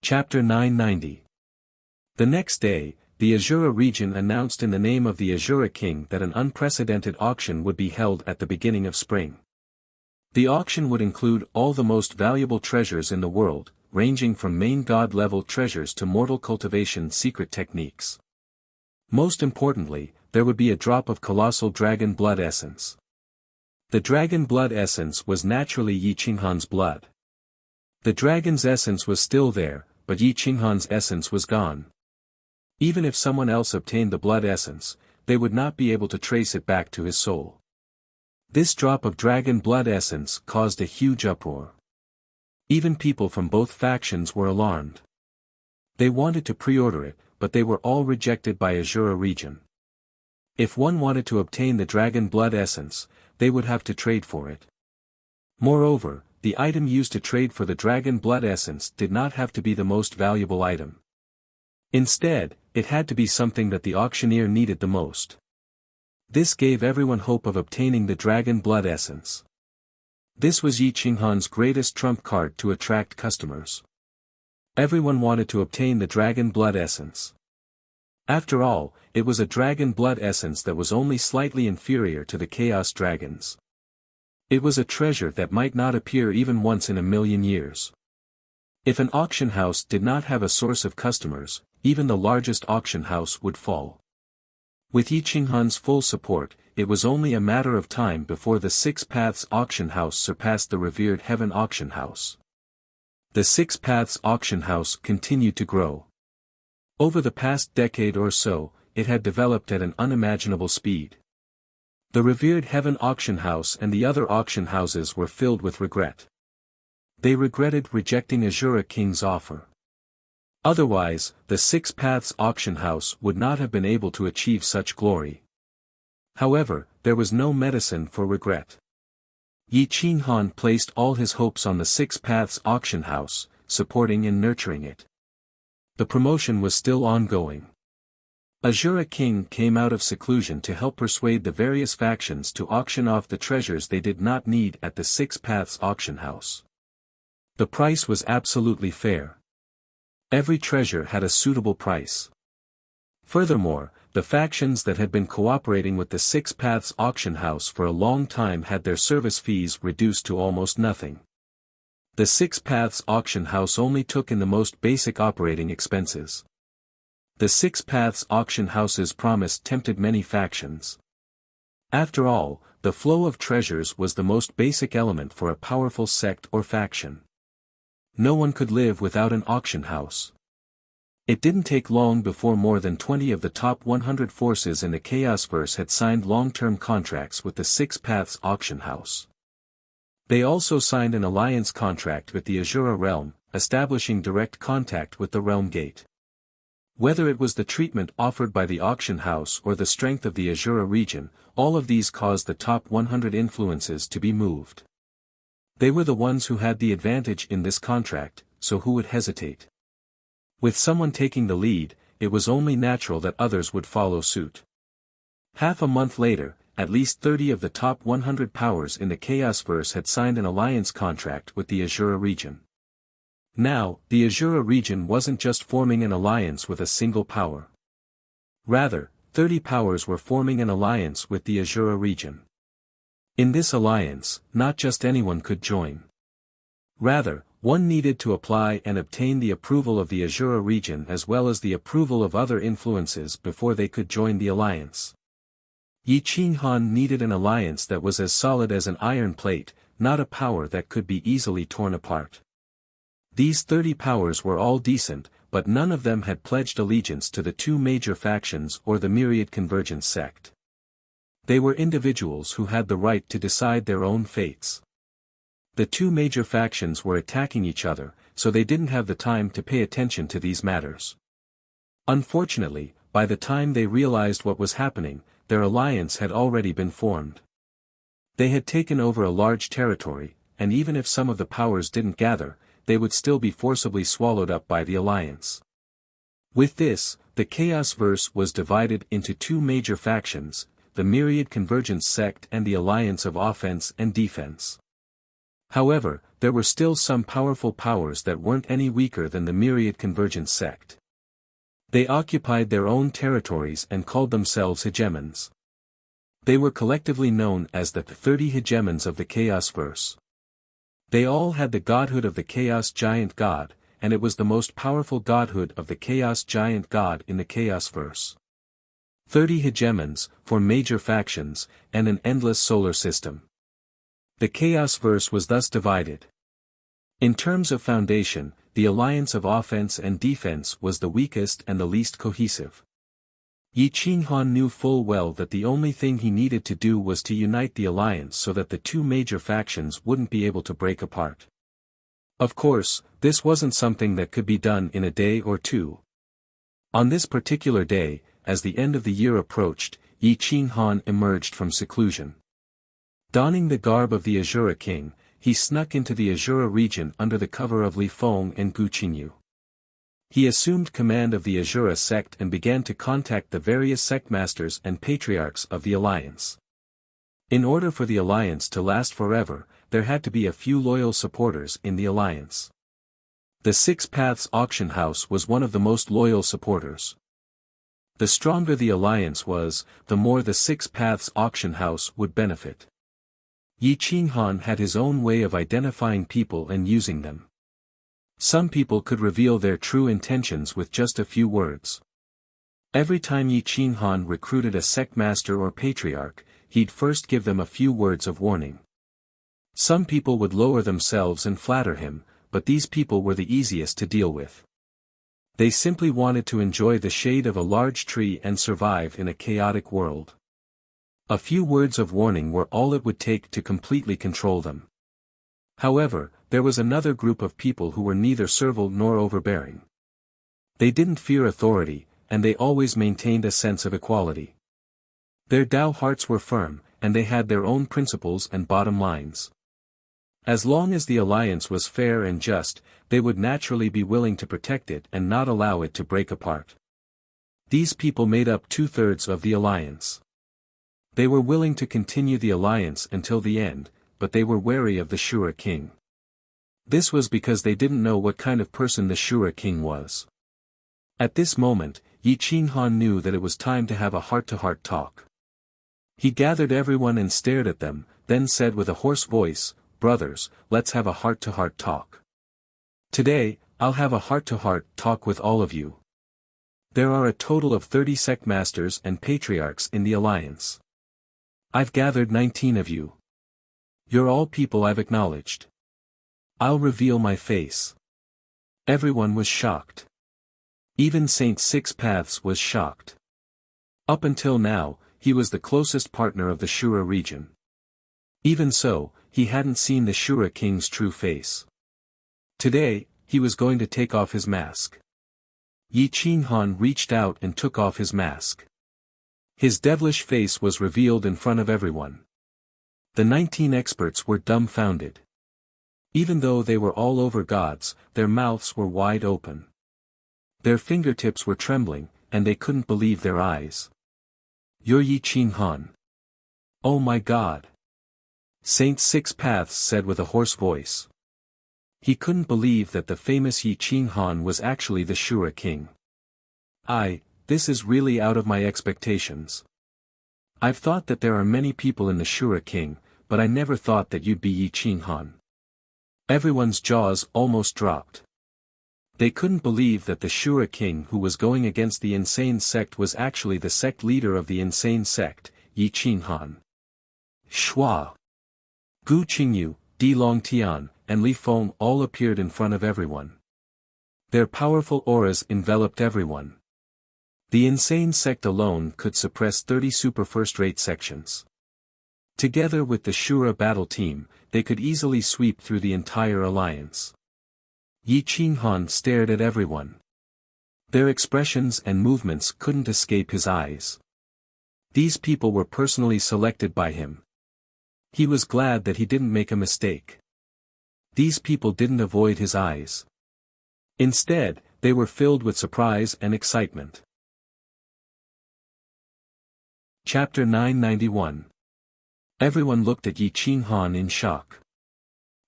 Chapter 990. The next day, the Azura region announced in the name of the Azura king that an unprecedented auction would be held at the beginning of spring. The auction would include all the most valuable treasures in the world, ranging from main god-level treasures to mortal cultivation secret techniques. Most importantly, there would be a drop of colossal dragon blood essence. The dragon blood essence was naturally Yi Qinghan's blood. The dragon's essence was still there, but Yi Qinghan's essence was gone. Even if someone else obtained the blood essence, they would not be able to trace it back to his soul. This drop of dragon blood essence caused a huge uproar. Even people from both factions were alarmed. They wanted to pre-order it, but they were all rejected by Azura region. If one wanted to obtain the dragon blood essence, they would have to trade for it. Moreover, the item used to trade for the dragon blood essence did not have to be the most valuable item. Instead, it had to be something that the auctioneer needed the most. This gave everyone hope of obtaining the dragon blood essence. This was Yi Qinghan's greatest trump card to attract customers. Everyone wanted to obtain the dragon blood essence. After all, it was a dragon blood essence that was only slightly inferior to the chaos dragons. It was a treasure that might not appear even once in a million years. If an auction house did not have a source of customers, even the largest auction house would fall. With Yi Qinghan's full support, it was only a matter of time before the Six Paths auction house surpassed the revered Heaven auction house. The Six Paths auction house continued to grow. Over the past decade or so, it had developed at an unimaginable speed. The revered Heaven auction house and the other auction houses were filled with regret. They regretted rejecting Azura King's offer. Otherwise, the Six Paths auction house would not have been able to achieve such glory. However, there was no medicine for regret. Yi Qinghan placed all his hopes on the Six Paths auction house, supporting and nurturing it. The promotion was still ongoing. Azura King came out of seclusion to help persuade the various factions to auction off the treasures they did not need at the Six Paths auction house. The price was absolutely fair. Every treasure had a suitable price. Furthermore, the factions that had been cooperating with the Six Paths auction house for a long time had their service fees reduced to almost nothing. The Six Paths auction house only took in the most basic operating expenses. The Six Paths auction house's promise tempted many factions. After all, the flow of treasures was the most basic element for a powerful sect or faction. No one could live without an auction house. It didn't take long before more than 20 of the top 100 forces in the Chaosverse had signed long-term contracts with the Six Paths auction house. They also signed an alliance contract with the Azura realm, establishing direct contact with the Realm Gate. Whether it was the treatment offered by the auction house or the strength of the Azura region, all of these caused the top 100 influences to be moved. They were the ones who had the advantage in this contract, so who would hesitate? With someone taking the lead, it was only natural that others would follow suit. Half a month later, at least 30 of the top 100 powers in the Chaosverse had signed an alliance contract with the Azura region. Now, the Azura region wasn't just forming an alliance with a single power. Rather, 30 powers were forming an alliance with the Azura region. In this alliance, not just anyone could join. Rather, one needed to apply and obtain the approval of the Azura region as well as the approval of other influences before they could join the alliance. Yi Qinghan needed an alliance that was as solid as an iron plate, not a power that could be easily torn apart. These 30 powers were all decent, but none of them had pledged allegiance to the two major factions or the Myriad Convergence sect. They were individuals who had the right to decide their own fates. The two major factions were attacking each other, so they didn't have the time to pay attention to these matters. Unfortunately, by the time they realized what was happening, their alliance had already been formed. They had taken over a large territory, and even if some of the powers didn't gather, they would still be forcibly swallowed up by the alliance. With this, the Chaosverse was divided into two major factions, the Myriad Convergence sect and the Alliance of Offense and Defense. However, there were still some powerful powers that weren't any weaker than the Myriad Convergence sect. They occupied their own territories and called themselves hegemons. They were collectively known as the 30 hegemons of the Chaos-verse. They all had the godhood of the Chaos Giant God, and it was the most powerful godhood of the Chaos Giant God in the Chaos-verse. 30 hegemons, 4 major factions, and an endless solar system. The Chaos-verse was thus divided. In terms of foundation, the alliance of offense and defense was the weakest and the least cohesive. Yi Qinghan knew full well that the only thing he needed to do was to unite the alliance so that the two major factions wouldn't be able to break apart. Of course, this wasn't something that could be done in a day or two. On this particular day, as the end of the year approached, Yi Qinghan emerged from seclusion. Donning the garb of the Azura king, he snuck into the Azura region under the cover of Li Feng and Gu Qingyu. He assumed command of the Azura sect and began to contact the various sectmasters and patriarchs of the alliance. In order for the alliance to last forever, there had to be a few loyal supporters in the alliance. The Six Paths auction house was one of the most loyal supporters. The stronger the alliance was, the more the Six Paths auction house would benefit. Yi Qinghan had his own way of identifying people and using them. Some people could reveal their true intentions with just a few words. Every time Yi Qinghan recruited a sectmaster or patriarch, he'd first give them a few words of warning. Some people would lower themselves and flatter him, but these people were the easiest to deal with. They simply wanted to enjoy the shade of a large tree and survive in a chaotic world. A few words of warning were all it would take to completely control them. However, there was another group of people who were neither servile nor overbearing. They didn't fear authority, and they always maintained a sense of equality. Their Tao hearts were firm, and they had their own principles and bottom lines. As long as the alliance was fair and just, they would naturally be willing to protect it and not allow it to break apart. These people made up 2/3 of the alliance. They were willing to continue the alliance until the end, but they were wary of the Shura king. This was because they didn't know what kind of person the Shura king was. At this moment, Yi Qinghan knew that it was time to have a heart-to-heart talk. He gathered everyone and stared at them, then said with a hoarse voice, "Brothers, let's have a heart-to-heart talk. Today, I'll have a heart-to-heart talk with all of you. There are a total of 30 sectmasters and patriarchs in the alliance. I've gathered 19 of you. You're all people I've acknowledged. I'll reveal my face." Everyone was shocked. Even Saint Six Paths was shocked. Up until now, he was the closest partner of the Shura region. Even so, he hadn't seen the Shura king's true face. Today, he was going to take off his mask. Yi Qinghan reached out and took off his mask. His devilish face was revealed in front of everyone. The 19 experts were dumbfounded. Even though they were all over gods, their mouths were wide open. Their fingertips were trembling, and they couldn't believe their eyes. "You're Yi Qinghan. Oh my God!" Saint Six Paths said with a hoarse voice. He couldn't believe that the famous Yi Qinghan was actually the Shura king. This is really out of my expectations. I've thought that there are many people in the Shura king, but I never thought that you'd be Yi Qinghan." Everyone's jaws almost dropped. They couldn't believe that the Shura king who was going against the insane sect was actually the sect leader of the insane sect, Yi Qinghan. Shua, Gu Qingyu, Di Longtian, and Li Feng all appeared in front of everyone. Their powerful auras enveloped everyone. The insane sect alone could suppress 30 super first-rate sections. Together with the Shura battle team, they could easily sweep through the entire alliance. Yi Qinghan stared at everyone. Their expressions and movements couldn't escape his eyes. These people were personally selected by him. He was glad that he didn't make a mistake. These people didn't avoid his eyes. Instead, they were filled with surprise and excitement. Chapter 991. Everyone looked at Yi Qinghan in shock.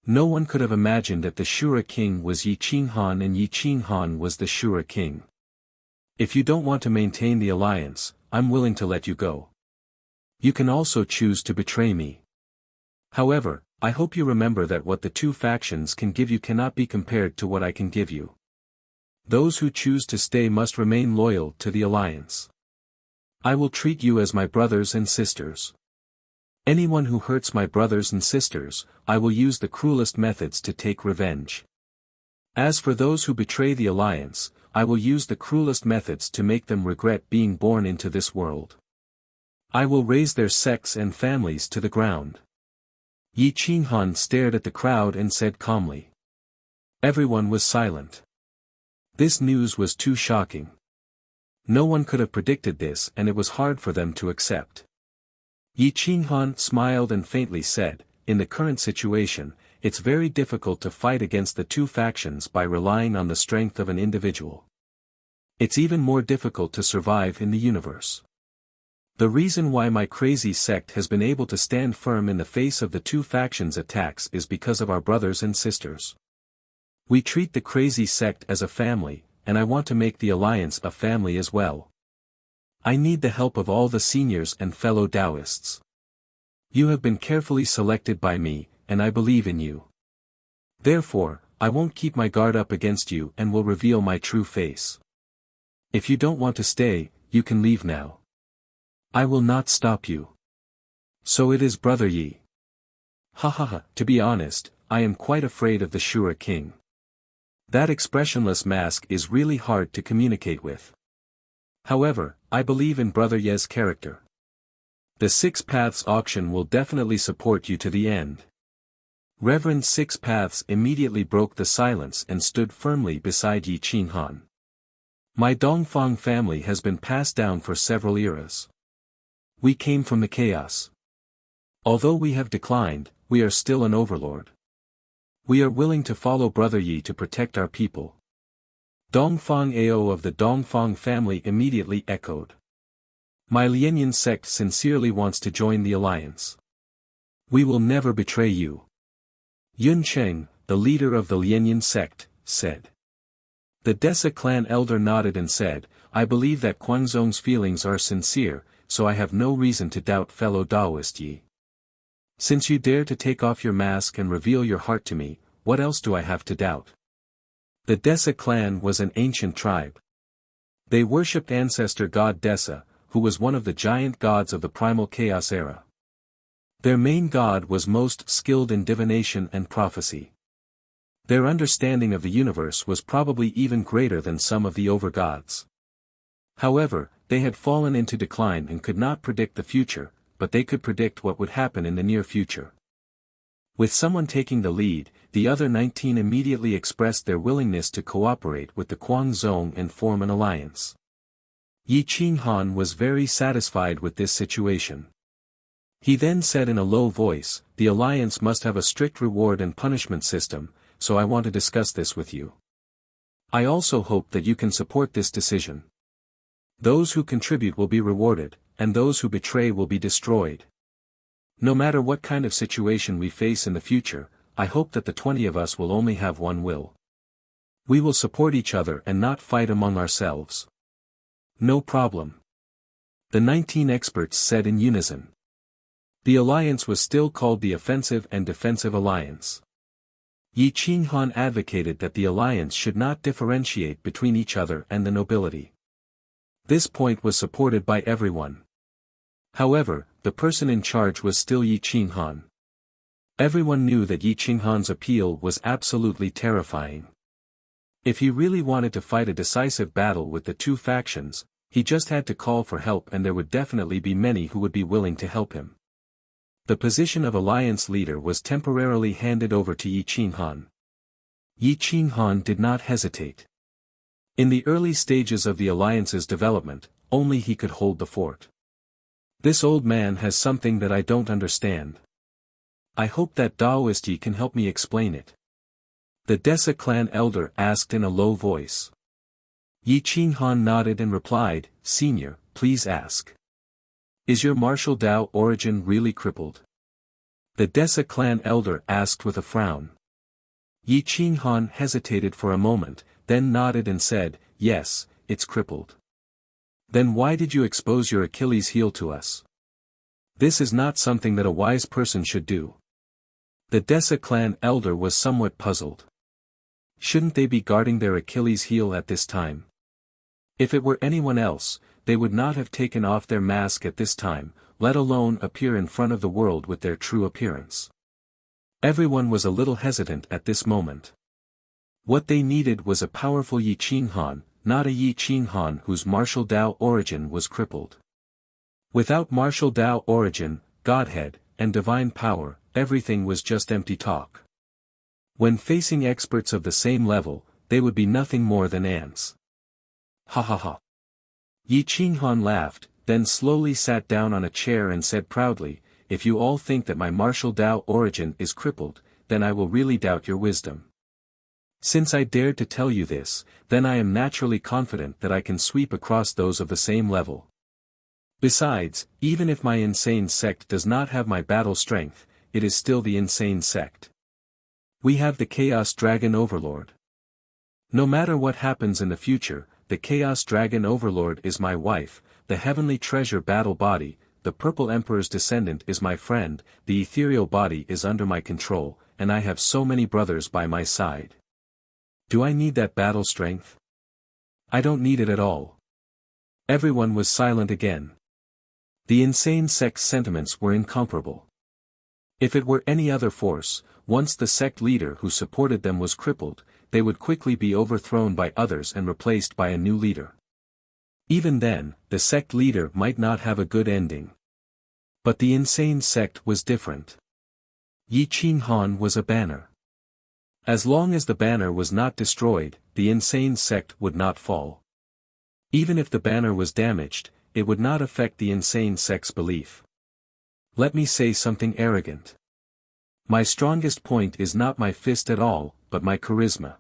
No one could have imagined that the Shura king was Yi Qinghan and Yi Qinghan was the Shura king. If you don't want to maintain the alliance, I'm willing to let you go. You can also choose to betray me. However, I hope you remember that what the two factions can give you cannot be compared to what I can give you. Those who choose to stay must remain loyal to the alliance. I will treat you as my brothers and sisters. Anyone who hurts my brothers and sisters, I will use the cruelest methods to take revenge. As for those who betray the alliance, I will use the cruelest methods to make them regret being born into this world. I will raze their sects and families to the ground. Yi Qinghan stared at the crowd and said calmly. Everyone was silent. This news was too shocking. No one could have predicted this and it was hard for them to accept. Yi Qinghan smiled and faintly said, in the current situation, it's very difficult to fight against the two factions by relying on the strength of an individual. It's even more difficult to survive in the universe. The reason why my crazy sect has been able to stand firm in the face of the two factions' attacks is because of our brothers and sisters. We treat the crazy sect as a family, and I want to make the alliance a family as well. I need the help of all the seniors and fellow Taoists. You have been carefully selected by me, and I believe in you. Therefore, I won't keep my guard up against you and will reveal my true face. If you don't want to stay, you can leave now. I will not stop you. So it is Brother Yi. Ha ha ha, to be honest, I am quite afraid of the Shura king. That expressionless mask is really hard to communicate with. However, I believe in Brother Ye's character. The Six Paths auction will definitely support you to the end. Reverend Six Paths immediately broke the silence and stood firmly beside Yi Qinghan. My Dongfang family has been passed down for several eras. We came from the chaos. Although we have declined, we are still an overlord. We are willing to follow Brother Yi to protect our people. Dongfang Ao of the Dongfang family immediately echoed. My Lianyan sect sincerely wants to join the alliance. We will never betray you. Yun Cheng, the leader of the Lianyan sect, said. The Desa clan elder nodded and said, I believe that Quanzong's feelings are sincere, so I have no reason to doubt fellow Taoist Yi. Since you dare to take off your mask and reveal your heart to me, what else do I have to doubt? The Desa clan was an ancient tribe. They worshipped ancestor god Desa, who was one of the giant gods of the primal chaos era. Their main god was most skilled in divination and prophecy. Their understanding of the universe was probably even greater than some of the over-gods. However, they had fallen into decline and could not predict the future, but they could predict what would happen in the near future. With someone taking the lead, the other 19 immediately expressed their willingness to cooperate with the Quanzong and form an alliance. Yi Qinghan was very satisfied with this situation. He then said in a low voice, the alliance must have a strict reward and punishment system, so I want to discuss this with you. I also hope that you can support this decision. Those who contribute will be rewarded, and those who betray will be destroyed. No matter what kind of situation we face in the future, I hope that the 20 of us will only have one will. We will support each other and not fight among ourselves. No problem. The 19 experts said in unison. The alliance was still called the Offensive and Defensive Alliance. Yi Qinghan advocated that the alliance should not differentiate between each other and the nobility. This point was supported by everyone. However, the person in charge was still Yi Qinghan. Everyone knew that Yi Qinghan's appeal was absolutely terrifying. If he really wanted to fight a decisive battle with the two factions, he just had to call for help and there would definitely be many who would be willing to help him. The position of alliance leader was temporarily handed over to Yi Qinghan. Yi Qinghan did not hesitate. In the early stages of the alliance's development, only he could hold the fort. This old man has something that I don't understand. I hope that Taoist Yi can help me explain it. The Desa clan elder asked in a low voice. Yi Qinghan nodded and replied, Senior, please ask. Is your martial Tao origin really crippled? The Desa clan elder asked with a frown. Yi Qinghan hesitated for a moment, then nodded and said, "Yes, it's crippled." "Then why did you expose your Achilles heel to us? This is not something that a wise person should do." The Desa clan elder was somewhat puzzled. Shouldn't they be guarding their Achilles heel at this time? If it were anyone else, they would not have taken off their mask at this time, let alone appear in front of the world with their true appearance. Everyone was a little hesitant at this moment. What they needed was a powerful Yi Qinghan, not a Yi Qinghan whose martial Dao origin was crippled. Without martial Dao origin, godhead, and divine power, everything was just empty talk. When facing experts of the same level, they would be nothing more than ants. Ha ha ha. Yi Qinghan laughed, then slowly sat down on a chair and said proudly, "If you all think that my martial Dao origin is crippled, then I will really doubt your wisdom. Since I dared to tell you this, then I am naturally confident that I can sweep across those of the same level. Besides, even if my insane sect does not have my battle strength, it is still the insane sect. We have the Chaos Dragon Overlord. No matter what happens in the future, the Chaos Dragon Overlord is my wife, the Heavenly Treasure Battle Body, the Purple Emperor's descendant is my friend, the ethereal body is under my control, and I have so many brothers by my side. Do I need that battle strength? I don't need it at all." Everyone was silent again. The insane sect's sentiments were incomparable. If it were any other force, once the sect leader who supported them was crippled, they would quickly be overthrown by others and replaced by a new leader. Even then, the sect leader might not have a good ending. But the insane sect was different. Yi Qinghan was a banner. As long as the banner was not destroyed, the insane sect would not fall. Even if the banner was damaged, it would not affect the insane sect's belief. Let me say something arrogant. My strongest point is not my fist at all, but my charisma.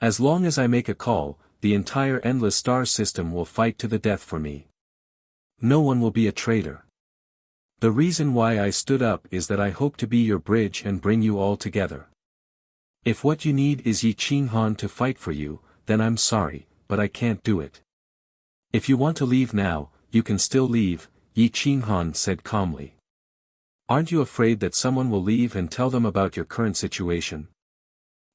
As long as I make a call, the entire endless star system will fight to the death for me. No one will be a traitor. The reason why I stood up is that I hope to be your bridge and bring you all together. If what you need is Yi Qinghan to fight for you, then I'm sorry, but I can't do it. If you want to leave now, you can still leave, Yi Qinghan said calmly. Aren't you afraid that someone will leave and tell them about your current situation?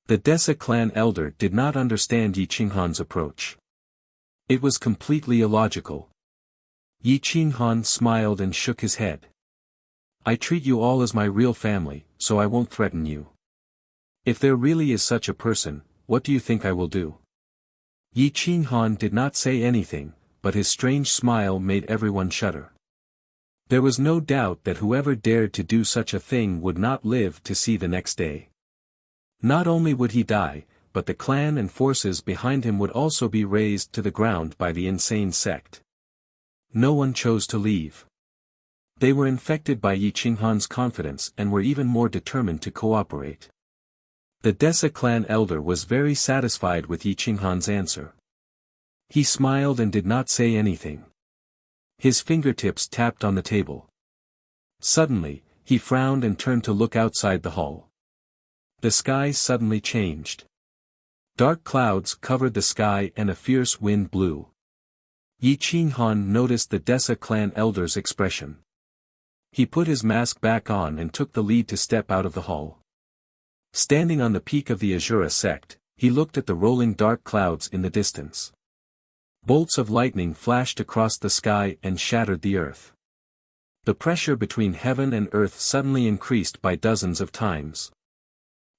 The Desa clan elder did not understand Yi Qinghan's approach. It was completely illogical. Yi Qinghan smiled and shook his head. I treat you all as my real family, so I won't threaten you. If there really is such a person, what do you think I will do? Yi Qinghan did not say anything, but his strange smile made everyone shudder. There was no doubt that whoever dared to do such a thing would not live to see the next day. Not only would he die, but the clan and forces behind him would also be razed to the ground by the insane sect. No one chose to leave. They were infected by Yi Qinghan's confidence and were even more determined to cooperate. The Desa clan elder was very satisfied with Yi Qinghan's answer. He smiled and did not say anything. His fingertips tapped on the table. Suddenly, he frowned and turned to look outside the hall. The sky suddenly changed. Dark clouds covered the sky and a fierce wind blew. Yi Qinghan noticed the Desa clan elder's expression. He put his mask back on and took the lead to step out of the hall. Standing on the peak of the Azura sect, he looked at the rolling dark clouds in the distance. Bolts of lightning flashed across the sky and shattered the earth. The pressure between heaven and earth suddenly increased by dozens of times.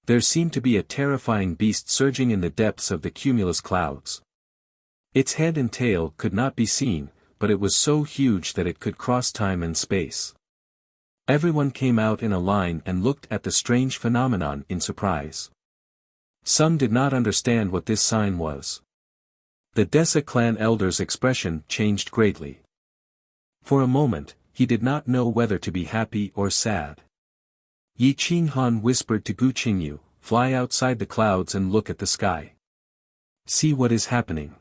There seemed to be a terrifying beast surging in the depths of the cumulus clouds. Its head and tail could not be seen, but it was so huge that it could cross time and space. Everyone came out in a line and looked at the strange phenomenon in surprise. Some did not understand what this sign was. The Desa clan elder's expression changed greatly. For a moment, he did not know whether to be happy or sad. Yi Qinghan whispered to Gu Qingyu, fly outside the clouds and look at the sky. See what is happening.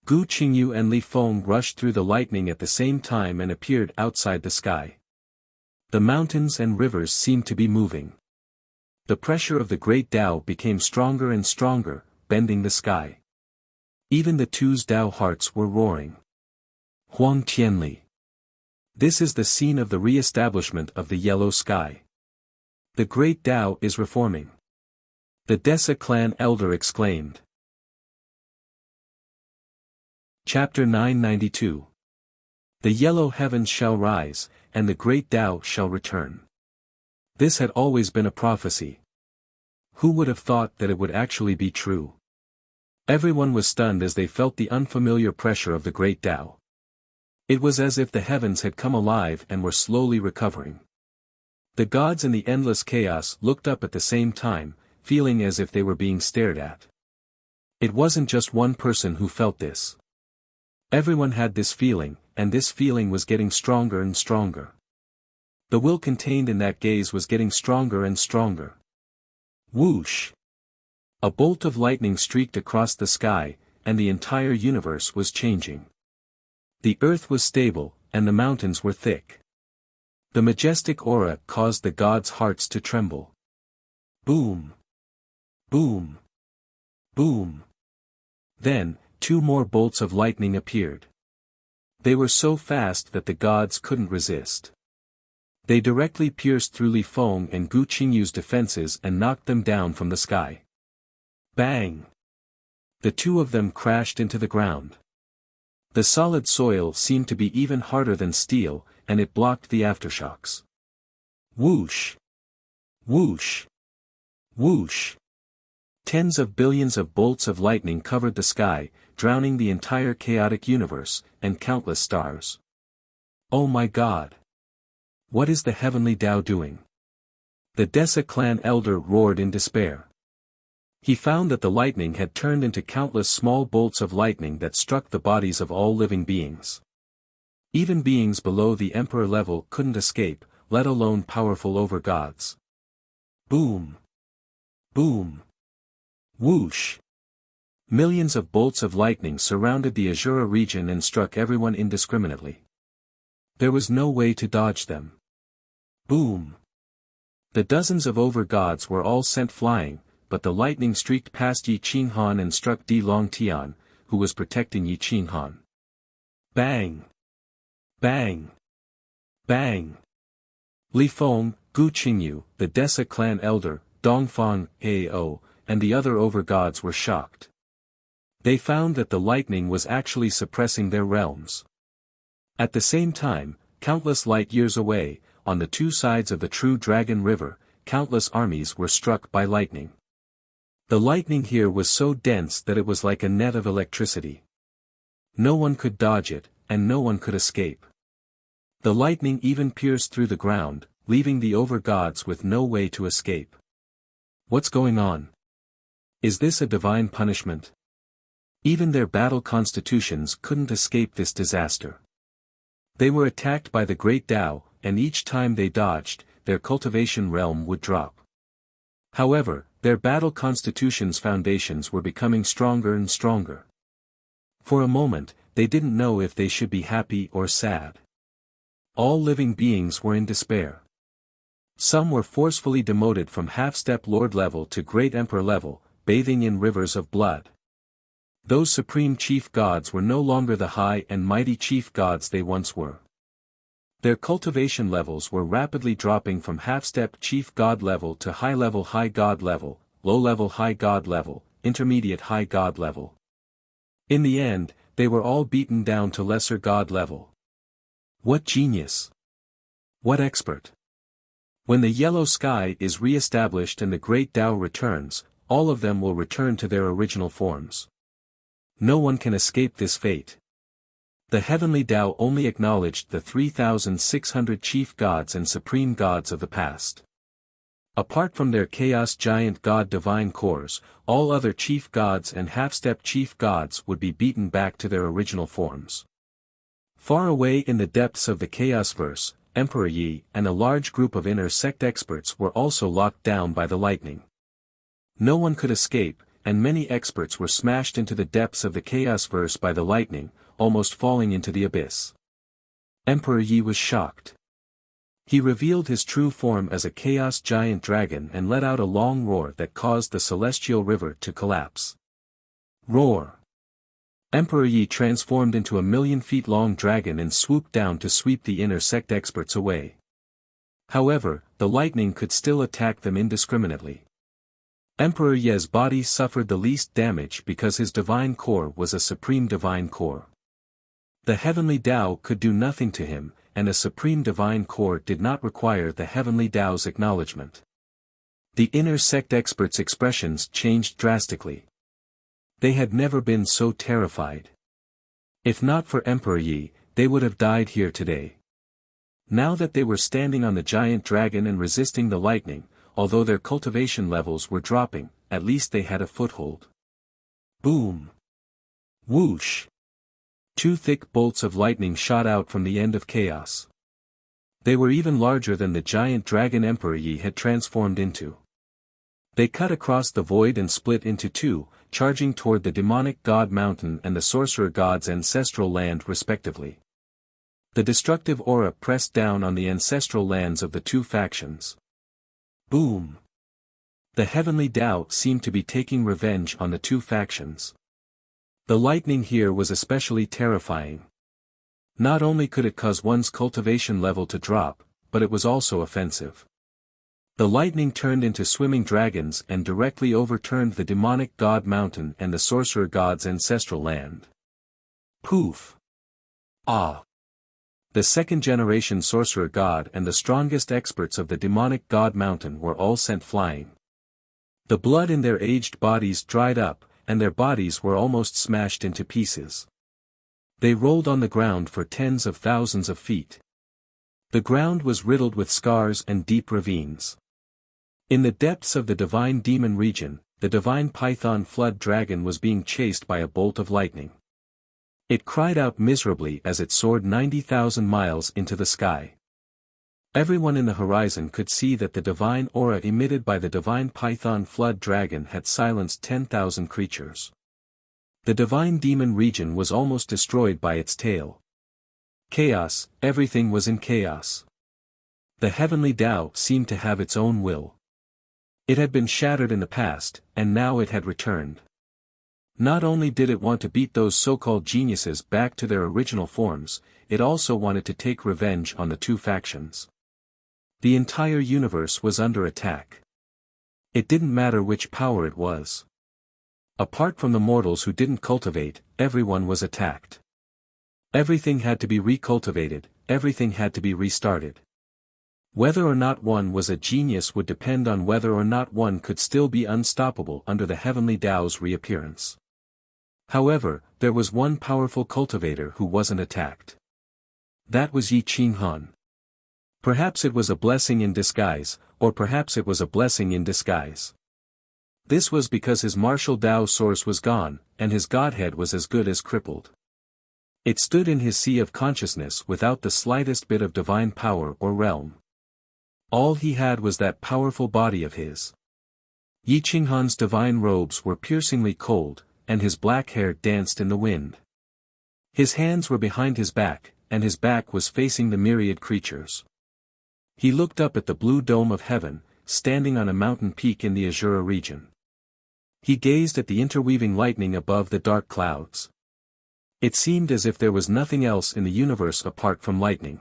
Gu Qingyu and Li Feng rushed through the lightning at the same time and appeared outside the sky. The mountains and rivers seemed to be moving. The pressure of the great Tao became stronger and stronger, bending the sky. Even the two's Tao hearts were roaring. Huang Tianli. This is the scene of the re-establishment of the yellow sky. The great Tao is reforming. The Desa clan elder exclaimed. Chapter 992. The yellow heavens shall rise, and the great Tao shall return. This had always been a prophecy. Who would have thought that it would actually be true? Everyone was stunned as they felt the unfamiliar pressure of the great Tao. It was as if the heavens had come alive and were slowly recovering. The gods in the endless chaos looked up at the same time, feeling as if they were being stared at. It wasn't just one person who felt this. Everyone had this feeling, and this feeling was getting stronger and stronger. The will contained in that gaze was getting stronger and stronger. Whoosh! A bolt of lightning streaked across the sky, and the entire universe was changing. The earth was stable, and the mountains were thick. The majestic aura caused the gods' hearts to tremble. Boom! Boom! Boom! Then, 2 more bolts of lightning appeared. They were so fast that the gods couldn't resist. They directly pierced through Li Feng and Gu Qingyu's defenses and knocked them down from the sky. Bang! The 2 of them crashed into the ground. The solid soil seemed to be even harder than steel, and it blocked the aftershocks. Whoosh! Whoosh! Whoosh! Tens of billions of bolts of lightning covered the sky, drowning the entire chaotic universe, and countless stars. Oh my God! What is the heavenly Tao doing? The Desa clan elder roared in despair. He found that the lightning had turned into countless small bolts of lightning that struck the bodies of all living beings. Even beings below the emperor level couldn't escape, let alone powerful over gods. Boom! Boom! Whoosh! Millions of bolts of lightning surrounded the Azura region and struck everyone indiscriminately. There was no way to dodge them. Boom! The dozens of over-gods were all sent flying, but the lightning streaked past Yi Qinghan and struck Di Longtian, who was protecting Yi Qinghan. Bang! Bang! Bang! Li Feng, Gu Qingyu, the Desa clan elder, Dongfang, Ao, and the other over-gods were shocked. They found that the lightning was actually suppressing their realms. At the same time, countless light years away, on the 2 sides of the true Dragon River, countless armies were struck by lightning. The lightning here was so dense that it was like a net of electricity. No one could dodge it, and no one could escape. The lightning even pierced through the ground, leaving the over-gods with no way to escape. What's going on? Is this a divine punishment? Even their battle constitutions couldn't escape this disaster. They were attacked by the great Tao, and each time they dodged, their cultivation realm would drop. However, their battle constitution's foundations were becoming stronger and stronger. For a moment, they didn't know if they should be happy or sad. All living beings were in despair. Some were forcefully demoted from half-step lord level to great emperor level, bathing in rivers of blood. Those supreme chief gods were no longer the high and mighty chief gods they once were. Their cultivation levels were rapidly dropping from half-step chief god level to high-level high god level, low-level high god level, intermediate high god level. In the end, they were all beaten down to lesser god level. What genius! What expert! When the yellow sky is re-established and the great Tao returns, all of them will return to their original forms. No one can escape this fate. The heavenly Tao only acknowledged the 3,600 chief gods and supreme gods of the past. Apart from their chaos giant god divine cores, all other chief gods and half-step chief gods would be beaten back to their original forms. Far away in the depths of the chaos verse, Emperor Yi and a large group of inner sect experts were also locked down by the lightning. No one could escape, and many experts were smashed into the depths of the chaos verse by the lightning, almost falling into the abyss. Emperor Yi was shocked. He revealed his true form as a chaos giant dragon and let out a long roar that caused the celestial river to collapse. Roar! Emperor Yi transformed into a 1,000,000-feet-long dragon and swooped down to sweep the inner sect experts away. However, the lightning could still attack them indiscriminately. Emperor Ye's body suffered the least damage because his divine core was a supreme divine core. The heavenly Tao could do nothing to him, and a supreme divine core did not require the heavenly Tao's acknowledgement. The inner sect experts' expressions changed drastically. They had never been so terrified. If not for Emperor Yi, they would have died here today. Now that they were standing on the giant dragon and resisting the lightning, although their cultivation levels were dropping, at least they had a foothold. Boom! Whoosh! 2 thick bolts of lightning shot out from the end of chaos. They were even larger than the giant dragon Emperor Yi had transformed into. They cut across the void and split into two, charging toward the demonic god mountain and the sorcerer god's ancestral land respectively. The destructive aura pressed down on the ancestral lands of the two factions. Boom! The heavenly Tao seemed to be taking revenge on the two factions. The lightning here was especially terrifying. Not only could it cause one's cultivation level to drop, but it was also offensive. The lightning turned into swimming dragons and directly overturned the demonic god mountain and the sorcerer god's ancestral land. Poof! Ah! The second-generation sorcerer god and the strongest experts of the demonic god mountain were all sent flying. The blood in their aged bodies dried up, and their bodies were almost smashed into pieces. They rolled on the ground for tens of thousands of feet. The ground was riddled with scars and deep ravines. In the depths of the divine demon region, the divine python flood dragon was being chased by a bolt of lightning. It cried out miserably as it soared 90,000 miles into the sky. Everyone in the horizon could see that the divine aura emitted by the divine python flood dragon had silenced 10,000 creatures. The divine demon region was almost destroyed by its tail. Chaos, everything was in chaos. The heavenly Tao seemed to have its own will. It had been shattered in the past, and now it had returned. Not only did it want to beat those so-called geniuses back to their original forms, it also wanted to take revenge on the two factions. The entire universe was under attack. It didn't matter which power it was. Apart from the mortals who didn't cultivate, everyone was attacked. Everything had to be recultivated, everything had to be restarted. Whether or not one was a genius would depend on whether or not one could still be unstoppable under the heavenly Tao's reappearance. However, there was one powerful cultivator who wasn't attacked. That was Yi Qinghan. Perhaps it was a blessing in disguise, or perhaps it was a blessing in disguise. This was because his martial Tao source was gone, and his godhead was as good as crippled. It stood in his sea of consciousness without the slightest bit of divine power or realm. All he had was that powerful body of his. Yi Qinghan's divine robes were piercingly cold, and his black hair danced in the wind. His hands were behind his back, and his back was facing the myriad creatures. He looked up at the blue dome of heaven, standing on a mountain peak in the Azura region. He gazed at the interweaving lightning above the dark clouds. It seemed as if there was nothing else in the universe apart from lightning.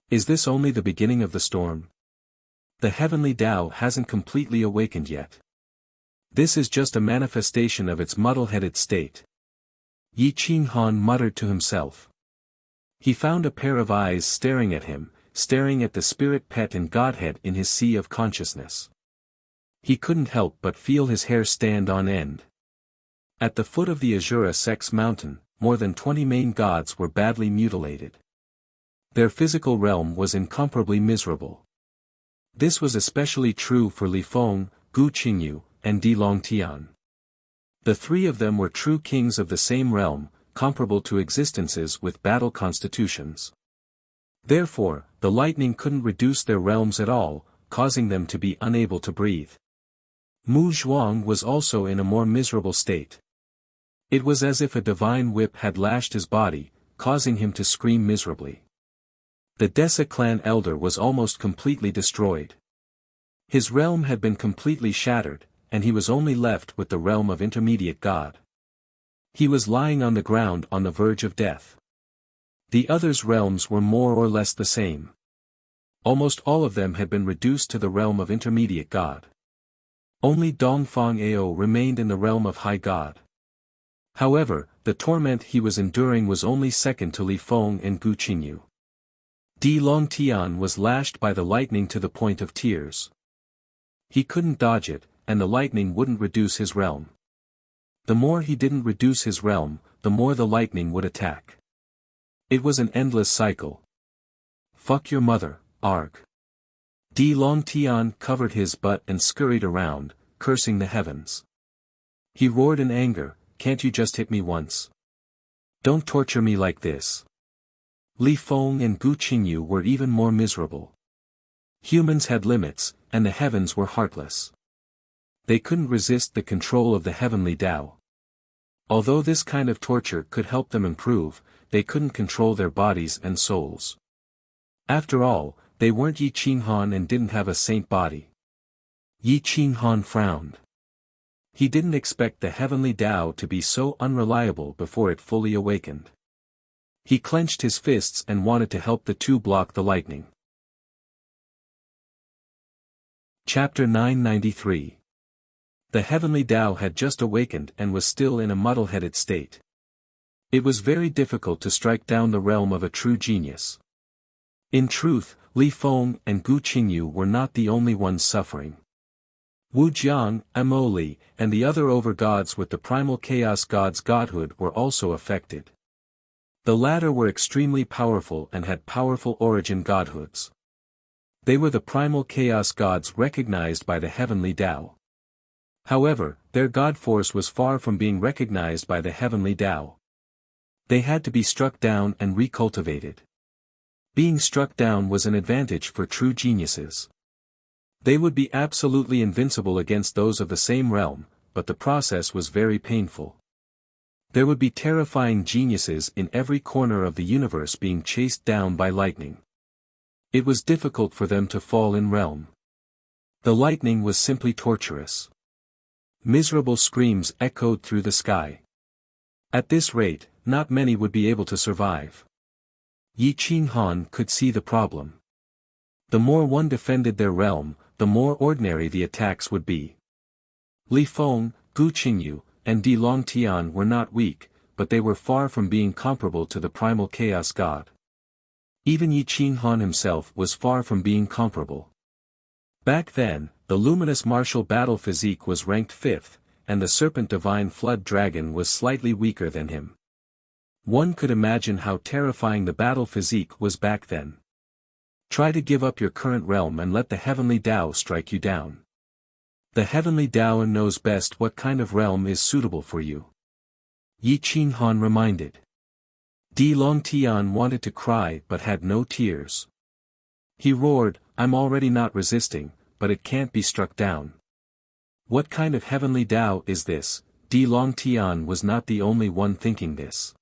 Is this only the beginning of the storm? The heavenly Tao hasn't completely awakened yet. This is just a manifestation of its muddle-headed state. Yi Qinghan muttered to himself. He found a pair of eyes staring at him, staring at the spirit pet and godhead in his sea of consciousness. He couldn't help but feel his hair stand on end. At the foot of the Azura Sex mountain, more than 20 main gods were badly mutilated. Their physical realm was incomparably miserable. This was especially true for Li Feng, Gu Qingyu, and Di Longtian. The three of them were true kings of the same realm, comparable to existences with battle constitutions. Therefore, the lightning couldn't reduce their realms at all, causing them to be unable to breathe. Mu Zhuang was also in a more miserable state. It was as if a divine whip had lashed his body, causing him to scream miserably. The Desa clan elder was almost completely destroyed. His realm had been completely shattered, and he was only left with the realm of intermediate god. He was lying on the ground on the verge of death. The others' realms were more or less the same. Almost all of them had been reduced to the realm of intermediate god. Only Dongfang Ao remained in the realm of high god. However, the torment he was enduring was only second to Li Feng and Gu Qingyu. Di Longtian was lashed by the lightning to the point of tears. He couldn't dodge it, and the lightning wouldn't reduce his realm. The more he didn't reduce his realm, the more the lightning would attack. It was an endless cycle. Fuck your mother, arg. Di Longtian covered his butt and scurried around, cursing the heavens. He roared in anger, can't you just hit me once? Don't torture me like this. Li Feng and Gu Qingyu were even more miserable. Humans had limits, and the heavens were heartless. They couldn't resist the control of the heavenly Tao. Although this kind of torture could help them improve, they couldn't control their bodies and souls. After all, they weren't Yi Qinghan and didn't have a saint body. Yi Qinghan frowned. He didn't expect the heavenly Tao to be so unreliable before it fully awakened. He clenched his fists and wanted to help the two block the lightning. Chapter 993. The heavenly Tao had just awakened and was still in a muddle-headed state. It was very difficult to strike down the realm of a true genius. In truth, Li Feng and Gu Qingyu were not the only ones suffering. Wu Jiang, Amoli, and the other over-gods with the primal chaos god's godhood were also affected. The latter were extremely powerful and had powerful origin godhoods. They were the primal chaos gods recognized by the heavenly Tao. However, their god force was far from being recognized by the heavenly Tao. They had to be struck down and recultivated. Being struck down was an advantage for true geniuses. They would be absolutely invincible against those of the same realm, but the process was very painful. There would be terrifying geniuses in every corner of the universe being chased down by lightning. It was difficult for them to fall in realm. The lightning was simply torturous. Miserable screams echoed through the sky. At this rate, not many would be able to survive. Yi Qinghan could see the problem. The more one defended their realm, the more ordinary the attacks would be. Li Feng, Gu Qingyu, and Di Longtian were not weak, but they were far from being comparable to the primal chaos god. Even Yi Qinghan himself was far from being comparable. Back then, the luminous martial battle physique was ranked 5th, and the serpent divine flood dragon was slightly weaker than him. One could imagine how terrifying the battle physique was back then. Try to give up your current realm and let the heavenly Tao strike you down. The heavenly Tao knows best what kind of realm is suitable for you. Yi Qinghan reminded. Di Longtian wanted to cry but had no tears. He roared, I'm already not resisting, but it can't be struck down. What kind of heavenly Tao is this? Di Longtian was not the only one thinking this.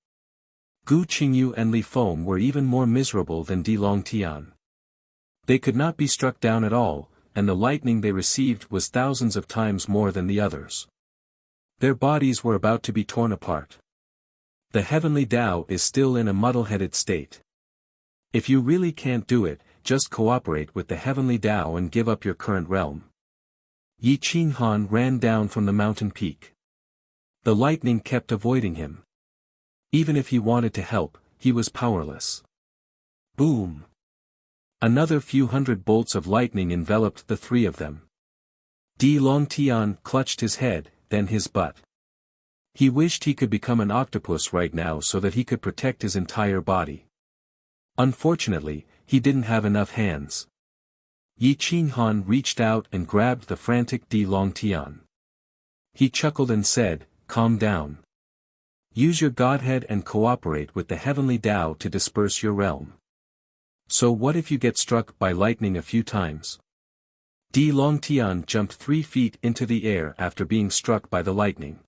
Gu Qingyu and Li Feng were even more miserable than Di Longtian. They could not be struck down at all, and the lightning they received was thousands of times more than the others. Their bodies were about to be torn apart. The heavenly Tao is still in a muddle-headed state. If you really can't do it, just cooperate with the heavenly Tao and give up your current realm. Yi Qinghan ran down from the mountain peak. The lightning kept avoiding him. Even if he wanted to help, he was powerless. Boom! Another few hundred bolts of lightning enveloped the three of them. Di Longtian clutched his head, then his butt. He wished he could become an octopus right now so that he could protect his entire body. Unfortunately, he didn't have enough hands. Yi Qinghan reached out and grabbed the frantic Di Longtian. He chuckled and said, calm down. Use your godhead and cooperate with the heavenly Tao to disperse your realm. So what if you get struck by lightning a few times? Di Longtian jumped 3 feet into the air after being struck by the lightning.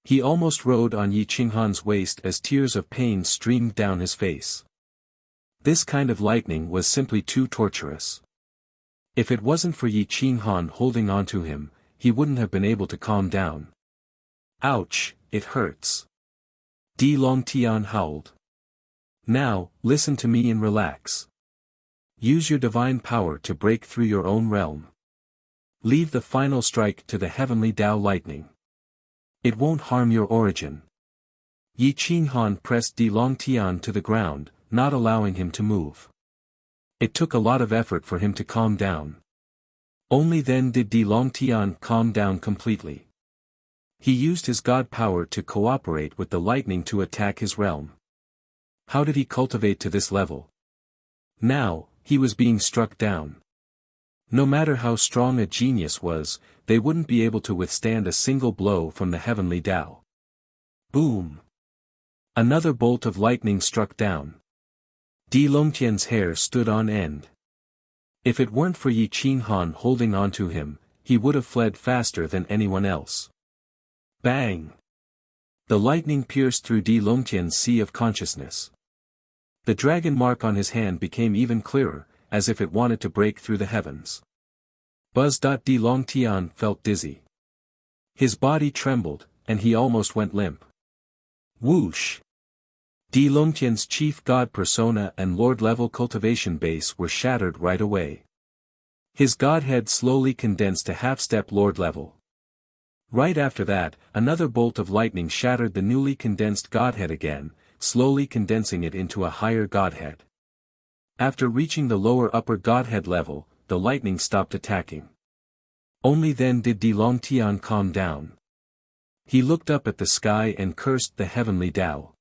He almost rode on Yi Qinghan's waist as tears of pain streamed down his face. This kind of lightning was simply too torturous. If it wasn't for Yi Qinghan holding onto him, he wouldn't have been able to calm down. Ouch, it hurts. Di Longtian howled. Now, listen to me and relax. Use your divine power to break through your own realm. Leave the final strike to the heavenly Tao lightning. It won't harm your origin. Yi Qinghan pressed Di Longtian to the ground, not allowing him to move. It took a lot of effort for him to calm down. Only then did Di Longtian calm down completely. He used his god power to cooperate with the lightning to attack his realm. How did he cultivate to this level? Now, he was being struck down. No matter how strong a genius was, they wouldn't be able to withstand a single blow from the heavenly Tao. Boom! Another bolt of lightning struck down. Di Longtian's hair stood on end. If it weren't for Yi Qinghan holding onto him, he would have fled faster than anyone else. Bang! The lightning pierced through Di Longtian's sea of consciousness. The dragon mark on his hand became even clearer, as if it wanted to break through the heavens. Buzz. Di Longtian felt dizzy. His body trembled, and he almost went limp. Whoosh! Di Longtian's chief god persona and lord-level cultivation base were shattered right away. His godhead slowly condensed to half-step lord level. Right after that, another bolt of lightning shattered the newly condensed godhead again, slowly condensing it into a higher godhead. After reaching the lower upper godhead level, the lightning stopped attacking. Only then did Di Longtian calm down. He looked up at the sky and cursed the heavenly Tao.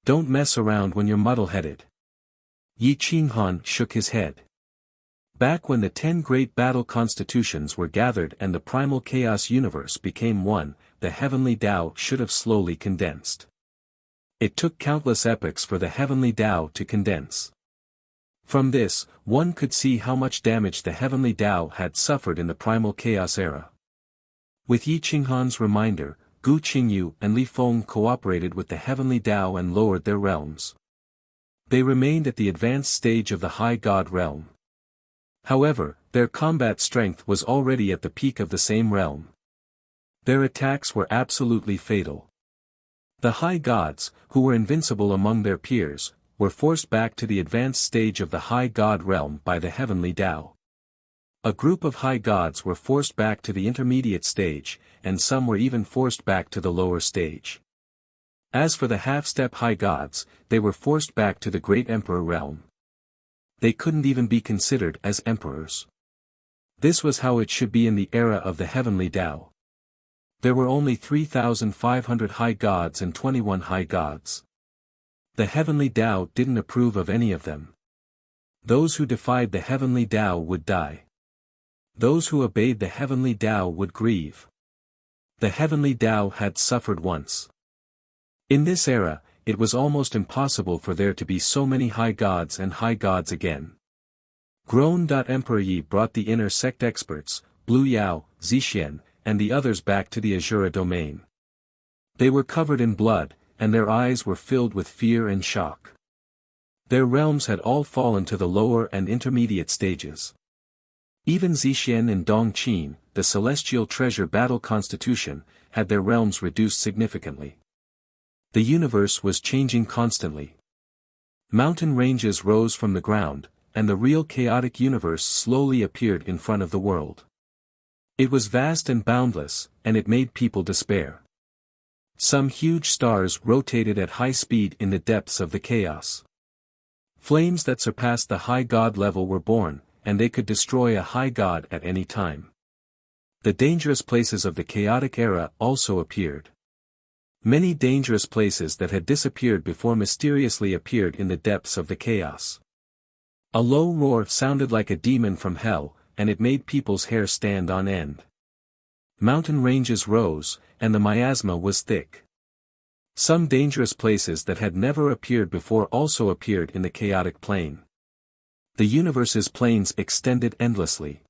Don't mess around when you're muddle-headed. Yi Qinghan shook his head. Back when the 10 great battle constitutions were gathered and the primal chaos universe became one, the heavenly Tao should have slowly condensed. It took countless epochs for the heavenly Tao to condense. From this, one could see how much damage the heavenly Tao had suffered in the primal chaos era. With Yi Qinghan's reminder, Gu Qingyu and Li Feng cooperated with the heavenly Tao and lowered their realms. They remained at the advanced stage of the high god realm. However, their combat strength was already at the peak of the same realm. Their attacks were absolutely fatal. The high gods, who were invincible among their peers, were forced back to the advanced stage of the high god realm by the heavenly Tao. A group of high gods were forced back to the intermediate stage, and some were even forced back to the lower stage. As for the half-step high gods, they were forced back to the great emperor realm. They couldn't even be considered as emperors. This was how it should be in the era of the heavenly Tao. There were only 3,500 high gods and 21 high gods. The heavenly Tao didn't approve of any of them. Those who defied the heavenly Tao would die. Those who obeyed the heavenly Tao would grieve. The heavenly Tao had suffered once. In this era, it was almost impossible for there to be so many high gods and high gods again. Grown. Emperor Yi brought the inner sect experts, Blue Yao, Zixian, and the others back to the Azura domain. They were covered in blood, and their eyes were filled with fear and shock. Their realms had all fallen to the lower and intermediate stages. Even Zixian and Dongqin, the celestial treasure battle constitution, had their realms reduced significantly. The universe was changing constantly. Mountain ranges rose from the ground, and the real chaotic universe slowly appeared in front of the world. It was vast and boundless, and it made people despair. Some huge stars rotated at high speed in the depths of the chaos. Flames that surpassed the high god level were born, and they could destroy a high god at any time. The dangerous places of the chaotic era also appeared. Many dangerous places that had disappeared before mysteriously appeared in the depths of the chaos. A low roar sounded like a demon from hell, and it made people's hair stand on end. Mountain ranges rose, and the miasma was thick. Some dangerous places that had never appeared before also appeared in the chaotic plane. The universe's planes extended endlessly.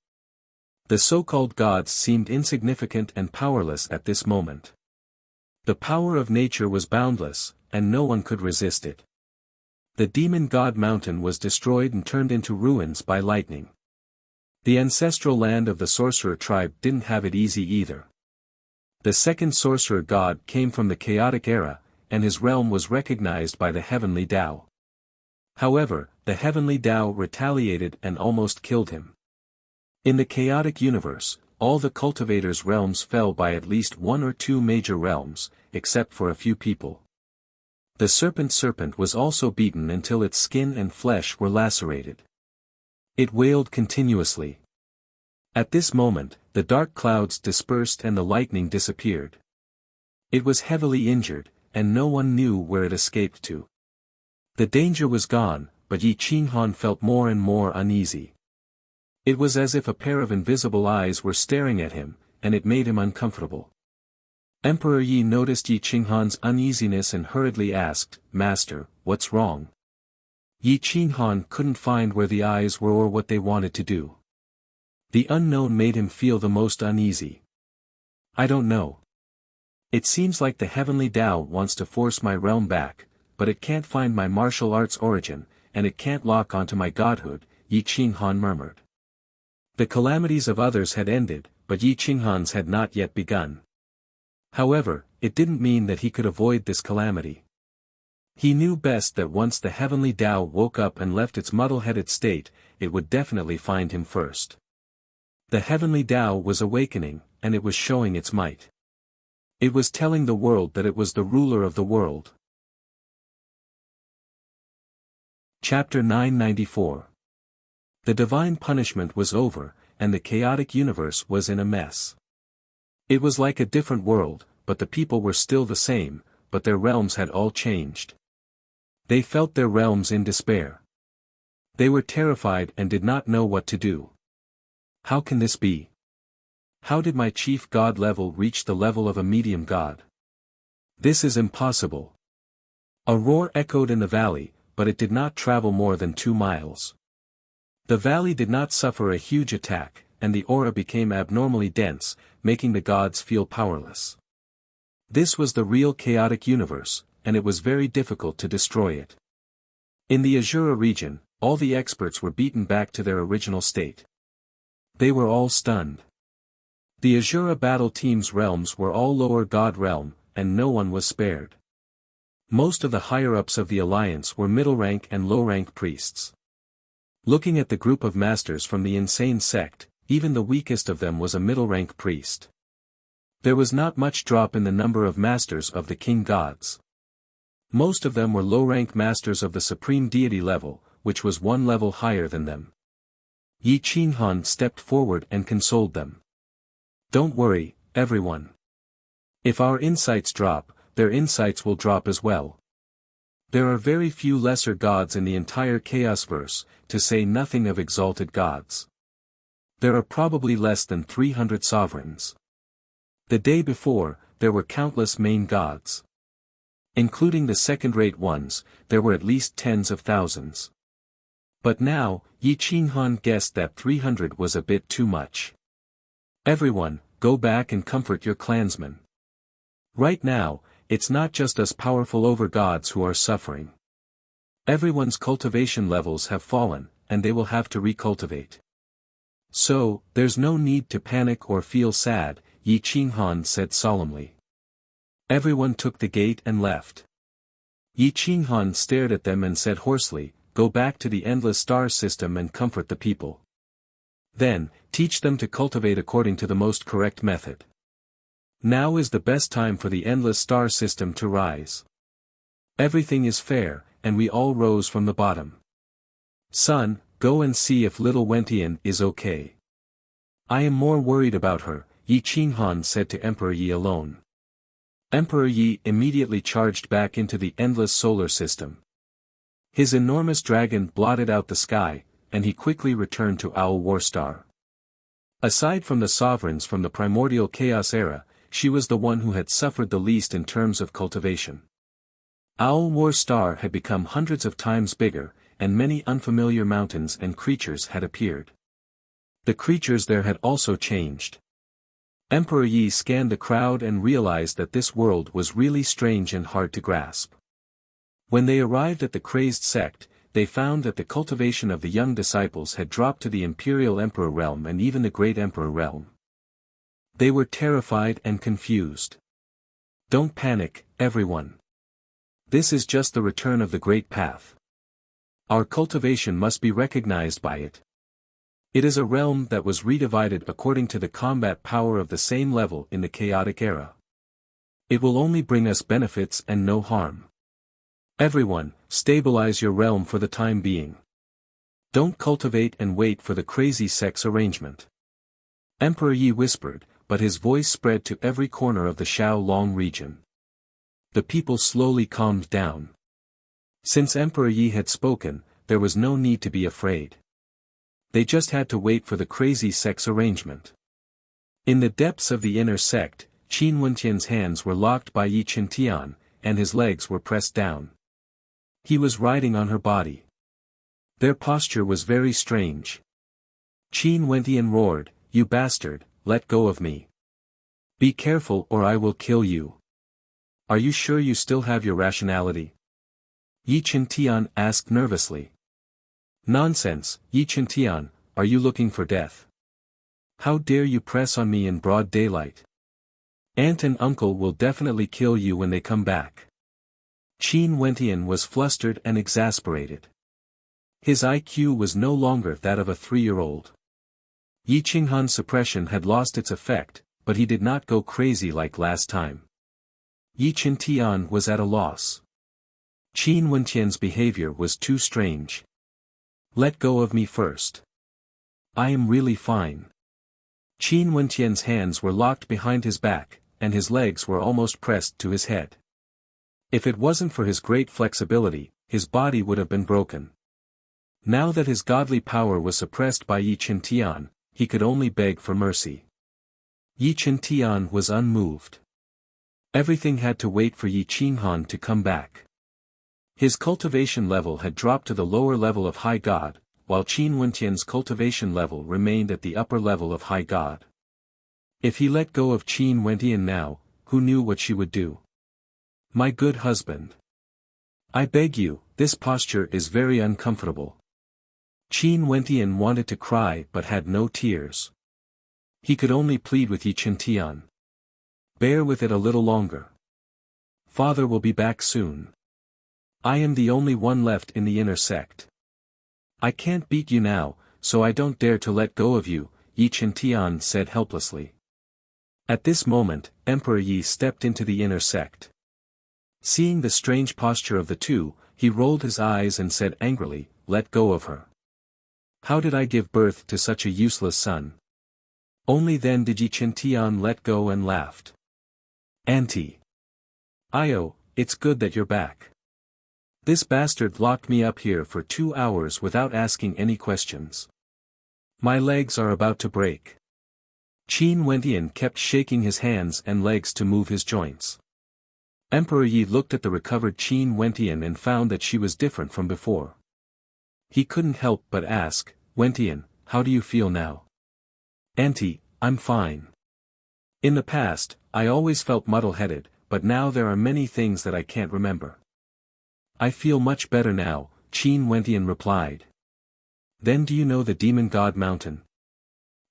The so-called gods seemed insignificant and powerless at this moment. The power of nature was boundless, and no one could resist it. The demon god mountain was destroyed and turned into ruins by lightning. The ancestral land of the sorcerer tribe didn't have it easy either. The second sorcerer god came from the chaotic era, and his realm was recognized by the heavenly Tao. However, the heavenly Tao retaliated and almost killed him. In the chaotic universe, all the cultivators' realms fell by at least one or two major realms, except for a few people. The serpent was also beaten until its skin and flesh were lacerated. It wailed continuously. At this moment, the dark clouds dispersed and the lightning disappeared. It was heavily injured, and no one knew where it escaped to. The danger was gone, but Yi Qinghan felt more and more uneasy. It was as if a pair of invisible eyes were staring at him, and it made him uncomfortable. Emperor Yi noticed Yi Qinghan's uneasiness and hurriedly asked, "Master, what's wrong?" Yi Qinghan couldn't find where the eyes were or what they wanted to do. The unknown made him feel the most uneasy. "I don't know. It seems like the heavenly Tao wants to force my realm back, but it can't find my martial arts origin, and it can't lock onto my godhood," Yi Qinghan murmured. The calamities of others had ended, but Yi Qinghan's had not yet begun. However, it didn't mean that he could avoid this calamity. He knew best that once the heavenly Tao woke up and left its muddle-headed state, it would definitely find him first. The heavenly Tao was awakening, and it was showing its might. It was telling the world that it was the ruler of the world. Chapter 994. The divine punishment was over, and the chaotic universe was in a mess. It was like a different world, but the people were still the same, but their realms had all changed. They felt their realms in despair. They were terrified and did not know what to do. How can this be? How did my chief god level reach the level of a medium god? This is impossible. A roar echoed in the valley, but it did not travel more than 2 miles. The valley did not suffer a huge attack, and the aura became abnormally dense, making the gods feel powerless. This was the real chaotic universe, and it was very difficult to destroy it. In the Azura region, all the experts were beaten back to their original state. They were all stunned. The Azura battle team's realms were all lower god realm, and no one was spared. Most of the higher-ups of the alliance were middle-rank and low-rank priests. Looking at the group of masters from the insane sect, even the weakest of them was a middle-rank priest. There was not much drop in the number of masters of the king gods. Most of them were low-rank masters of the supreme deity level, which was 1 level higher than them. Yi Qinghan stepped forward and consoled them. "Don't worry, everyone. If our insights drop, their insights will drop as well. There are very few lesser gods in the entire Chaosverse, to say nothing of exalted gods. There are probably less than 300 sovereigns. The day before, there were countless main gods. Including the second-rate ones, there were at least tens of thousands. But now, Yi Qinghan guessed that 300 was a bit too much. Everyone, go back and comfort your clansmen. Right now, it's not just us powerful over-gods who are suffering. Everyone's cultivation levels have fallen, and they will have to recultivate. So, there's no need to panic or feel sad," Yi Qinghan said solemnly. Everyone took the gate and left. Yi Qinghan stared at them and said hoarsely, "Go back to the endless star system and comfort the people. Then, teach them to cultivate according to the most correct method. Now is the best time for the endless star system to rise. Everything is fair, and we all rose from the bottom. Son, go and see if little Wentian is okay. I am more worried about her," Yi Qinghan said to Emperor Yi alone. Emperor Yi immediately charged back into the endless solar system. His enormous dragon blotted out the sky, and he quickly returned to Owl Warstar. Aside from the sovereigns from the primordial chaos era, she was the one who had suffered the least in terms of cultivation. Owl Warstar had become hundreds of times bigger, and many unfamiliar mountains and creatures had appeared. The creatures there had also changed. Emperor Yi scanned the crowd and realized that this world was really strange and hard to grasp. When they arrived at the crazed sect, they found that the cultivation of the young disciples had dropped to the imperial emperor realm and even the great emperor realm. They were terrified and confused. Don't panic, everyone. This is just the return of the great path. Our cultivation must be recognized by it. It is a realm that was redivided according to the combat power of the same level in the chaotic era. It will only bring us benefits and no harm. Everyone, stabilize your realm for the time being. Don't cultivate and wait for the crazy sex arrangement. Emperor Yi whispered, but his voice spread to every corner of the Xiaolong region. The people slowly calmed down. Since Emperor Yi had spoken, there was no need to be afraid. They just had to wait for the crazy sex arrangement. In the depths of the inner sect, Qin Wentian's hands were locked by Yi Qintian, and his legs were pressed down. He was riding on her body. Their posture was very strange. Qin Wentian roared, "You bastard, let go of me. Be careful or I will kill you. Are you sure you still have your rationality?" Yi Qintian asked nervously. "Nonsense, Yi Qintian, are you looking for death? How dare you press on me in broad daylight? Aunt and uncle will definitely kill you when they come back." Qin Wentian was flustered and exasperated. His IQ was no longer that of a 3-year-old. Yi Qinghan's suppression had lost its effect, but he did not go crazy like last time. Yi Qintian was at a loss. Qin Wentian's behavior was too strange. "Let go of me first. I am really fine." Qin Wentian's hands were locked behind his back, and his legs were almost pressed to his head. If it wasn't for his great flexibility, his body would have been broken. Now that his godly power was suppressed by Yi Qintian, he could only beg for mercy. Yi Qintian was unmoved. Everything had to wait for Yi Qinghan to come back. His cultivation level had dropped to the lower level of High God, while Qin Wentian's cultivation level remained at the upper level of High God. If he let go of Qin Wentian now, who knew what she would do? "My good husband. I beg you, this posture is very uncomfortable." Qin Wentian wanted to cry but had no tears. He could only plead with Yi Qintian. "Bear with it a little longer. Father will be back soon. I am the only one left in the inner sect. I can't beat you now, so I don't dare to let go of you," Yi Qintian said helplessly. At this moment, Emperor Yi stepped into the inner sect. Seeing the strange posture of the two, he rolled his eyes and said angrily, "Let go of her. How did I give birth to such a useless son?" Only then did Yi Qintian let go and laughed. "Auntie. Io, it's good that you're back. This bastard locked me up here for 2 hours without asking any questions. My legs are about to break." Qin Wentian kept shaking his hands and legs to move his joints. Emperor Yi looked at the recovered Qin Wentian and found that she was different from before. He couldn't help but ask, "Wentian, how do you feel now?" "Auntie, I'm fine. In the past, I always felt muddle-headed, but now there are many things that I can't remember." "I feel much better now," Qin Wentian replied. "Then do you know the Demon God Mountain?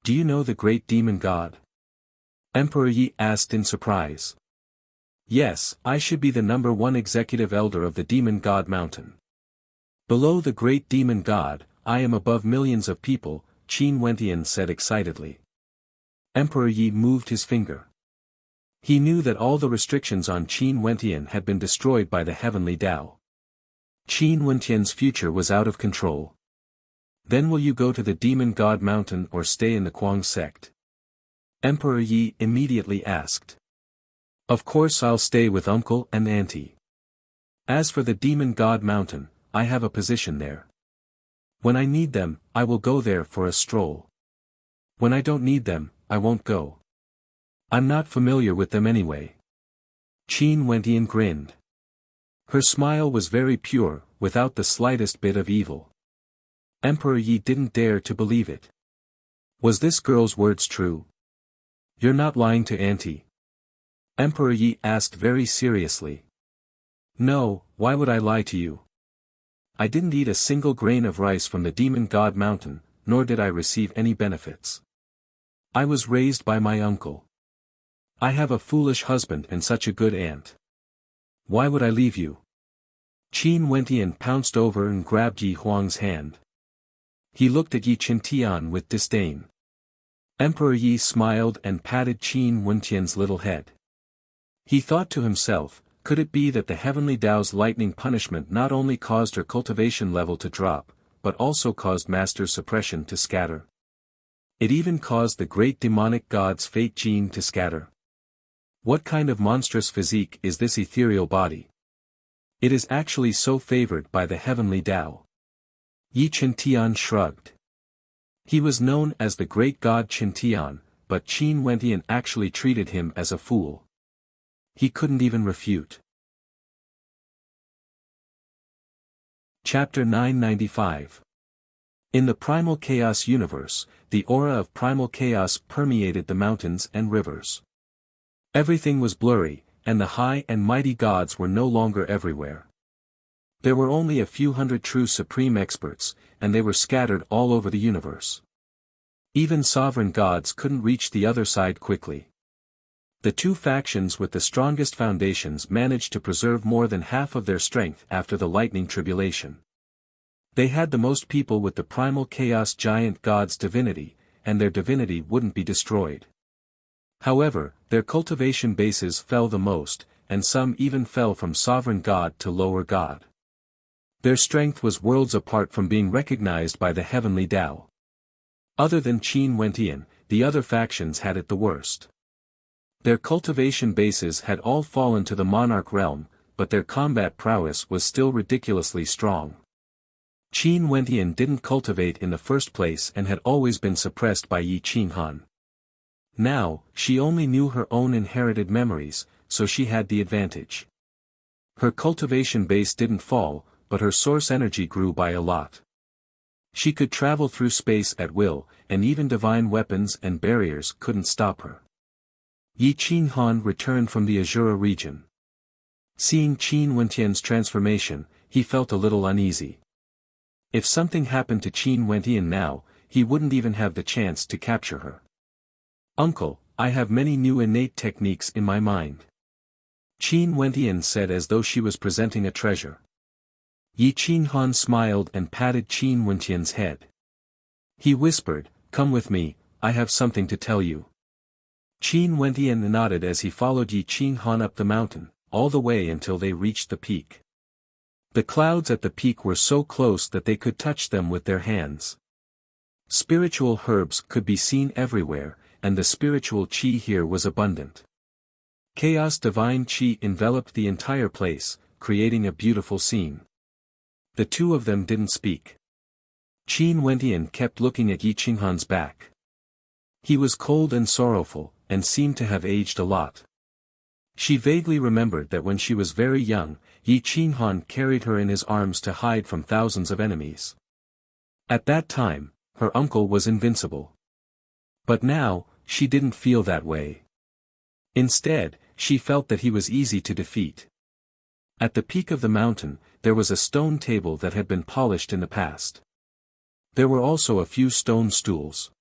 Do you know the great demon god?" Emperor Yi asked in surprise. "Yes, I should be the #1 executive elder of the Demon God Mountain. Below the great demon god, I am above millions of people," Qin Wentian said excitedly. Emperor Yi moved his finger. He knew that all the restrictions on Qin Wentian had been destroyed by the heavenly Tao. Qin Wentian's future was out of control. "Then will you go to the Demon God Mountain or stay in the Kuang sect?" Emperor Yi immediately asked. "Of course I'll stay with uncle and auntie. As for the Demon God Mountain, I have a position there. When I need them, I will go there for a stroll. When I don't need them, I won't go. I'm not familiar with them anyway." Qin Wentian grinned. Her smile was very pure, without the slightest bit of evil. Emperor Yi didn't dare to believe it. Was this girl's words true? "You're not lying to auntie?" Emperor Yi asked very seriously. "No, why would I lie to you? I didn't eat a single grain of rice from the demon god mountain, nor did I receive any benefits. I was raised by my uncle. I have a foolish husband and such a good aunt. Why would I leave you? Qin Wentian pounced over and grabbed Yi Huang's hand. He looked at Yi Qintian with disdain. Emperor Yi smiled and patted Qin Wentian's little head. He thought to himself, could it be that the heavenly Tao's lightning punishment not only caused her cultivation level to drop, but also caused master suppression to scatter? It even caused the great demonic god's fate gene to scatter. What kind of monstrous physique is this ethereal body? It is actually so favored by the heavenly Tao. Yi Qintian shrugged. He was known as the great god Qintian, but Qin Wentian actually treated him as a fool. He couldn't even refute. Chapter 995. In the primal chaos universe, the aura of primal chaos permeated the mountains and rivers. Everything was blurry, and the high and mighty gods were no longer everywhere. There were only a few hundred true supreme experts, and they were scattered all over the universe. Even sovereign gods couldn't reach the other side quickly. The two factions with the strongest foundations managed to preserve more than half of their strength after the lightning tribulation. They had the most people with the primal chaos giant god's divinity, and their divinity wouldn't be destroyed. However, their cultivation bases fell the most, and some even fell from sovereign god to lower god. Their strength was worlds apart from being recognized by the heavenly Tao. Other than Qin Wentian, the other factions had it the worst. Their cultivation bases had all fallen to the monarch realm, but their combat prowess was still ridiculously strong. Qin Wentian didn't cultivate in the first place and had always been suppressed by Yi Qinghan. Now, she only knew her own inherited memories, so she had the advantage. Her cultivation base didn't fall, but her source energy grew by a lot. She could travel through space at will, and even divine weapons and barriers couldn't stop her. Yi Qinghan returned from the Azura region. Seeing Qin Wentian's transformation, he felt a little uneasy. If something happened to Qin Wentian now, he wouldn't even have the chance to capture her. Uncle, I have many new innate techniques in my mind. Qin Wentian said as though she was presenting a treasure. Yi Qinghan smiled and patted Qin Wentian's head. He whispered, "Come with me, I have something to tell you." Qin Wentian nodded as he followed Yi Qinghan up the mountain, all the way until they reached the peak. The clouds at the peak were so close that they could touch them with their hands. Spiritual herbs could be seen everywhere, and the spiritual qi here was abundant. Chaos divine qi enveloped the entire place, creating a beautiful scene. The two of them didn't speak. Qin Wentian kept looking at Yi Qinghan's back. He was cold and sorrowful, and seemed to have aged a lot. She vaguely remembered that when she was very young, Yi Qinghan carried her in his arms to hide from thousands of enemies. At that time, her uncle was invincible. But now, she didn't feel that way. Instead, she felt that he was easy to defeat. At the peak of the mountain, there was a stone table that had been polished in the past. There were also a few stone stools.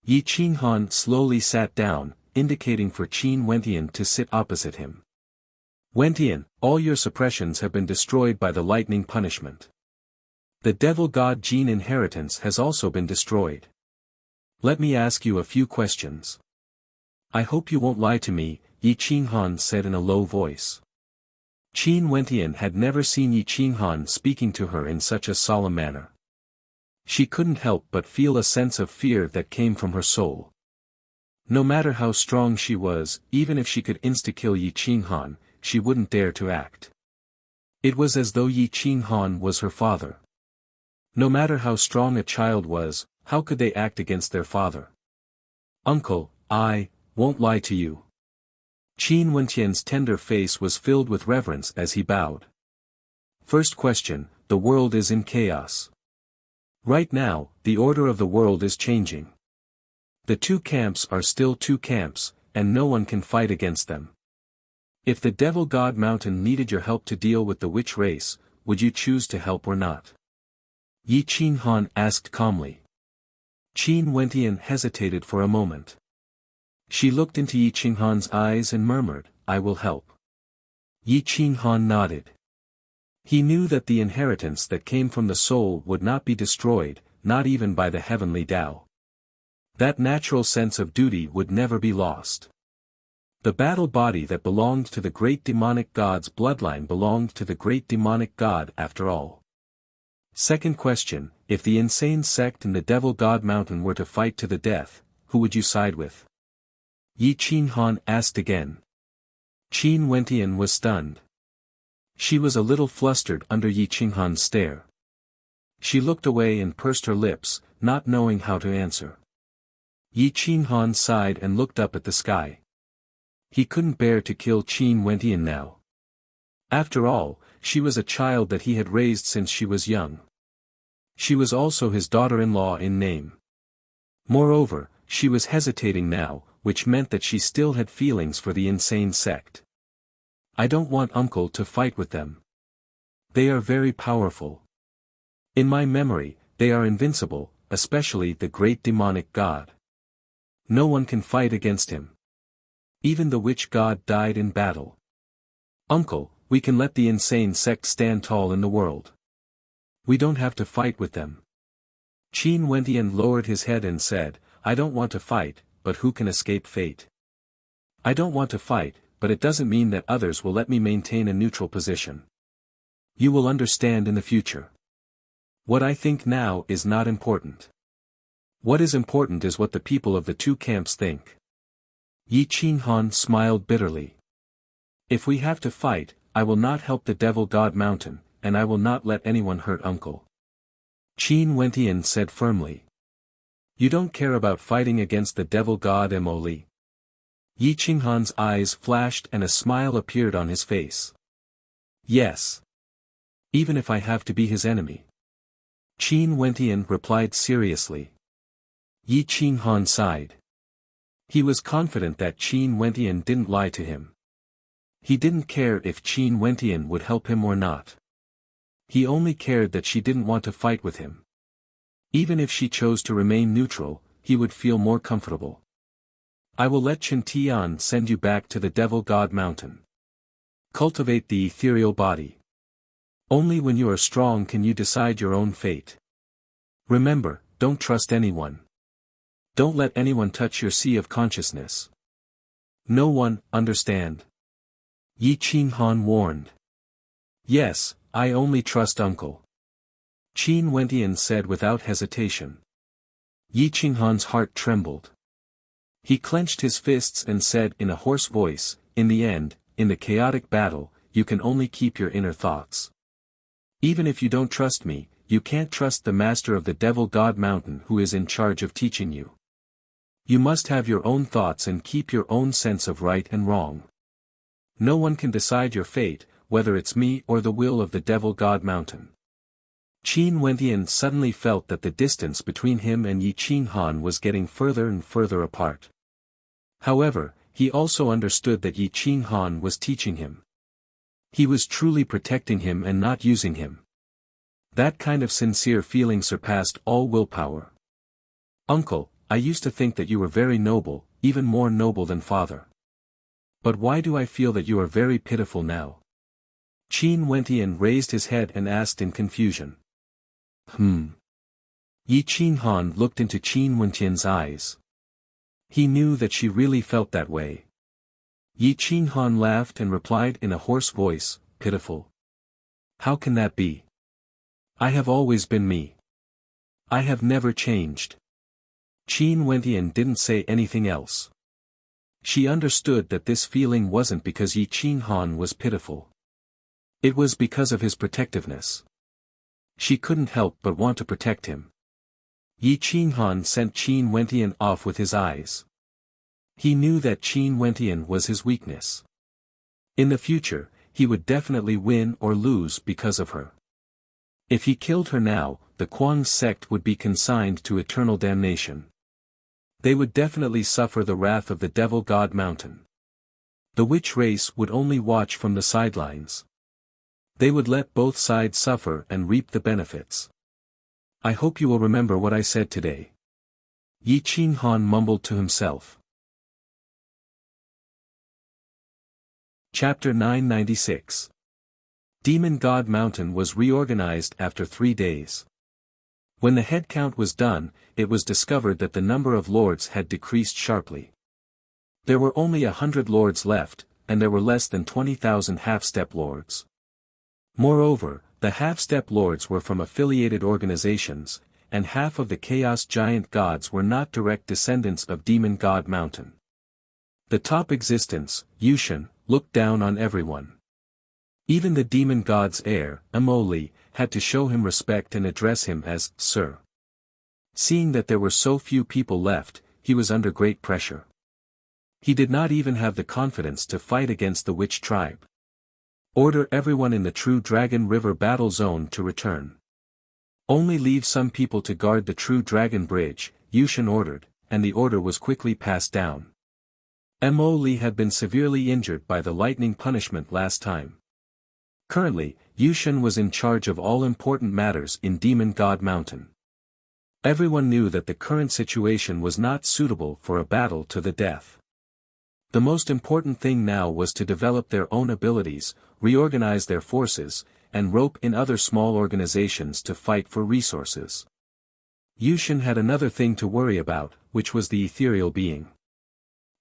Yi Qinghan slowly sat down, indicating for Qin Wentian to sit opposite him. "Wentian, all your suppressions have been destroyed by the lightning punishment. The devil god gene inheritance has also been destroyed. Let me ask you a few questions." "I hope you won't lie to me," Yi Qinghan said in a low voice. Qin Wentian had never seen Yi Qinghan speaking to her in such a solemn manner. She couldn't help but feel a sense of fear that came from her soul. No matter how strong she was, even if she could insta-kill Yi Qinghan, she wouldn't dare to act. It was as though Yi Qinghan was her father. No matter how strong a child was, how could they act against their father? "Uncle, I won't lie to you." Qin Wentian's tender face was filled with reverence as he bowed. "First question, the world is in chaos. Right now, the order of the world is changing. The two camps are still two camps, and no one can fight against them. If the Devil God Mountain needed your help to deal with the witch race, would you choose to help or not? Yi Qinghan asked calmly. Qin Wentian hesitated for a moment. She looked into Yi Qinghan's eyes and murmured, "I will help." Yi Qinghan nodded. He knew that the inheritance that came from the soul would not be destroyed, not even by the heavenly Tao. That natural sense of duty would never be lost. The battle body that belonged to the great demonic god's bloodline belonged to the great demonic god after all. Second question, if the insane sect and the Devil God Mountain were to fight to the death, who would you side with? Yi Qinghan asked again. Qin Wentian was stunned. She was a little flustered under Yi Qinghan's stare. She looked away and pursed her lips, not knowing how to answer. Yi Qinghan sighed and looked up at the sky. He couldn't bear to kill Qin Wentian now. After all, she was a child that he had raised since she was young. She was also his daughter-in-law in name. Moreover, she was hesitating now, which meant that she still had feelings for the insane sect. I don't want uncle to fight with them. They are very powerful. In my memory, they are invincible, especially the great demonic god. No one can fight against him. Even the witch god died in battle. Uncle, we can let the insane sect stand tall in the world. We don't have to fight with them. Qin Wentian lowered his head and said, I don't want to fight, but who can escape fate? I don't want to fight, but it doesn't mean that others will let me maintain a neutral position. You will understand in the future. What I think now is not important. What is important is what the people of the two camps think. Yi Qinghan smiled bitterly. If we have to fight, I will not help the Devil God Mountain, and I will not let anyone hurt uncle. Qin Wentian said firmly. You don't care about fighting against the Devil God Moli? Yi Qinghan's eyes flashed and a smile appeared on his face. Yes. Even if I have to be his enemy. Qin Wentian replied seriously. Yi Qinghan sighed. He was confident that Qin Wentian didn't lie to him. He didn't care if Qin Wentian would help him or not. He only cared that she didn't want to fight with him. Even if she chose to remain neutral, he would feel more comfortable. I will let Chen Tian send you back to the Devil God Mountain. Cultivate the ethereal body. Only when you are strong can you decide your own fate. Remember, don't trust anyone. Don't let anyone touch your sea of consciousness. No one, understand? Yi Qinghan warned. Yes, I only trust uncle. Qin Wentian said without hesitation. Yi Qinghan's heart trembled. He clenched his fists and said in a hoarse voice, in the end, in the chaotic battle, you can only keep your inner thoughts. Even if you don't trust me, you can't trust the master of the Devil God Mountain who is in charge of teaching you. You must have your own thoughts and keep your own sense of right and wrong. No one can decide your fate, whether it's me or the will of the Devil God Mountain. Qin Wentian suddenly felt that the distance between him and Yi Qinghan was getting further and further apart. However, he also understood that Yi Qinghan was teaching him. He was truly protecting him and not using him. That kind of sincere feeling surpassed all willpower. Uncle, I used to think that you were very noble, even more noble than father. But why do I feel that you are very pitiful now? Qin Wentian raised his head and asked in confusion. Yi Qinghan looked into Qin Wentian's eyes. He knew that she really felt that way. Yi Qinghan laughed and replied in a hoarse voice, pitiful. How can that be? I have always been me. I have never changed. Qin Wentian didn't say anything else. She understood that this feeling wasn't because Yi Qinghan was pitiful. It was because of his protectiveness. She couldn't help but want to protect him. Yi Qinghan sent Qin Wentian off with his eyes. He knew that Qin Wentian was his weakness. In the future, he would definitely win or lose because of her. If he killed her now, the Kuang sect would be consigned to eternal damnation. They would definitely suffer the wrath of the Devil God Mountain. The witch race would only watch from the sidelines. They would let both sides suffer and reap the benefits. I hope you will remember what I said today. Yi Qinghan mumbled to himself. Chapter 996. Demon God Mountain was reorganized after 3 days. When the head count was done, it was discovered that the number of lords had decreased sharply. There were only 100 lords left, and there were less than 20,000 half-step lords. Moreover, the half-step lords were from affiliated organizations, and half of the Chaos Giant gods were not direct descendants of Demon God Mountain. The top existence, Yushan, looked down on everyone. Even the demon god's heir, Amoli, had to show him respect and address him as Sir. Seeing that there were so few people left, he was under great pressure. He did not even have the confidence to fight against the witch tribe. Order everyone in the True Dragon River battle zone to return. Only leave some people to guard the True Dragon Bridge, Yushan ordered, and the order was quickly passed down. Amoli had been severely injured by the lightning punishment last time. Currently, Yushan was in charge of all important matters in Demon God Mountain. Everyone knew that the current situation was not suitable for a battle to the death. The most important thing now was to develop their own abilities, reorganize their forces, and rope in other small organizations to fight for resources. Yushan had another thing to worry about, which was the ethereal being.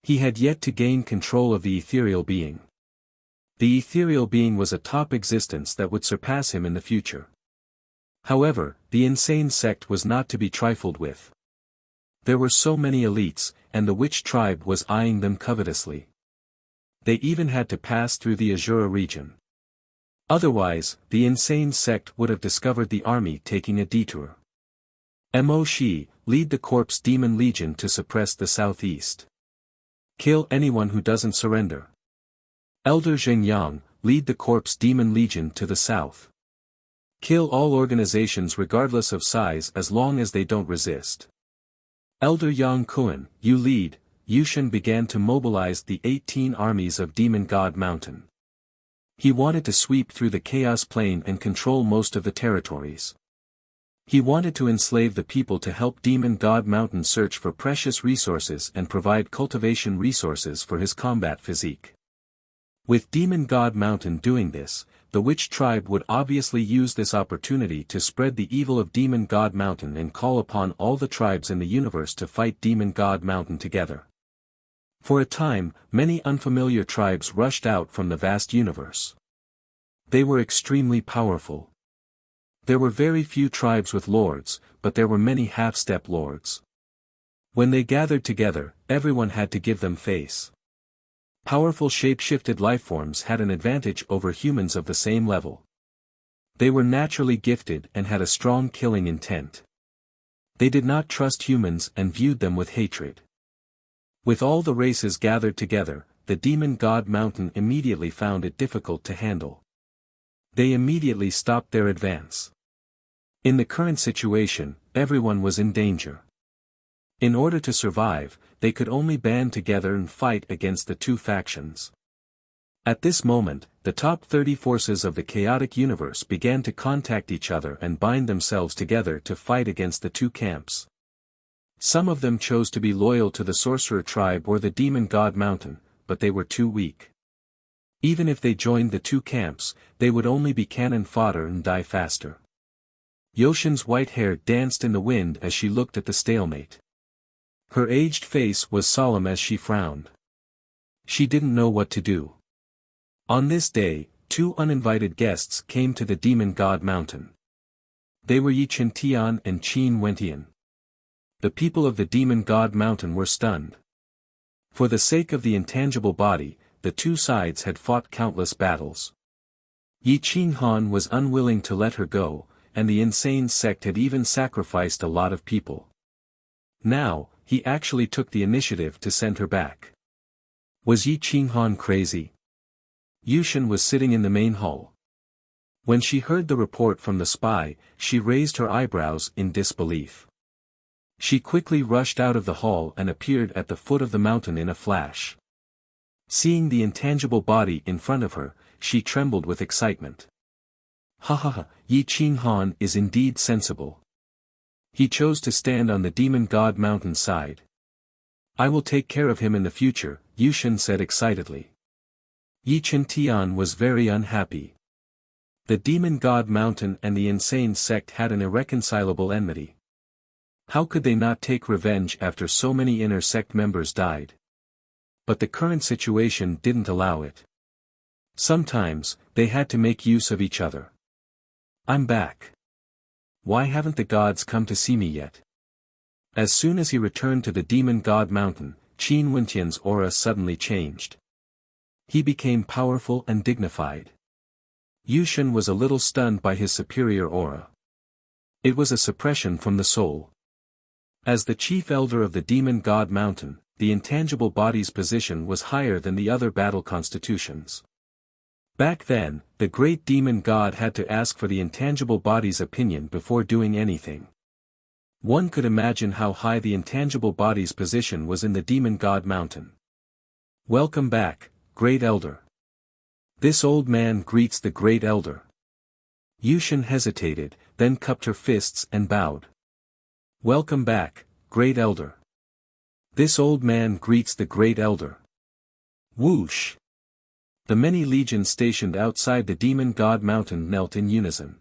He had yet to gain control of the ethereal being. The ethereal being was a top existence that would surpass him in the future. However, the insane sect was not to be trifled with. There were so many elites, and the witch tribe was eyeing them covetously. They even had to pass through the Azura region. Otherwise, the insane sect would have discovered the army taking a detour. Mo Shi, lead the Corpse Demon Legion to suppress the southeast. Kill anyone who doesn't surrender. Elder Zhengyang, lead the Corpse Demon Legion to the south. Kill all organizations regardless of size as long as they don't resist. Elder Yang Kuan, you lead. Yushan began to mobilize the 18 armies of Demon God Mountain. He wanted to sweep through the Chaos Plain and control most of the territories. He wanted to enslave the people to help Demon God Mountain search for precious resources and provide cultivation resources for his combat physique. With Demon God Mountain doing this, the witch tribe would obviously use this opportunity to spread the evil of Demon God Mountain and call upon all the tribes in the universe to fight Demon God Mountain together. For a time, many unfamiliar tribes rushed out from the vast universe. They were extremely powerful. There were very few tribes with lords, but there were many half-step lords. When they gathered together, everyone had to give them face. Powerful shape-shifted lifeforms had an advantage over humans of the same level. They were naturally gifted and had a strong killing intent. They did not trust humans and viewed them with hatred. With all the races gathered together, the Demon God Mountain immediately found it difficult to handle. They immediately stopped their advance. In the current situation, everyone was in danger. In order to survive, they could only band together and fight against the two factions. At this moment, the top 30 forces of the chaotic universe began to contact each other and bind themselves together to fight against the two camps. Some of them chose to be loyal to the Sorcerer tribe or the Demon God Mountain, but they were too weak. Even if they joined the two camps, they would only be cannon fodder and die faster. Yoshin's white hair danced in the wind as she looked at the stalemate. Her aged face was solemn as she frowned. She didn't know what to do. On this day, two uninvited guests came to the Demon God Mountain. They were Yi Chintian and Qin Wentian. The people of the Demon God Mountain were stunned. For the sake of the intangible body, the two sides had fought countless battles. Yi Qinghan was unwilling to let her go, and the insane sect had even sacrificed a lot of people. Now, he actually took the initiative to send her back. Was Yi Qinghan crazy? Yushan was sitting in the main hall. When she heard the report from the spy, she raised her eyebrows in disbelief. She quickly rushed out of the hall and appeared at the foot of the mountain in a flash. Seeing the intangible body in front of her, she trembled with excitement. Ha ha ha, Yi Qinghan is indeed sensible. He chose to stand on the demon god mountain side. I will take care of him in the future, Yushin said excitedly. Yi Qingtian was very unhappy. The demon god mountain and the insane sect had an irreconcilable enmity. How could they not take revenge after so many inner sect members died? But the current situation didn't allow it. Sometimes, they had to make use of each other. I'm back. Why haven't the gods come to see me yet? As soon as he returned to the demon god mountain, Qin Wentian's aura suddenly changed. He became powerful and dignified. Yushin was a little stunned by his superior aura. It was a suppression from the soul. As the chief elder of the demon god mountain, the intangible body's position was higher than the other battle constitutions. Back then, the great demon god had to ask for the intangible body's opinion before doing anything. One could imagine how high the intangible body's position was in the demon god mountain. Welcome back, great elder. This old man greets the great elder. Yushin hesitated, then cupped her fists and bowed. Welcome back, great elder. This old man greets the great elder. Whoosh! The many legions stationed outside the demon god mountain knelt in unison.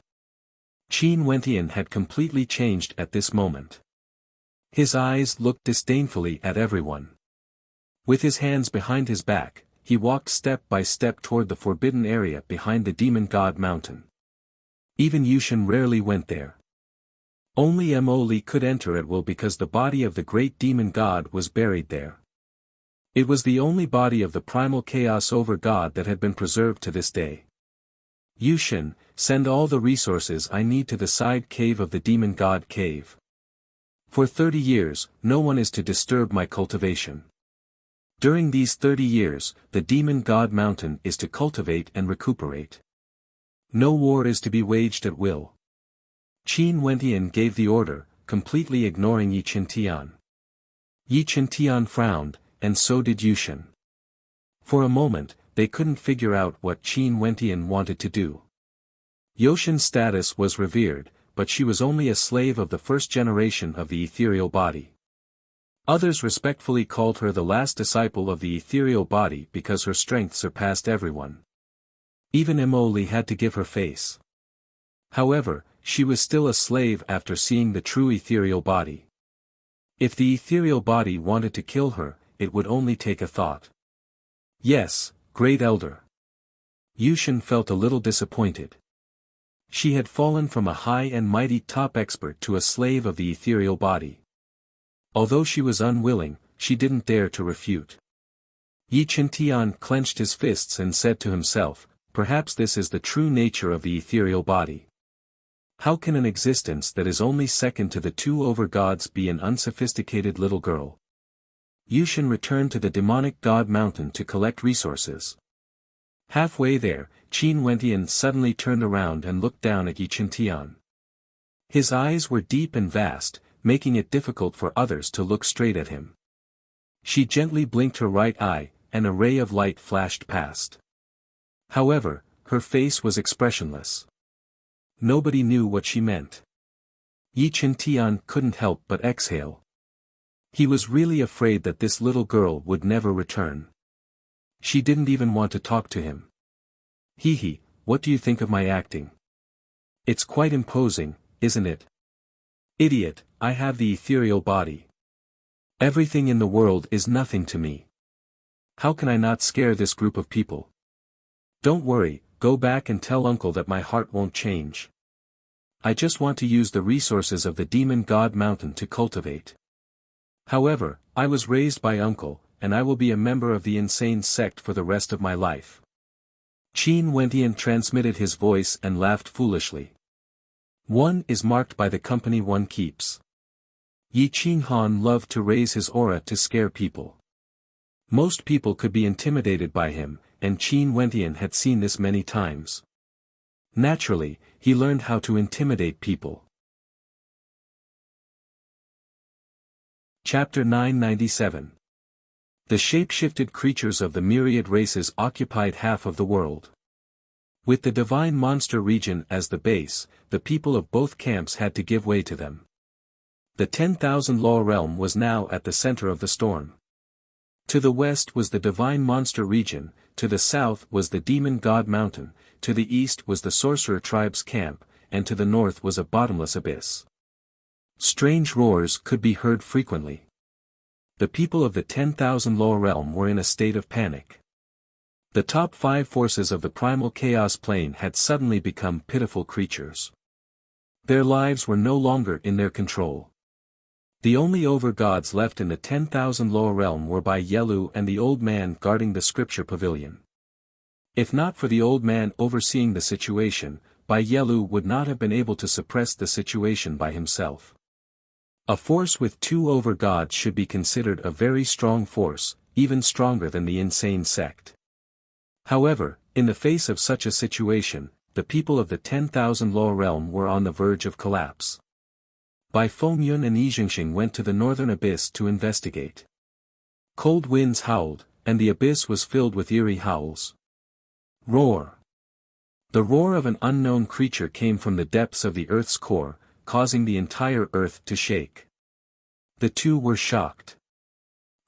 Qin Wentian had completely changed at this moment. His eyes looked disdainfully at everyone. With his hands behind his back, he walked step by step toward the forbidden area behind the demon god mountain. Even Yushin rarely went there. Only Emoli could enter at will because the body of the great demon god was buried there. It was the only body of the primal chaos over god that had been preserved to this day. Yushin, send all the resources I need to the side cave of the demon god cave. For 30 years, no one is to disturb my cultivation. During these 30 years, the demon god mountain is to cultivate and recuperate. No war is to be waged at will. Qin Wentian gave the order, completely ignoring Yi Qingtian. Yi Qingtian frowned, and so did Yushin. For a moment, they couldn't figure out what Qin Wentian wanted to do. Yoshin's status was revered, but she was only a slave of the first generation of the ethereal body. Others respectfully called her the last disciple of the ethereal body because her strength surpassed everyone. Even Emoli had to give her face. However, she was still a slave after seeing the true ethereal body. If the ethereal body wanted to kill her, it would only take a thought. Yes, great elder. Yushin felt a little disappointed. She had fallen from a high and mighty top expert to a slave of the ethereal body. Although she was unwilling, she didn't dare to refute. Yi Qingtian clenched his fists and said to himself, perhaps this is the true nature of the ethereal body. How can an existence that is only second to the two over-gods be an unsophisticated little girl? Yushin returned to the demonic god mountain to collect resources. Halfway there, Qin Wentian suddenly turned around and looked down at Yi Qingtian. His eyes were deep and vast, making it difficult for others to look straight at him. She gently blinked her right eye, and a ray of light flashed past. However, her face was expressionless. Nobody knew what she meant. Yi Qingtian couldn't help but exhale. He was really afraid that this little girl would never return. She didn't even want to talk to him. Hee, what do you think of my acting? It's quite imposing, isn't it? Idiot, I have the ethereal body. Everything in the world is nothing to me. How can I not scare this group of people? Don't worry, go back and tell uncle that my heart won't change. I just want to use the resources of the demon god mountain to cultivate. However, I was raised by uncle, and I will be a member of the insane sect for the rest of my life. Qin Wentian transmitted his voice and laughed foolishly. One is marked by the company one keeps. Yi Qinghan loved to raise his aura to scare people. Most people could be intimidated by him, and Qin Wentian had seen this many times. Naturally, he learned how to intimidate people. Chapter 997. The shape-shifted creatures of the myriad races occupied half of the world. With the divine monster region as the base, the people of both camps had to give way to them. The 10,000 law realm was now at the center of the storm. To the west was the divine monster region, to the south was the demon god mountain, to the east was the sorcerer tribe's camp, and to the north was a bottomless abyss. Strange roars could be heard frequently. The people of the 10,000 law realm were in a state of panic. The top 5 forces of the primal chaos plane had suddenly become pitiful creatures. Their lives were no longer in their control. The only over-gods left in the 10,000 law realm were Bai Yelu and the old man guarding the scripture pavilion. If not for the old man overseeing the situation, Bai Yelu would not have been able to suppress the situation by himself. A force with 2 over-gods should be considered a very strong force, even stronger than the insane sect. However, in the face of such a situation, the people of the 10,000 law realm were on the verge of collapse. Bai Fengyun and Yi Jingxing went to the northern abyss to investigate. Cold winds howled, and the abyss was filled with eerie howls. Roar. The roar of an unknown creature came from the depths of the earth's core, causing the entire earth to shake. The two were shocked.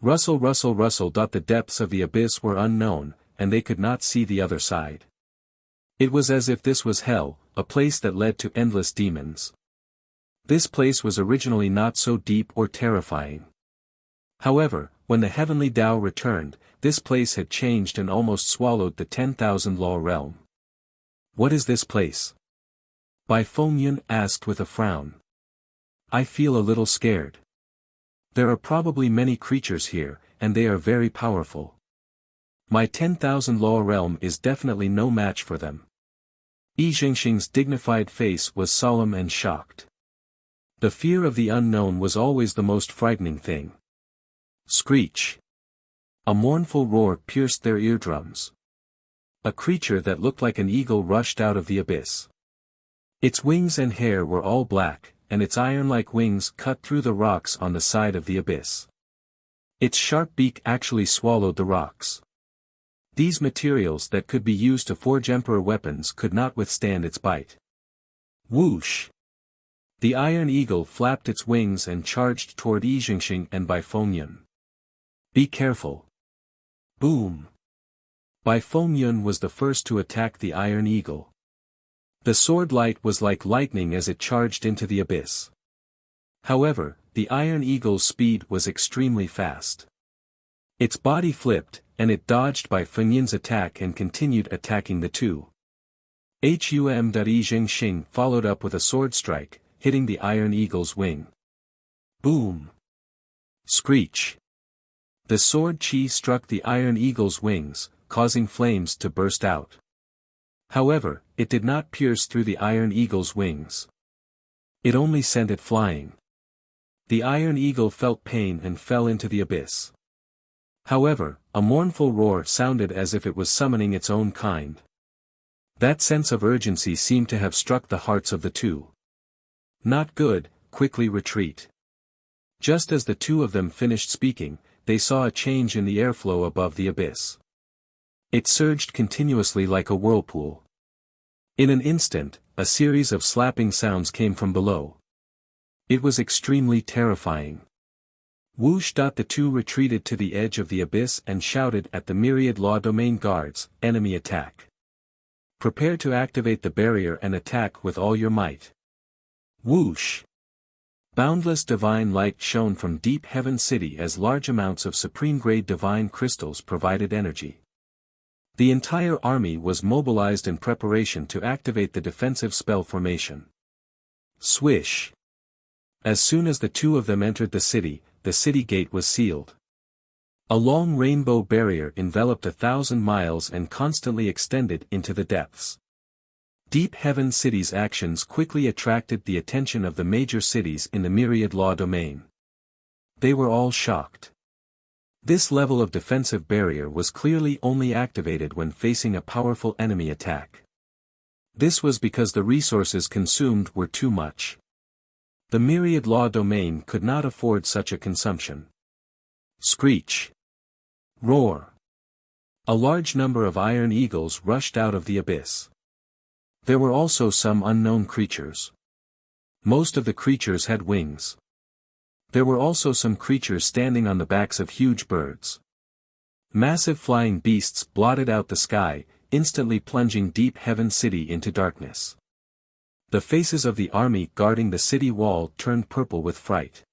Rustle, rustle, rustle. The depths of the abyss were unknown, and they could not see the other side. It was as if this was hell, a place that led to endless demons. This place was originally not so deep or terrifying. However, when the heavenly Tao returned, this place had changed and almost swallowed the 10,000 law realm. What is this place? Bai Fengyun asked with a frown. I feel a little scared. There are probably many creatures here, and they are very powerful. My 10,000 law realm is definitely no match for them. Yi Jingxing's dignified face was solemn and shocked. The fear of the unknown was always the most frightening thing. Screech. A mournful roar pierced their eardrums. A creature that looked like an eagle rushed out of the abyss. Its wings and hair were all black, and its iron-like wings cut through the rocks on the side of the abyss. Its sharp beak actually swallowed the rocks. These materials that could be used to forge emperor weapons could not withstand its bite. Whoosh! The iron eagle flapped its wings and charged toward Yi Jingxing and Bai Fengyun. Be careful. Boom! Bai Fengyun was the first to attack the iron eagle. The sword light was like lightning as it charged into the abyss. However, the iron eagle's speed was extremely fast. Its body flipped, and it dodged Bai Fengyun's attack and continued attacking the two. Yi Jingxing followed up with a sword strike, hitting the iron eagle's wing. Boom! Screech! The sword chi struck the iron eagle's wings, causing flames to burst out. However, it did not pierce through the iron eagle's wings. It only sent it flying. The iron eagle felt pain and fell into the abyss. However, a mournful roar sounded as if it was summoning its own kind. That sense of urgency seemed to have struck the hearts of the two. Not good, quickly retreat. Just as the two of them finished speaking, they saw a change in the airflow above the abyss. It surged continuously like a whirlpool. In an instant, a series of slapping sounds came from below. It was extremely terrifying. Whoosh! The two retreated to the edge of the abyss and shouted at the myriad law domain guards, enemy attack. Prepare to activate the barrier and attack with all your might. Whoosh! Boundless divine light shone from deep heaven city as large amounts of supreme-grade divine crystals provided energy. The entire army was mobilized in preparation to activate the defensive spell formation. Swish! As soon as the two of them entered the city gate was sealed. A long rainbow barrier enveloped 1,000 miles and constantly extended into the depths. Deep Heaven City's actions quickly attracted the attention of the major cities in the myriad law domain. They were all shocked. This level of defensive barrier was clearly only activated when facing a powerful enemy attack. This was because the resources consumed were too much. The myriad law domain could not afford such a consumption. Screech! Roar! A large number of iron eagles rushed out of the abyss. There were also some unknown creatures. Most of the creatures had wings. There were also some creatures standing on the backs of huge birds. Massive flying beasts blotted out the sky, instantly plunging Deep Heaven City into darkness. The faces of the army guarding the city wall turned purple with fright.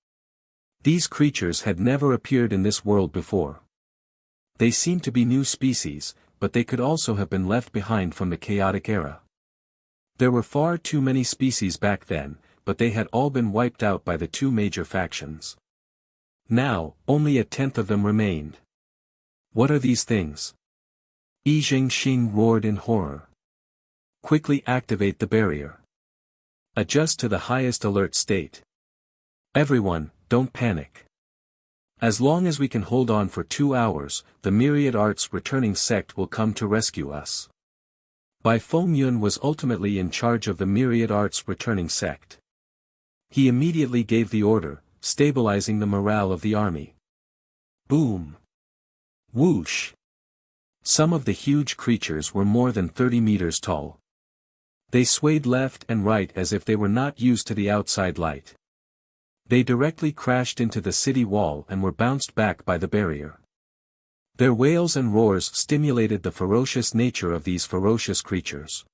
These creatures had never appeared in this world before. They seemed to be new species, but they could also have been left behind from the chaotic era. There were far too many species back then, but they had all been wiped out by the two major factions. Now, only 1/10 of them remained. What are these things? Yi Jingxing roared in horror. Quickly activate the barrier. Adjust to the highest alert state. Everyone, don't panic. As long as we can hold on for 2 hours, the Myriad Arts returning sect will come to rescue us. Bai Fengyun was ultimately in charge of the Myriad Arts returning sect. He immediately gave the order, stabilizing the morale of the army. Boom! Whoosh! Some of the huge creatures were more than 30 meters tall. They swayed left and right as if they were not used to the outside light. They directly crashed into the city wall and were bounced back by the barrier. Their wails and roars stimulated the ferocious nature of these ferocious creatures.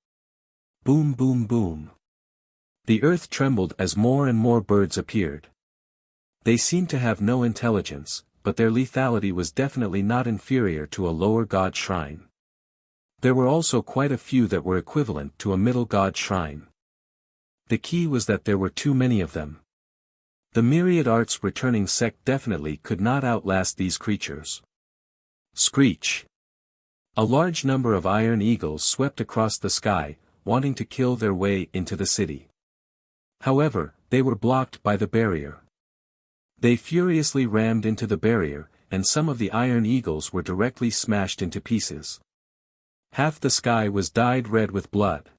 Boom boom boom. The earth trembled as more and more birds appeared. They seemed to have no intelligence, but their lethality was definitely not inferior to a lower god shrine. There were also quite a few that were equivalent to a middle god shrine. The key was that there were too many of them. The Myriad Arts returning sect definitely could not outlast these creatures. Screech! A large number of iron eagles swept across the sky, wanting to kill their way into the city. However, they were blocked by the barrier. They furiously rammed into the barrier, and some of the iron eagles were directly smashed into pieces. Half the sky was dyed red with blood.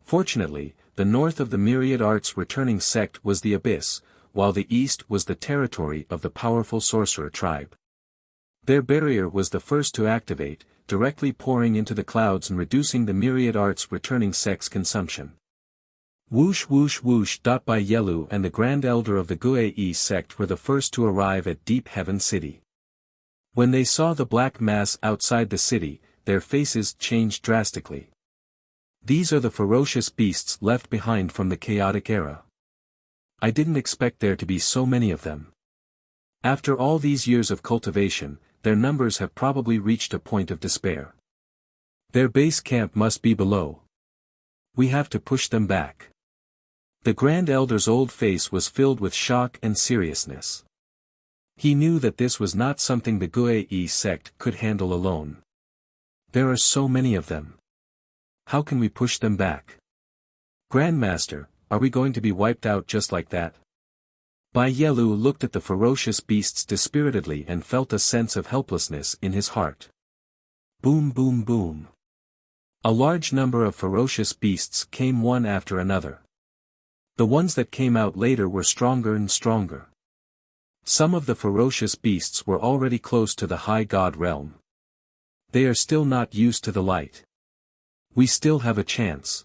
Fortunately, the north of the Myriad Arts returning sect was the abyss, while the east was the territory of the powerful sorcerer tribe. Their barrier was the first to activate, directly pouring into the clouds and reducing the Myriad Arts returning sect's consumption. Whoosh whoosh whoosh. Bai Yelu and the Grand Elder of the Guei sect were the first to arrive at Deep Heaven City. When they saw the black mass outside the city, their faces changed drastically. These are the ferocious beasts left behind from the chaotic era. I didn't expect there to be so many of them. After all these years of cultivation, their numbers have probably reached a point of despair. Their base camp must be below. We have to push them back. The Grand Elder's old face was filled with shock and seriousness. He knew that this was not something the Guei sect could handle alone. There are so many of them. How can we push them back? Grandmaster, are we going to be wiped out just like that? Bai Yelu looked at the ferocious beasts dispiritedly and felt a sense of helplessness in his heart. Boom boom boom. A large number of ferocious beasts came one after another. The ones that came out later were stronger and stronger. Some of the ferocious beasts were already close to the high god realm. They are still not used to the light. We still have a chance.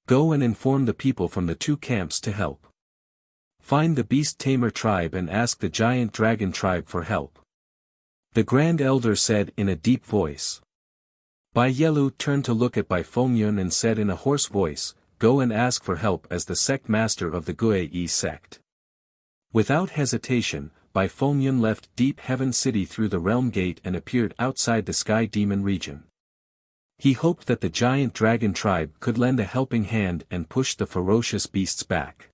Go and inform the people from the 2 camps to help. Find the Beast Tamer tribe and ask the Giant Dragon tribe for help. The Grand Elder said in a deep voice. Bai Yelu turned to look at Bai Fengyun and said in a hoarse voice, Go and ask for help as the sect master of the Guei sect. Without hesitation, Bai Fengyun left Deep Heaven City through the realm gate and appeared outside the Sky Demon region. He hoped that the Giant Dragon tribe could lend a helping hand and push the ferocious beasts back.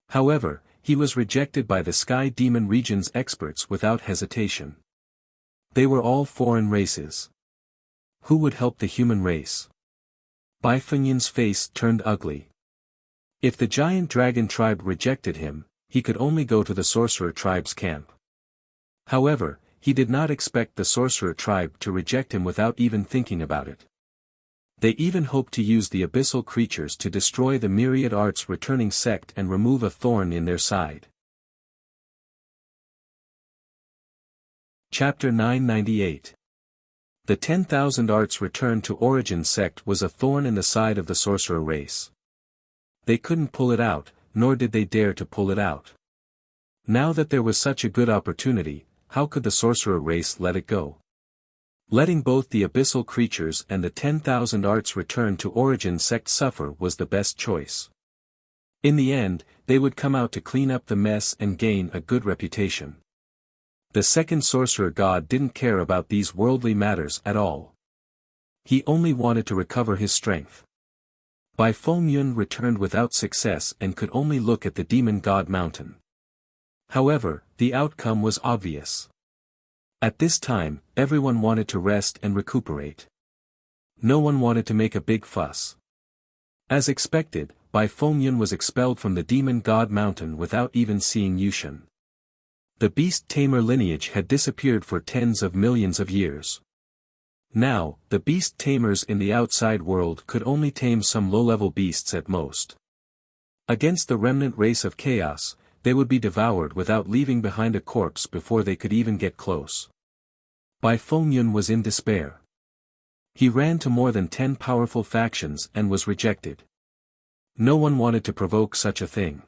However, he was rejected by the Sky Demon region's experts without hesitation. They were all foreign races. Who would help the human race? Bai Fengyun's face turned ugly. If the Giant Dragon tribe rejected him, he could only go to the Sorcerer tribe's camp. However, he did not expect the Sorcerer tribe to reject him without even thinking about it. They even hoped to use the abyssal creatures to destroy the Myriad Arts returning sect and remove a thorn in their side. Chapter 998. The 10,000 Arts Return to Origin sect was a thorn in the side of the sorcerer race. They couldn't pull it out, nor did they dare to pull it out. Now that there was such a good opportunity, how could the sorcerer race let it go? Letting both the abyssal creatures and the 10,000 Arts Return to Origin sect suffer was the best choice. In the end, they would come out to clean up the mess and gain a good reputation. The second sorcerer god didn't care about these worldly matters at all. He only wanted to recover his strength. Bai Feng Yun returned without success and could only look at the demon god mountain. However, the outcome was obvious. At this time, everyone wanted to rest and recuperate. No one wanted to make a big fuss. As expected, Bai Feng Yun was expelled from the demon god mountain without even seeing Yushan. The beast tamer lineage had disappeared for tens of millions of years. Now, the beast tamers in the outside world could only tame some low-level beasts at most. Against the remnant race of chaos, they would be devoured without leaving behind a corpse before they could even get close. Bai Feng Yun was in despair. He ran to more than 10 powerful factions and was rejected. No one wanted to provoke such a thing.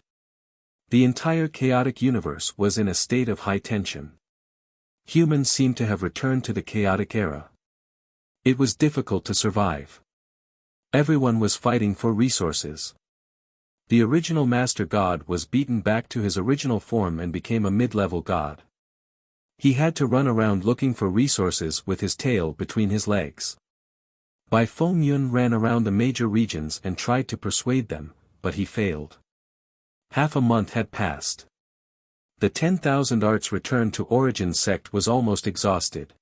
The entire chaotic universe was in a state of high tension. Humans seemed to have returned to the chaotic era. It was difficult to survive. Everyone was fighting for resources. The original Master God was beaten back to his original form and became a mid-level god. He had to run around looking for resources with his tail between his legs. Bai Feng Yun ran around the major regions and tried to persuade them, but he failed. Half a month had passed. The 10,000 Arts Return to Origin sect was almost exhausted.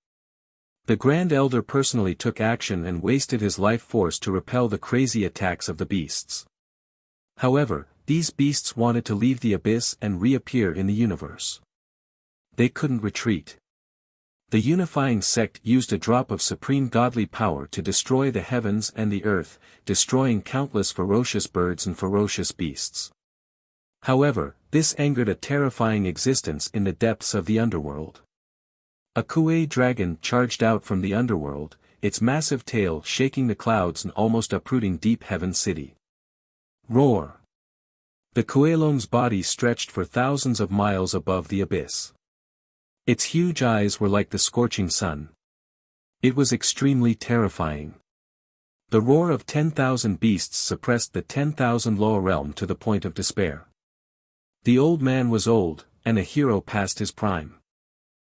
The Grand Elder personally took action and wasted his life force to repel the crazy attacks of the beasts. However, these beasts wanted to leave the abyss and reappear in the universe. They couldn't retreat. The unifying sect used a drop of supreme godly power to destroy the heavens and the earth, destroying countless ferocious birds and ferocious beasts. However, this angered a terrifying existence in the depths of the underworld. A Kuei dragon charged out from the underworld, its massive tail shaking the clouds and almost uprooting Deep Heaven City. Roar! The Kueilong's body stretched for thousands of miles above the abyss. Its huge eyes were like the scorching sun. It was extremely terrifying. The roar of 10,000 beasts suppressed the 10,000 Loa realm to the point of despair. The old man was old, and a hero past his prime.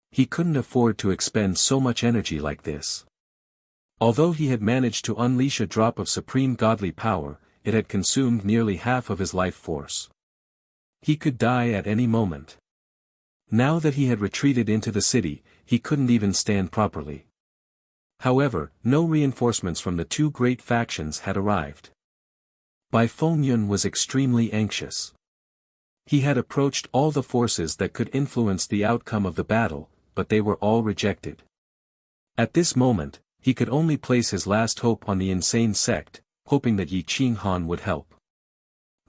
He couldn't afford to expend so much energy like this. Although he had managed to unleash a drop of supreme godly power, it had consumed nearly half of his life force. He could die at any moment. Now that he had retreated into the city, he couldn't even stand properly. However, no reinforcements from the two great factions had arrived. Bai Feng Yun was extremely anxious. He had approached all the forces that could influence the outcome of the battle, but they were all rejected. At this moment, he could only place his last hope on the insane sect, hoping that Yi Qinghan would help.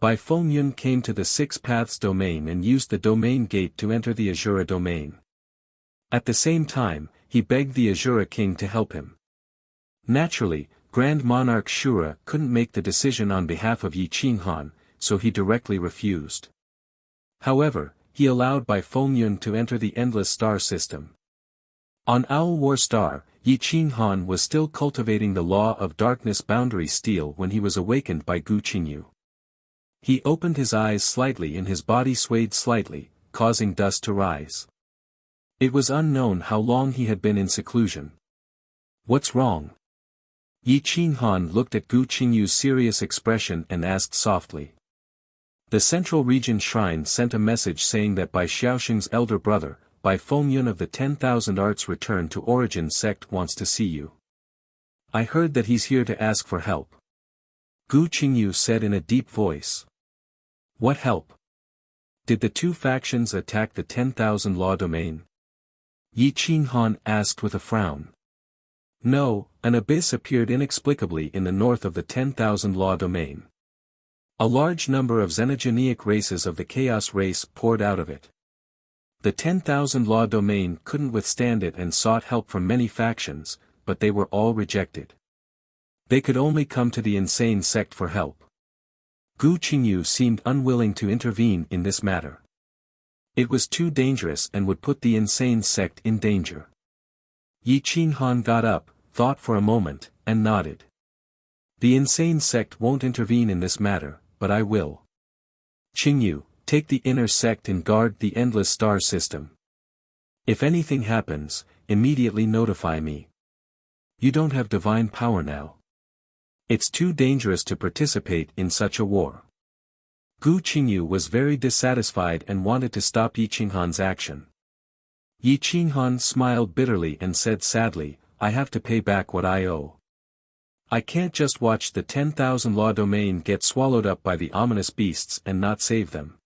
Bai Feng Yun came to the Six Paths domain and used the domain gate to enter the Azura domain. At the same time, he begged the Azura king to help him. Naturally, Grand Monarch Shura couldn't make the decision on behalf of Yi Qinghan, so he directly refused. However, he allowed Bai Feng Yun to enter the Endless Star system. On Owl War Star, Yi Qinghan was still cultivating the law of darkness boundary steel when he was awakened by Gu Qingyu. He opened his eyes slightly and his body swayed slightly, causing dust to rise. It was unknown how long he had been in seclusion. What's wrong? Yi Qinghan looked at Gu Qingyu's serious expression and asked softly. The Central Region Shrine sent a message saying that Bai Xiaoxing's elder brother, Bai Feng Yun of the 10,000 Arts Return to Origin sect wants to see you. I heard that he's here to ask for help. Gu Qingyu said in a deep voice. What help? Did the two factions attack the 10,000 Law domain? Yi Qinghan asked with a frown. No, an abyss appeared inexplicably in the north of the 10,000 Law domain. A large number of xenogeneic races of the Chaos race poured out of it. The 10,000 law domain couldn't withstand it and sought help from many factions, but they were all rejected. They could only come to the insane sect for help. Gu Qingyu seemed unwilling to intervene in this matter. It was too dangerous and would put the insane sect in danger. Yi Qinghan got up, thought for a moment, and nodded. The insane sect won't intervene in this matter, but I will. Qingyu, take the inner sect and guard the endless star system. If anything happens, immediately notify me. You don't have divine power now. It's too dangerous to participate in such a war. Gu Qingyu was very dissatisfied and wanted to stop Yi Qinghan's action. Yi Qinghan smiled bitterly and said sadly, I have to pay back what I owe. I can't just watch the 10,000 law domain get swallowed up by the ominous beasts and not save them.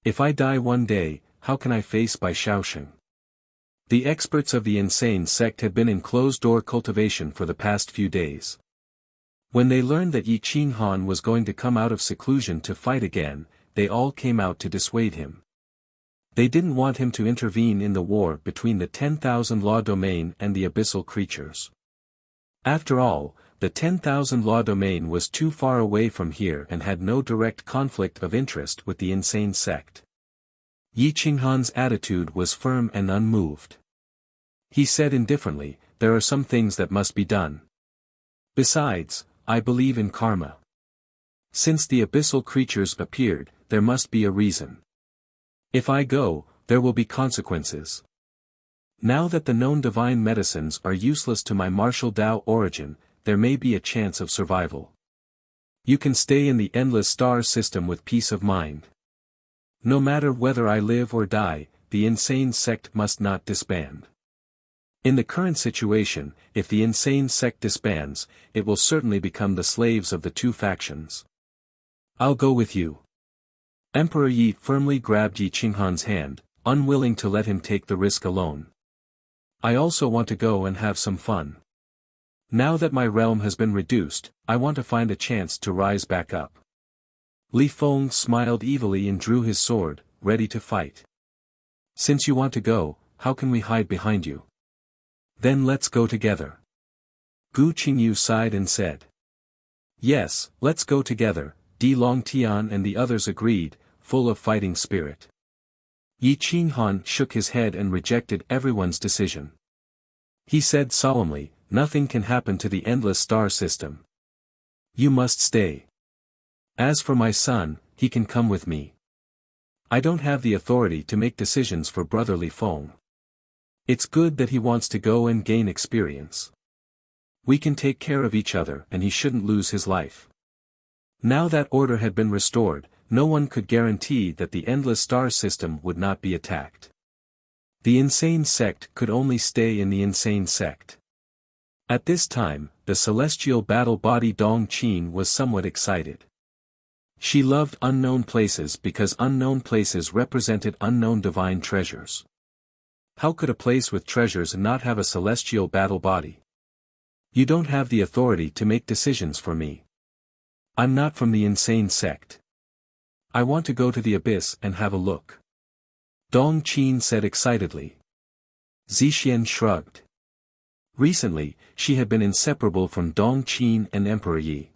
If I die one day, how can I face Bai Shaoxing? The experts of the insane sect had been in closed-door cultivation for the past few days. When they learned that Yi Qinghan was going to come out of seclusion to fight again, they all came out to dissuade him. They didn't want him to intervene in the war between the 10,000 law domain and the abyssal creatures. After all, the 10,000 law domain was too far away from here and had no direct conflict of interest with the insane sect. Yi Qinghan's attitude was firm and unmoved. He said indifferently, there are some things that must be done. Besides, I believe in karma. Since the abyssal creatures appeared, there must be a reason. If I go, there will be consequences. Now that the known divine medicines are useless to my martial Tao origin, there may be a chance of survival. You can stay in the endless star system with peace of mind. No matter whether I live or die, the insane sect must not disband. In the current situation, if the insane sect disbands, it will certainly become the slaves of the two factions. I'll go with you. Emperor Yi firmly grabbed Yi Qinghan's hand, unwilling to let him take the risk alone. I also want to go and have some fun. Now that my realm has been reduced, I want to find a chance to rise back up. Li Feng smiled evilly and drew his sword, ready to fight. Since you want to go, how can we hide behind you? Then let's go together. Gu Qingyu sighed and said. Yes, let's go together, Di Longtian and the others agreed, full of fighting spirit. Yi Qinghan shook his head and rejected everyone's decision. He said solemnly, nothing can happen to the endless star system. You must stay. As for my son, he can come with me. I don't have the authority to make decisions for brother Li Feng. It's good that he wants to go and gain experience. We can take care of each other and he shouldn't lose his life. Now that order had been restored, no one could guarantee that the endless star system would not be attacked. The insane sect could only stay in the insane sect. At this time, the celestial battle body Dong Qin was somewhat excited. She loved unknown places because unknown places represented unknown divine treasures. How could a place with treasures not have a celestial battle body? You don't have the authority to make decisions for me. I'm not from the insane sect. I want to go to the abyss and have a look. Dong Qin said excitedly. Zixian shrugged. Recently, she had been inseparable from Dong Qin and Emperor Yi.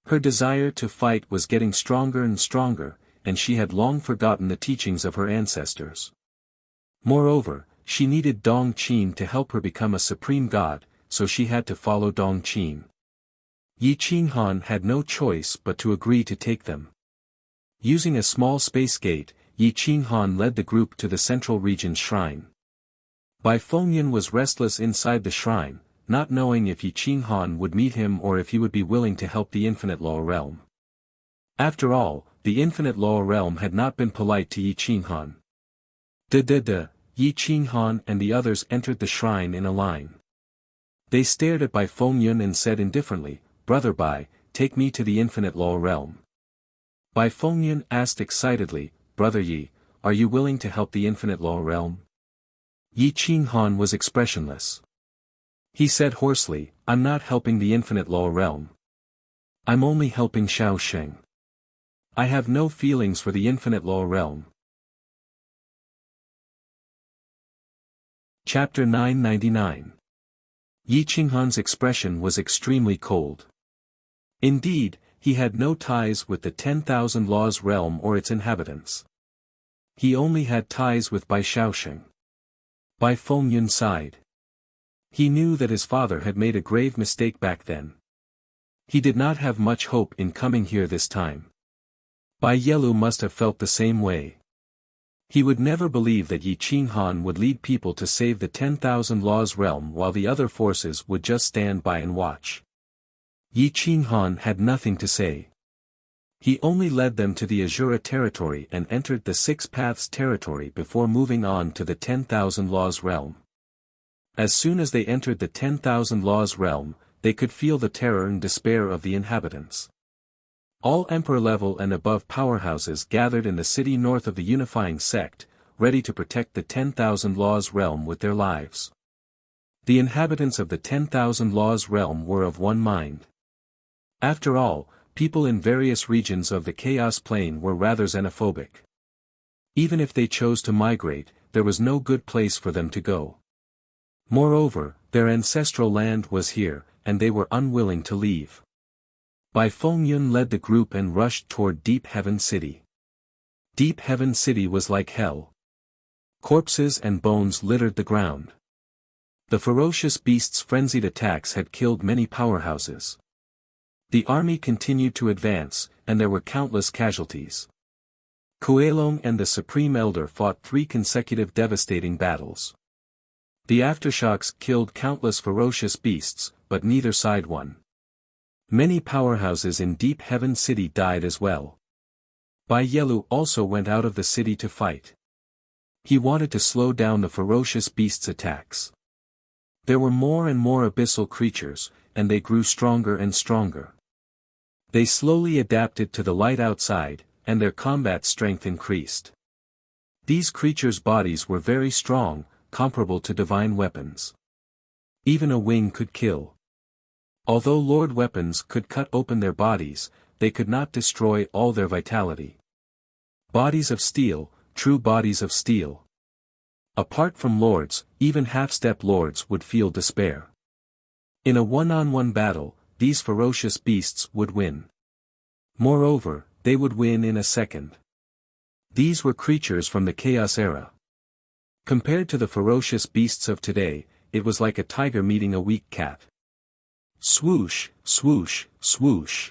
Her desire to fight was getting stronger and stronger, and she had long forgotten the teachings of her ancestors. Moreover, she needed Dong Qin to help her become a supreme god, so she had to follow Dong Qin. Yi Qinghan had no choice but to agree to take them. Using a small space gate, Yi Qinghan led the group to the central region's shrine. Bai Fengyan was restless inside the shrine, not knowing if Yi Qinghan would meet him or if he would be willing to help the infinite law realm. After all, the infinite law realm had not been polite to Yi Qinghan. Yi Qinghan and the others entered the shrine in a line. They stared at Bai Fengyan and said indifferently, Brother Bai, take me to the infinite law realm. Bai Fengyan asked excitedly, Brother Yi, are you willing to help the infinite law realm? Yi Qinghan was expressionless. He said hoarsely, I'm not helping the infinite law realm. I'm only helping Shaoxing. I have no feelings for the infinite law realm. Chapter 999. Yi Qinghan's expression was extremely cold. Indeed, he had no ties with the 10,000 Laws realm or its inhabitants. He only had ties with Bai Shaoxing. Bai Fengyun sighed. He knew that his father had made a grave mistake back then. He did not have much hope in coming here this time. Bai Yelu must have felt the same way. He would never believe that Yi Qinghan would lead people to save the 10,000 Laws realm while the other forces would just stand by and watch. Yi Qinghan had nothing to say. He only led them to the Azura territory and entered the Six Paths territory before moving on to the 10,000 Laws realm. As soon as they entered the 10,000 Laws realm, they could feel the terror and despair of the inhabitants. All emperor-level and above powerhouses gathered in the city north of the unifying sect, ready to protect the 10,000 Laws realm with their lives. The inhabitants of the 10,000 Laws realm were of one mind. After all, people in various regions of the Chaos Plane were rather xenophobic. Even if they chose to migrate, there was no good place for them to go. Moreover, their ancestral land was here, and they were unwilling to leave. Bai Fengyun led the group and rushed toward Deep Heaven City. Deep Heaven City was like hell. Corpses and bones littered the ground. The ferocious beasts' frenzied attacks had killed many powerhouses. The army continued to advance, and there were countless casualties. Kuelong and the Supreme Elder fought 3 consecutive devastating battles. The aftershocks killed countless ferocious beasts, but neither side won. Many powerhouses in Deep Heaven City died as well. Bai Yelu also went out of the city to fight. He wanted to slow down the ferocious beasts' attacks. There were more and more abyssal creatures, and they grew stronger and stronger. They slowly adapted to the light outside, and their combat strength increased. These creatures' bodies were very strong, comparable to divine weapons. Even a wing could kill. Although Lord weapons could cut open their bodies, they could not destroy all their vitality. Bodies of steel, true bodies of steel. Apart from lords, even half-step lords would feel despair. In a one-on-one battle, these ferocious beasts would win. Moreover, they would win in a second. These were creatures from the Chaos era. Compared to the ferocious beasts of today, it was like a tiger meeting a weak cat. Swoosh, swoosh, swoosh.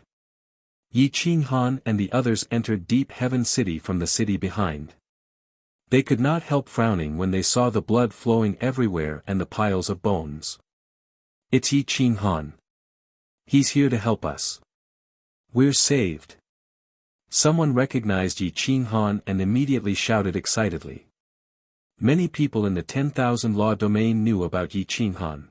Yi Qinghan and the others entered Deep Heaven City from the city behind. They could not help frowning when they saw the blood flowing everywhere and the piles of bones. It's Yi Qinghan. He's here to help us. We're saved. Someone recognized Yi Qinghan and immediately shouted excitedly. Many people in the 10,000 Law domain knew about Yi Qinghan.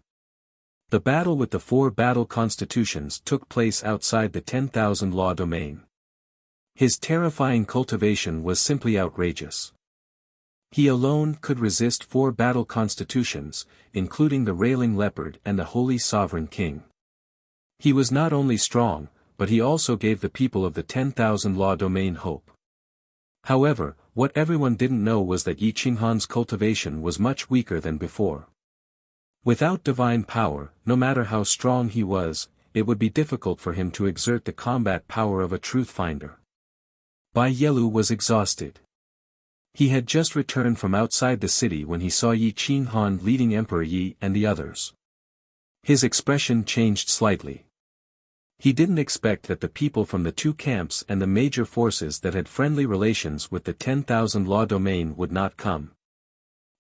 The battle with the 4 battle constitutions took place outside the 10,000 Law domain. His terrifying cultivation was simply outrageous. He alone could resist 4 battle constitutions, including the Railing Leopard and the Holy Sovereign King. He was not only strong, but he also gave the people of the 10,000 Law domain hope. However, what everyone didn't know was that Yi Qinghan's cultivation was much weaker than before. Without divine power, no matter how strong he was, it would be difficult for him to exert the combat power of a truth finder. Bai Yelu was exhausted. He had just returned from outside the city when he saw Yi Qinghan leading Emperor Yi and the others. His expression changed slightly. He didn't expect that the people from the 2 camps and the major forces that had friendly relations with the 10,000 Law domain would not come.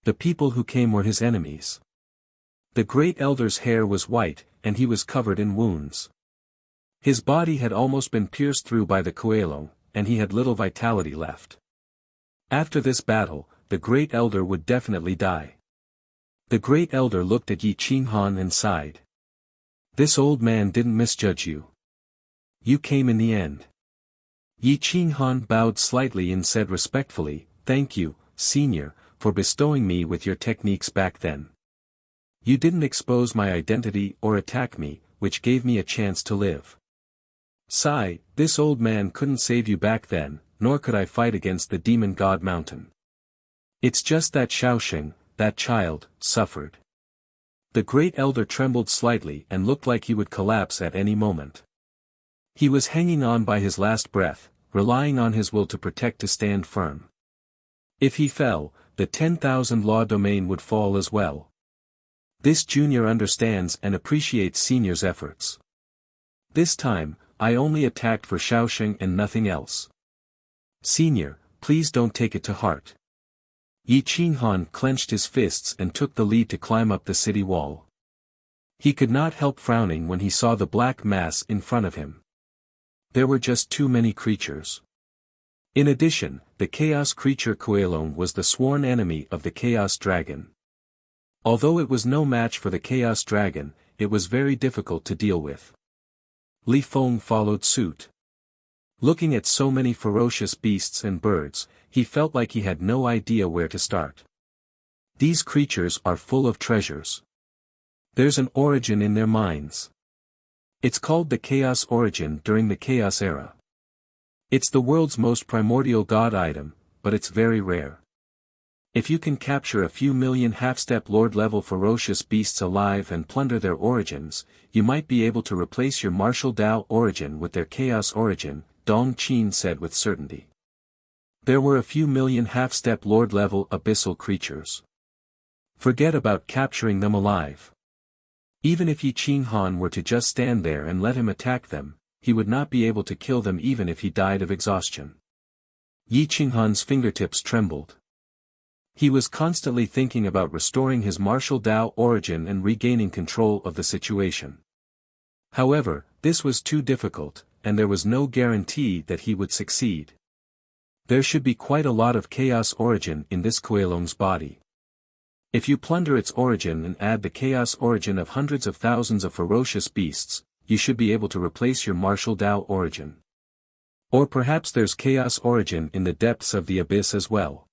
The people who came were his enemies. The Great Elder's hair was white, and he was covered in wounds. His body had almost been pierced through by the Kuelong, and he had little vitality left. After this battle, the Great Elder would definitely die. The Great Elder looked at Yi Qinghan and sighed. This old man didn't misjudge you. You came in the end. Yi Qinghan bowed slightly and said respectfully, "Thank you, Senior, for bestowing me with your techniques back then. You didn't expose my identity or attack me, which gave me a chance to live. Sigh, this old man couldn't save you back then, nor could I fight against the demon god mountain. It's just that Shaoxing, that child, suffered. The great elder trembled slightly and looked like he would collapse at any moment. He was hanging on by his last breath, relying on his will to stand firm. If he fell, the 10,000 law domain would fall as well. This junior understands and appreciates senior's efforts. This time, I only attacked for Shaoxing and nothing else. Senior, please don't take it to heart. Yi Qinghan clenched his fists and took the lead to climb up the city wall. He could not help frowning when he saw the black mass in front of him. There were just too many creatures. In addition, the chaos creature Kuelong was the sworn enemy of the chaos dragon. Although it was no match for the chaos dragon, it was very difficult to deal with. Li Feng followed suit. Looking at so many ferocious beasts and birds, he felt like he had no idea where to start. These creatures are full of treasures. There's an origin in their minds. It's called the Chaos Origin during the Chaos Era. It's the world's most primordial god item, but it's very rare. If you can capture a few million half-step lord-level ferocious beasts alive and plunder their origins, you might be able to replace your martial Dao origin with their Chaos Origin, Dong Qin said with certainty. There were a few million half-step lord-level abyssal creatures. Forget about capturing them alive. Even if Yi Qinghan were to just stand there and let him attack them, he would not be able to kill them even if he died of exhaustion. Yi Qinghan's fingertips trembled. He was constantly thinking about restoring his martial Dao origin and regaining control of the situation. However, this was too difficult, and there was no guarantee that he would succeed. There should be quite a lot of chaos origin in this Kuelong's body. If you plunder its origin and add the chaos origin of hundreds of thousands of ferocious beasts, you should be able to replace your martial Dao origin. Or perhaps there's chaos origin in the depths of the abyss as well.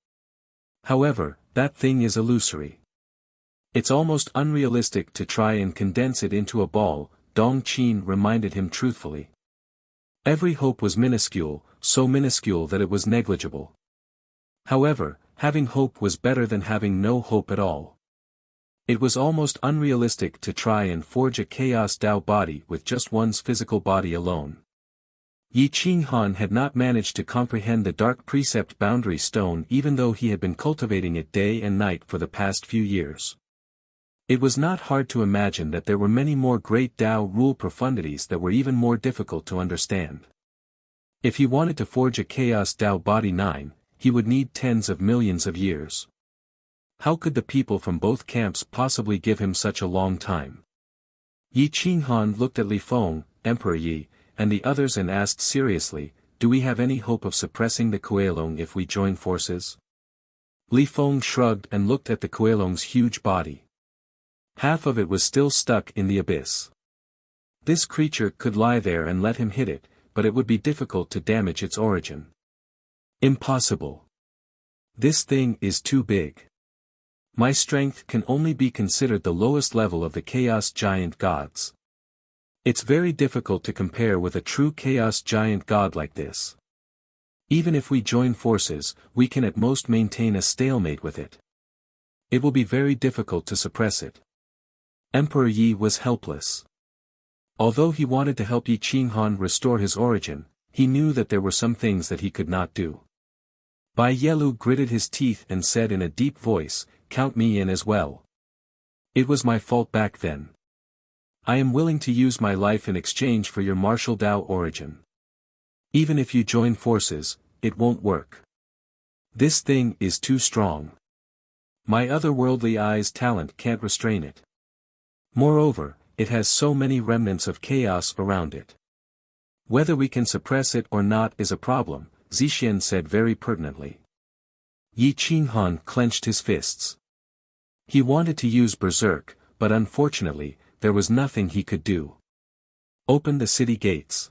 However, that thing is illusory. It's almost unrealistic to try and condense it into a ball, Dong Qin reminded him truthfully. Every hope was minuscule, so minuscule that it was negligible. However, having hope was better than having no hope at all. It was almost unrealistic to try and forge a Chaos Dao body with just one's physical body alone. Yi Qinghan had not managed to comprehend the dark precept boundary stone even though he had been cultivating it day and night for the past few years. It was not hard to imagine that there were many more great Dao rule profundities that were even more difficult to understand. If he wanted to forge a Chaos Dao body 9, he would need tens of millions of years. How could the people from both camps possibly give him such a long time? Yi Qinghan looked at Li Feng, Emperor Yi, and the others and asked seriously, do we have any hope of suppressing the Kuelong if we join forces? Li Feng shrugged and looked at the Kuelong's huge body. Half of it was still stuck in the abyss. This creature could lie there and let him hit it, but it would be difficult to damage its origin. Impossible. This thing is too big. My strength can only be considered the lowest level of the Chaos Giant gods. It's very difficult to compare with a true Chaos Giant god like this. Even if we join forces, we can at most maintain a stalemate with it. It will be very difficult to suppress it. Emperor Yi was helpless. Although he wanted to help Yi Qinghan restore his origin, he knew that there were some things that he could not do. Bai Yelu gritted his teeth and said in a deep voice, count me in as well. It was my fault back then. I am willing to use my life in exchange for your martial Dao origin. Even if you join forces, it won't work. This thing is too strong. My otherworldly eye's talent can't restrain it. Moreover, it has so many remnants of chaos around it. Whether we can suppress it or not is a problem, Zixian said very pertinently. Yi Qinghan clenched his fists. He wanted to use Berserk, but unfortunately, there was nothing he could do. Open the city gates.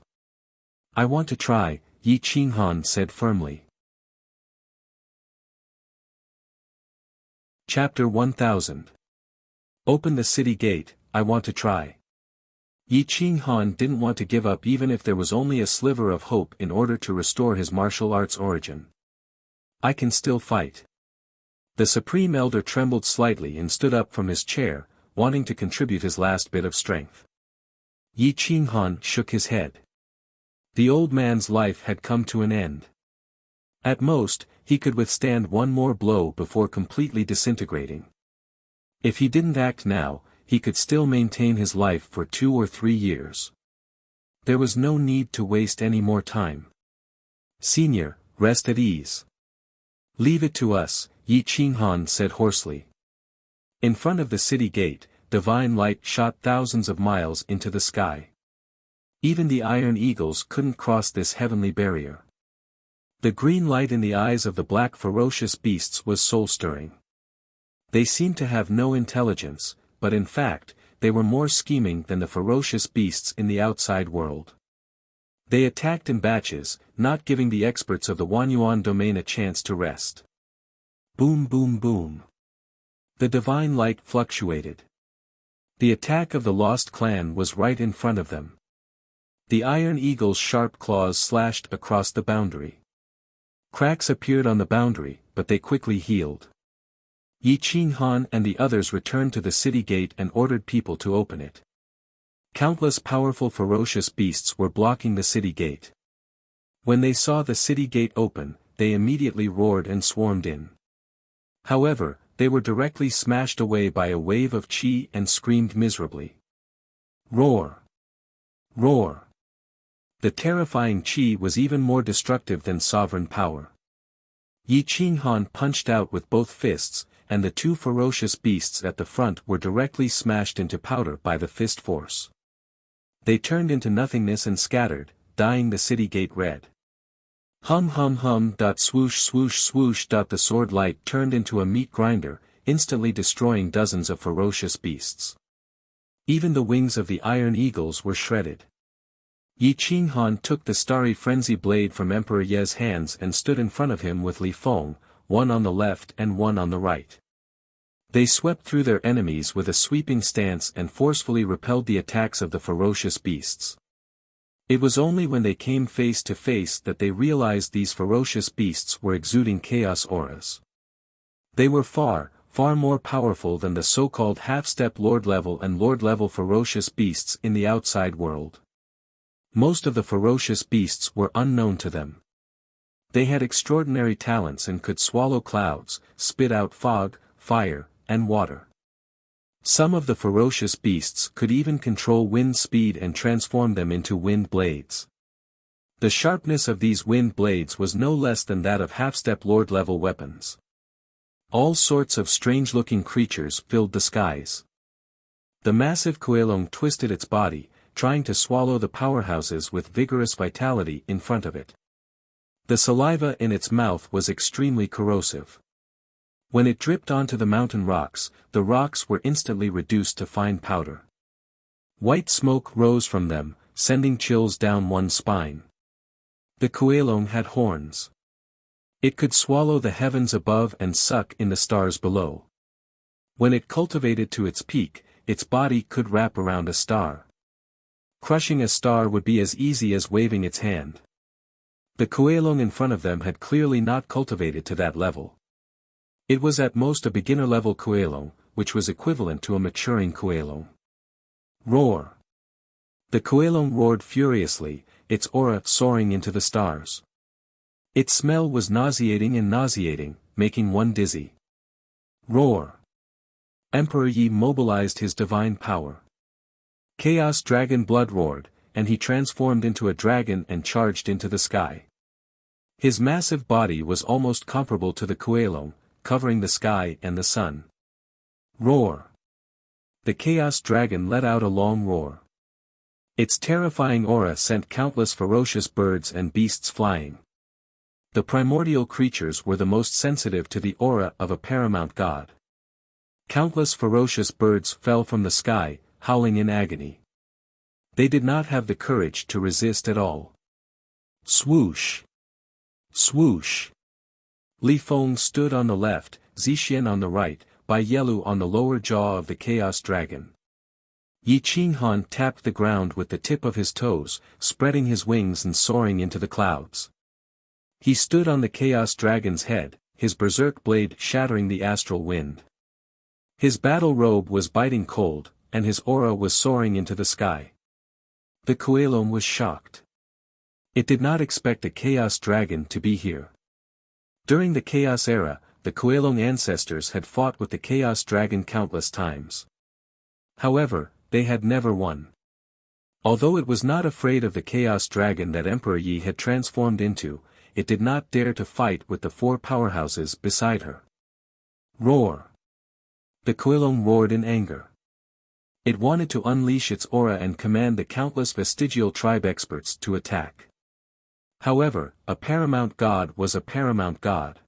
I want to try, Yi Qinghan said firmly. Chapter 1000. Open the city gate, I want to try. Yi Qinghan didn't want to give up even if there was only a sliver of hope in order to restore his martial arts origin. I can still fight. The Supreme Elder trembled slightly and stood up from his chair, wanting to contribute his last bit of strength. Yi Qinghan shook his head. The old man's life had come to an end. At most, he could withstand one more blow before completely disintegrating. If he didn't act now, he could still maintain his life for 2 or 3 years. There was no need to waste any more time. Senior, rest at ease. Leave it to us, Yi Qinghan said hoarsely. In front of the city gate, divine light shot thousands of miles into the sky. Even the iron eagles couldn't cross this heavenly barrier. The green light in the eyes of the black ferocious beasts was soul-stirring. They seemed to have no intelligence, but in fact, they were more scheming than the ferocious beasts in the outside world. They attacked in batches, not giving the experts of the Wanyuan domain a chance to rest. Boom boom boom. The divine light fluctuated. The attack of the lost clan was right in front of them. The iron eagle's sharp claws slashed across the boundary. Cracks appeared on the boundary, but they quickly healed. Yi Qinghan and the others returned to the city gate and ordered people to open it. Countless powerful ferocious beasts were blocking the city gate. When they saw the city gate open, they immediately roared and swarmed in. However, they were directly smashed away by a wave of qi and screamed miserably. Roar! Roar! The terrifying qi was even more destructive than sovereign power. Yi Qinghan punched out with both fists, and the 2 ferocious beasts at the front were directly smashed into powder by the fist force. They turned into nothingness and scattered, dyeing the city gate red. Hum hum hum. Swoosh swoosh swoosh. The sword light turned into a meat grinder, instantly destroying dozens of ferocious beasts. Even the wings of the iron eagles were shredded. Yi Qinghan took the starry frenzy blade from Emperor Ye's hands and stood in front of him with Li Feng, one on the left and one on the right. They swept through their enemies with a sweeping stance and forcefully repelled the attacks of the ferocious beasts. It was only when they came face to face that they realized these ferocious beasts were exuding chaos auras. They were far, far more powerful than the so-called half-step Lord-level and Lord-level ferocious beasts in the outside world. Most of the ferocious beasts were unknown to them. They had extraordinary talents and could swallow clouds, spit out fog, fire, and water. Some of the ferocious beasts could even control wind speed and transform them into wind blades. The sharpness of these wind blades was no less than that of half-step Lord-level weapons. All sorts of strange-looking creatures filled the skies. The massive Kuelong twisted its body, trying to swallow the powerhouses with vigorous vitality in front of it. The saliva in its mouth was extremely corrosive. When it dripped onto the mountain rocks, the rocks were instantly reduced to fine powder. White smoke rose from them, sending chills down one's spine. The Kuelong had horns. It could swallow the heavens above and suck in the stars below. When it cultivated to its peak, its body could wrap around a star. Crushing a star would be as easy as waving its hand. The Kuelong in front of them had clearly not cultivated to that level. It was at most a beginner-level Kuelong, which was equivalent to a maturing Kuelong. Roar! The Kuelong roared furiously, its aura soaring into the stars. Its smell was nauseating and nauseating, making one dizzy. Roar! Emperor Yi mobilized his divine power. Chaos Dragon blood roared, and he transformed into a dragon and charged into the sky. His massive body was almost comparable to the Kuelong, covering the sky and the sun. Roar! The Chaos Dragon let out a long roar. Its terrifying aura sent countless ferocious birds and beasts flying. The primordial creatures were the most sensitive to the aura of a paramount god. Countless ferocious birds fell from the sky, howling in agony. They did not have the courage to resist at all. Swoosh! Swoosh! Li Feng stood on the left, Zixian on the right, Bai Yelu on the lower jaw of the Chaos Dragon. Yi Qinghan tapped the ground with the tip of his toes, spreading his wings and soaring into the clouds. He stood on the Chaos Dragon's head, his berserk blade shattering the astral wind. His battle robe was biting cold, and his aura was soaring into the sky. The Kuelong was shocked. It did not expect a Chaos Dragon to be here. During the Chaos Era, the Kuelong ancestors had fought with the Chaos Dragon countless times. However, they had never won. Although it was not afraid of the Chaos Dragon that Emperor Yi had transformed into, it did not dare to fight with the four powerhouses beside her. Roar! The Kuelong roared in anger. It wanted to unleash its aura and command the countless vestigial tribe experts to attack. However, a paramount god was a paramount god.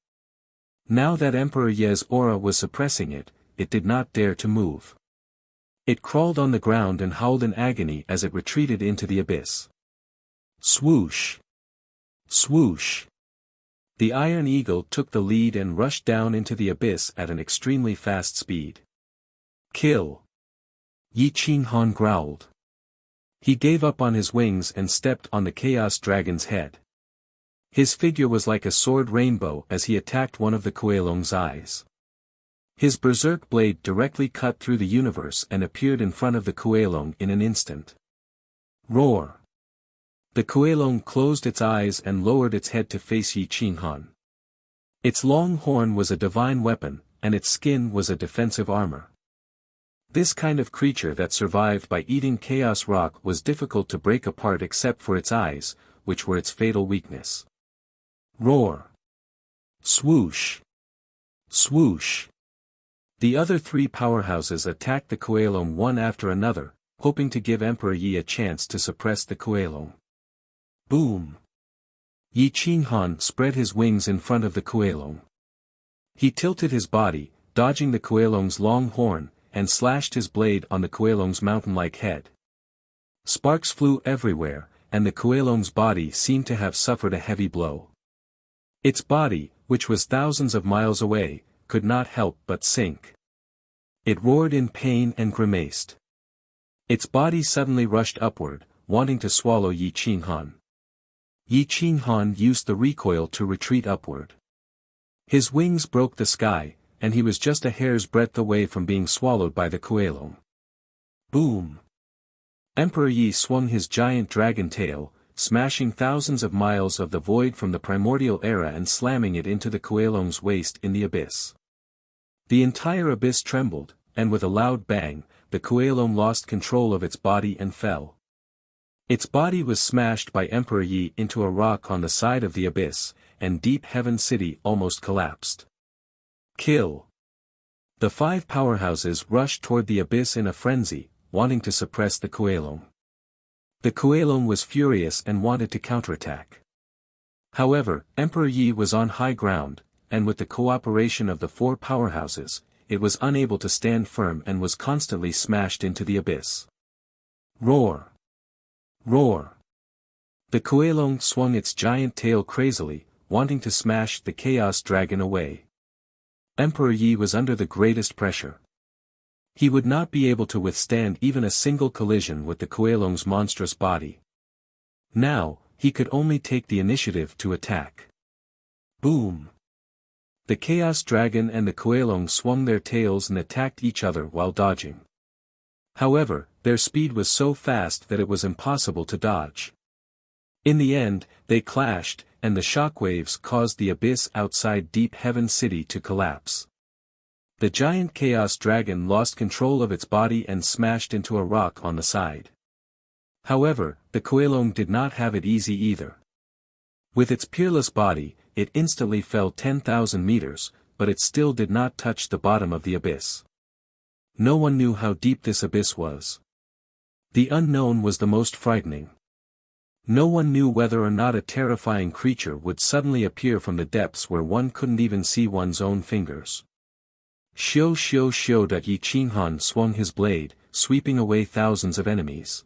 Now that Emperor Ye's aura was suppressing it, it did not dare to move. It crawled on the ground and howled in agony as it retreated into the abyss. Swoosh! Swoosh! The Iron Eagle took the lead and rushed down into the abyss at an extremely fast speed. Kill! Yi Qinghan growled. He gave up on his wings and stepped on the Chaos Dragon's head. His figure was like a sword rainbow as he attacked one of the Kuelong's eyes. His berserk blade directly cut through the universe and appeared in front of the Kuelong in an instant. Roar! The Kuelong closed its eyes and lowered its head to face Yi Qinghan. Its long horn was a divine weapon, and its skin was a defensive armor. This kind of creature that survived by eating chaos rock was difficult to break apart except for its eyes, which were its fatal weakness. Roar! Swoosh! Swoosh! The other three powerhouses attacked the Kuelong one after another, hoping to give Emperor Yi a chance to suppress the Kuelong. Boom! Yi Qinghan spread his wings in front of the Kuelong. He tilted his body, dodging the Kuelong's long horn, and slashed his blade on the Kuelong's mountain-like head. Sparks flew everywhere, and the Kuelong's body seemed to have suffered a heavy blow. Its body, which was thousands of miles away, could not help but sink. It roared in pain and grimaced. Its body suddenly rushed upward, wanting to swallow Yi Qinghan. Yi Qinghan used the recoil to retreat upward. His wings broke the sky, and he was just a hair's breadth away from being swallowed by the Kuelong. Boom! Emperor Yi swung his giant dragon tail, smashing thousands of miles of the void from the primordial era and slamming it into the Kuelong's waist in the abyss. The entire abyss trembled, and with a loud bang, the Kuelong lost control of its body and fell. Its body was smashed by Emperor Yi into a rock on the side of the abyss, and Deep Heaven City almost collapsed. Kill! The five powerhouses rushed toward the abyss in a frenzy, wanting to suppress the Kuelong. The Kuelong was furious and wanted to counterattack. However, Emperor Yi was on high ground, and with the cooperation of the four powerhouses, it was unable to stand firm and was constantly smashed into the abyss. Roar! Roar! The Kuelong swung its giant tail crazily, wanting to smash the Chaos Dragon away. Emperor Yi was under the greatest pressure. He would not be able to withstand even a single collision with the Kuelong's monstrous body. Now, he could only take the initiative to attack. Boom! The Chaos Dragon and the Kuelong swung their tails and attacked each other while dodging. However, their speed was so fast that it was impossible to dodge. In the end, they clashed, and the shockwaves caused the abyss outside Deep Heaven City to collapse. The giant Chaos Dragon lost control of its body and smashed into a rock on the side. However, the Kuelong did not have it easy either. With its peerless body, it instantly fell 10,000 meters, but it still did not touch the bottom of the abyss. No one knew how deep this abyss was. The unknown was the most frightening. No one knew whether or not a terrifying creature would suddenly appear from the depths where one couldn't even see one's own fingers. Xiu xiu xiu. Yi Qinghan swung his blade, sweeping away thousands of enemies.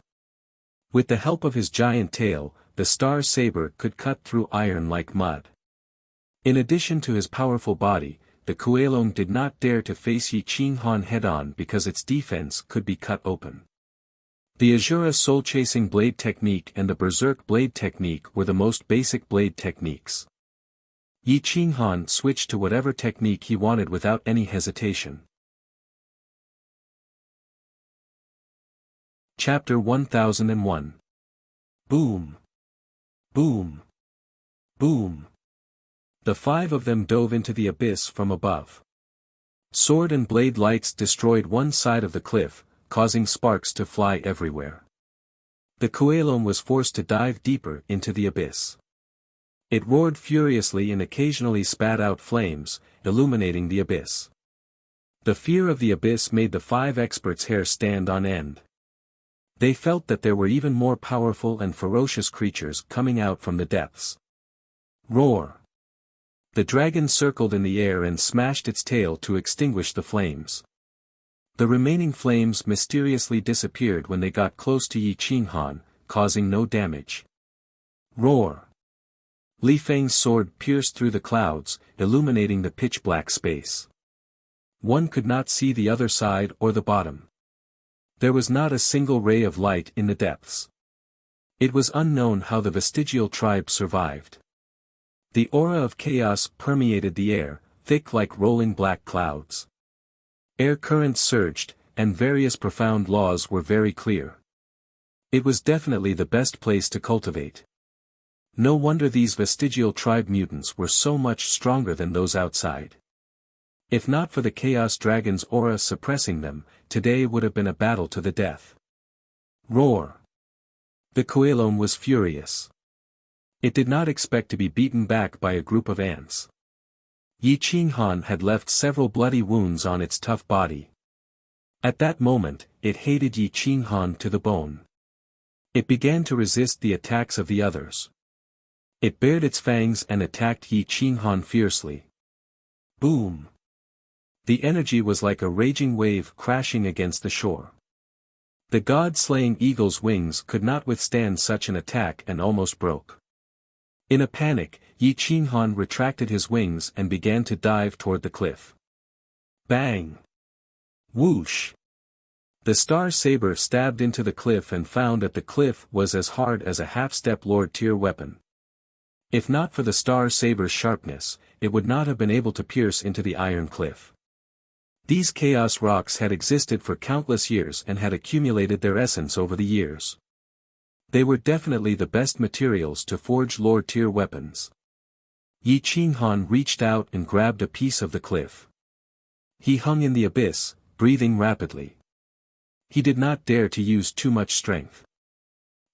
With the help of his giant tail, the star saber could cut through iron like mud. In addition to his powerful body, the Kuelong did not dare to face Yi Qinghan head-on because its defense could be cut open. The Azura soul-chasing blade technique and the berserk blade technique were the most basic blade techniques. Yi Qinghan switched to whatever technique he wanted without any hesitation. Chapter 1001. Boom! Boom! Boom! The five of them dove into the abyss from above. Sword and blade lights destroyed one side of the cliff, causing sparks to fly everywhere. The Kuelong was forced to dive deeper into the abyss. It roared furiously and occasionally spat out flames, illuminating the abyss. The fear of the abyss made the five experts' hair stand on end. They felt that there were even more powerful and ferocious creatures coming out from the depths. Roar! The dragon circled in the air and smashed its tail to extinguish the flames. The remaining flames mysteriously disappeared when they got close to Yi Qinghan, causing no damage. Roar! Li Feng's sword pierced through the clouds, illuminating the pitch-black space. One could not see the other side or the bottom. There was not a single ray of light in the depths. It was unknown how the vestigial tribe survived. The aura of chaos permeated the air, thick like rolling black clouds. Air currents surged, and various profound laws were very clear. It was definitely the best place to cultivate. No wonder these vestigial tribe mutants were so much stronger than those outside. If not for the Chaos Dragon's aura suppressing them, today would have been a battle to the death. Roar! The Kuelong was furious. It did not expect to be beaten back by a group of ants. Yi Qinghan had left several bloody wounds on its tough body. At that moment, it hated Yi Qinghan to the bone. It began to resist the attacks of the others. It bared its fangs and attacked Yi Qinghan fiercely. Boom! The energy was like a raging wave crashing against the shore. The god-slaying eagle's wings could not withstand such an attack and almost broke. In a panic, Yi Qinghan retracted his wings and began to dive toward the cliff. Bang! Whoosh! The star saber stabbed into the cliff and found that the cliff was as hard as a half-step Lord-tier weapon. If not for the star saber's sharpness, it would not have been able to pierce into the iron cliff. These chaos rocks had existed for countless years and had accumulated their essence over the years. They were definitely the best materials to forge Lord-tier weapons. Yi Qinghan reached out and grabbed a piece of the cliff. He hung in the abyss, breathing rapidly. He did not dare to use too much strength.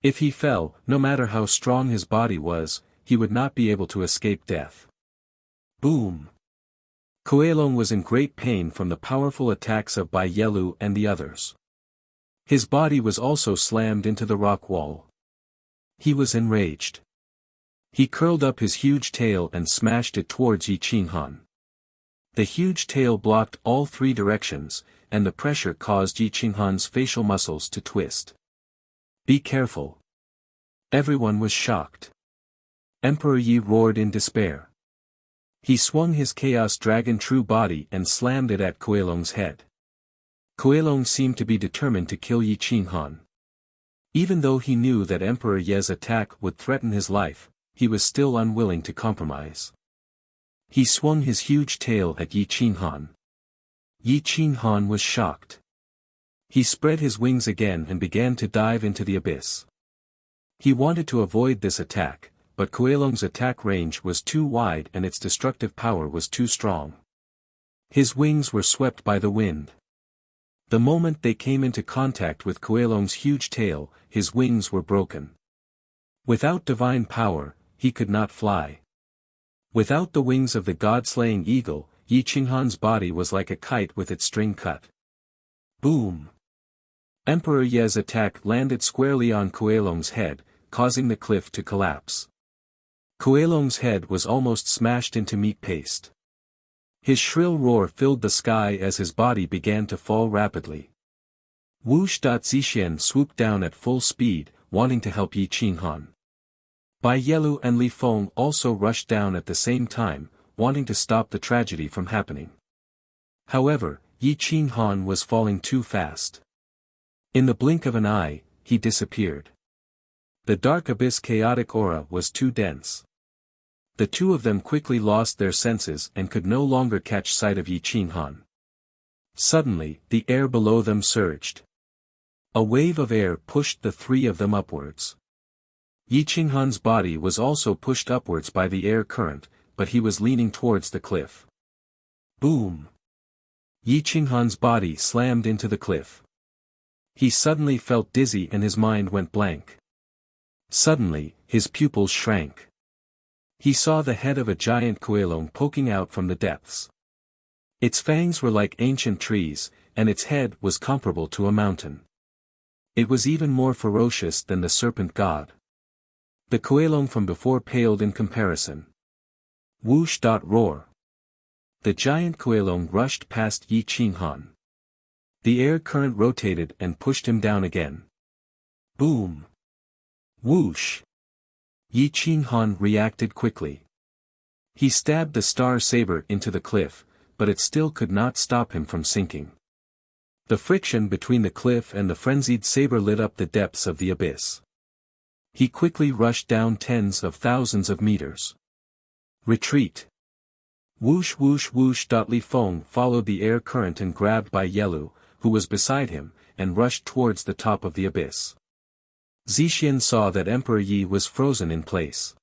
If he fell, no matter how strong his body was, he would not be able to escape death. Boom! Kuelong was in great pain from the powerful attacks of Bai Yelu and the others. His body was also slammed into the rock wall. He was enraged. He curled up his huge tail and smashed it towards Yi Qinghan. The huge tail blocked all three directions, and the pressure caused Yi Qinghan's facial muscles to twist. Be careful. Everyone was shocked. Emperor Yi roared in despair. He swung his Chaos Dragon true body and slammed it at Kuelong's head. Kuelong seemed to be determined to kill Yi Qinghan. Even though he knew that Emperor Ye's attack would threaten his life, he was still unwilling to compromise. He swung his huge tail at Yi Qinghan. Yi Qinghan was shocked. He spread his wings again and began to dive into the abyss. He wanted to avoid this attack, but Kuelong's attack range was too wide and its destructive power was too strong. His wings were swept by the wind. The moment they came into contact with Kuelong's huge tail, his wings were broken. Without divine power, he could not fly. Without the wings of the god-slaying eagle, Yi Qinghan's body was like a kite with its string cut. Boom! Emperor Ye's attack landed squarely on Kuelong's head, causing the cliff to collapse. Kuelong's head was almost smashed into meat paste. His shrill roar filled the sky as his body began to fall rapidly. Whoosh! Zixian swooped down at full speed, wanting to help Yi Qinghan. Bai Yelu and Li Feng also rushed down at the same time, wanting to stop the tragedy from happening. However, Yi Qinghan was falling too fast. In the blink of an eye, he disappeared. The dark abyss chaotic aura was too dense. The two of them quickly lost their senses and could no longer catch sight of Yi Qinghan. Suddenly, the air below them surged. A wave of air pushed the three of them upwards. Yi Qinghan's body was also pushed upwards by the air current, but he was leaning towards the cliff. Boom! Yi Qinghan's body slammed into the cliff. He suddenly felt dizzy and his mind went blank. Suddenly, his pupils shrank. He saw the head of a giant Kuelong poking out from the depths. Its fangs were like ancient trees, and its head was comparable to a mountain. It was even more ferocious than the serpent god. The Kuelong from before paled in comparison. Whoosh! Roar! The giant Kuelong rushed past Yi Qinghan. The air current rotated and pushed him down again. Boom! Whoosh! Yi Qinghan reacted quickly. He stabbed the star saber into the cliff, but it still could not stop him from sinking. The friction between the cliff and the frenzied saber lit up the depths of the abyss. He quickly rushed down tens of thousands of meters. Retreat! Whoosh whoosh whoosh! Li Feng followed the air current and grabbed by Yelu, who was beside him, and rushed towards the top of the abyss. Zixian saw that Emperor Yi was frozen in place.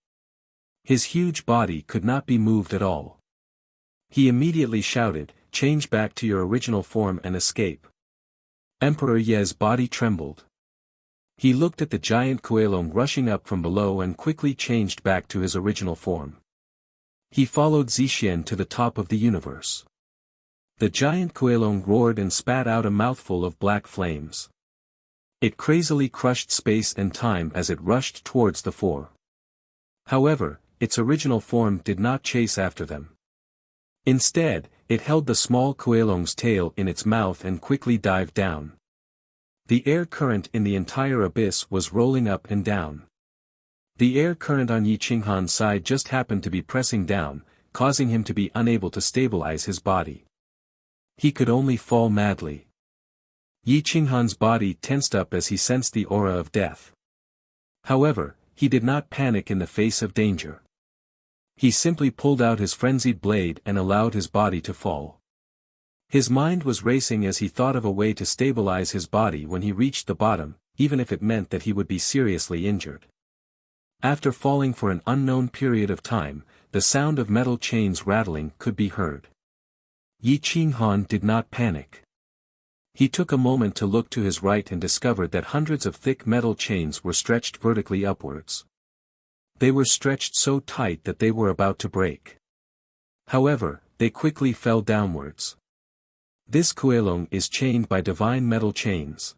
His huge body could not be moved at all. He immediately shouted, "Change back to your original form and escape." Emperor Yi's body trembled. He looked at the giant Kuelong rushing up from below and quickly changed back to his original form. He followed Zixian to the top of the universe. The giant Kuelong roared and spat out a mouthful of black flames. It crazily crushed space and time as it rushed towards the four. However, its original form did not chase after them. Instead, it held the small Kuelong's tail in its mouth and quickly dived down. The air current in the entire abyss was rolling up and down. The air current on Yi Qinghan's side just happened to be pressing down, causing him to be unable to stabilize his body. He could only fall madly. Yi Qinghan's body tensed up as he sensed the aura of death. However, he did not panic in the face of danger. He simply pulled out his frenzied blade and allowed his body to fall. His mind was racing as he thought of a way to stabilize his body when he reached the bottom, even if it meant that he would be seriously injured. After falling for an unknown period of time, the sound of metal chains rattling could be heard. Yi Qinghan did not panic. He took a moment to look to his right and discovered that hundreds of thick metal chains were stretched vertically upwards. They were stretched so tight that they were about to break. However, they quickly fell downwards. This Kuelong is chained by divine metal chains.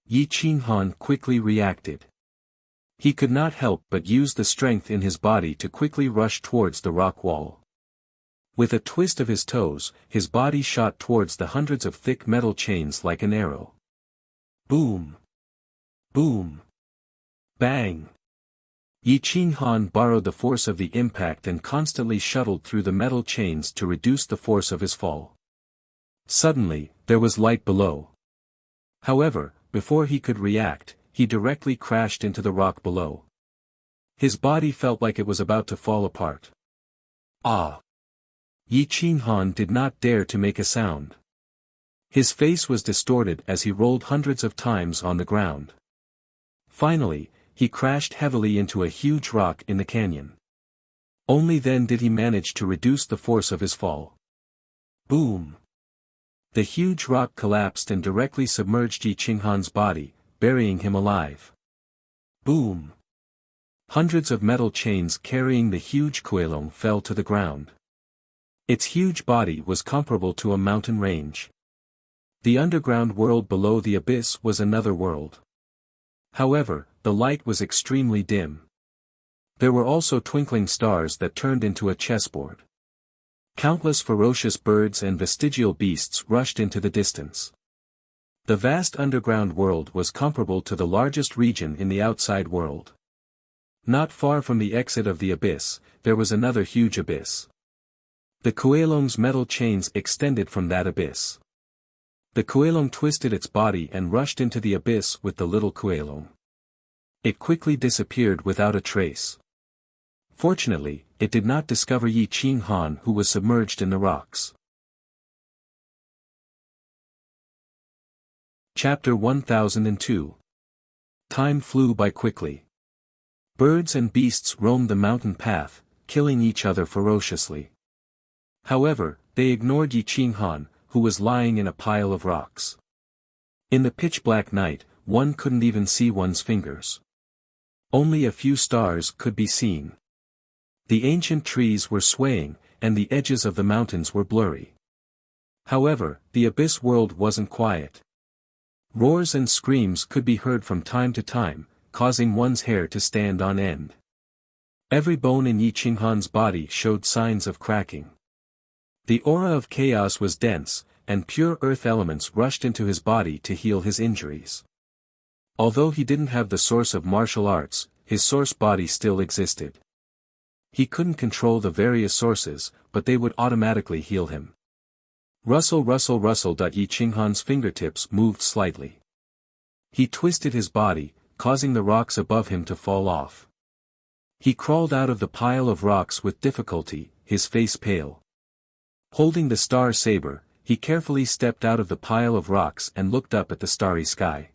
Yi Qinghan quickly reacted. He could not help but use the strength in his body to quickly rush towards the rock wall. With a twist of his toes, his body shot towards the hundreds of thick metal chains like an arrow. Boom! Boom! Bang! Yi Qinghan borrowed the force of the impact and constantly shuttled through the metal chains to reduce the force of his fall. Suddenly, there was light below. However, before he could react, he directly crashed into the rock below. His body felt like it was about to fall apart. Ah! Yi Qinghan did not dare to make a sound. His face was distorted as he rolled hundreds of times on the ground. Finally, he crashed heavily into a huge rock in the canyon. Only then did he manage to reduce the force of his fall. Boom! The huge rock collapsed and directly submerged Yi Qinghan's body, burying him alive. Boom! Hundreds of metal chains carrying the huge Kuelong fell to the ground. Its huge body was comparable to a mountain range. The underground world below the abyss was another world. However, the light was extremely dim. There were also twinkling stars that turned into a chessboard. Countless ferocious birds and vestigial beasts rushed into the distance. The vast underground world was comparable to the largest region in the outside world. Not far from the exit of the abyss, there was another huge abyss. The Kuelong's metal chains extended from that abyss. The Kuelong twisted its body and rushed into the abyss with the little Kuelong. It quickly disappeared without a trace. Fortunately, it did not discover Yi Qing Han, who was submerged in the rocks. Chapter 1002. Time flew by quickly. Birds and beasts roamed the mountain path, killing each other ferociously. However, they ignored Yi Qing Han, who was lying in a pile of rocks. In the pitch-black night, one couldn't even see one's fingers. Only a few stars could be seen. The ancient trees were swaying, and the edges of the mountains were blurry. However, the abyss world wasn't quiet. Roars and screams could be heard from time to time, causing one's hair to stand on end. Every bone in Yi Qing Han's body showed signs of cracking. The aura of chaos was dense, and pure earth elements rushed into his body to heal his injuries. Although he didn't have the source of martial arts, his source body still existed. He couldn't control the various sources, but they would automatically heal him. Rustle rustle rustle. Yi Qing Han's fingertips moved slightly. He twisted his body, causing the rocks above him to fall off. He crawled out of the pile of rocks with difficulty, his face pale. Holding the star saber, he carefully stepped out of the pile of rocks and looked up at the starry sky.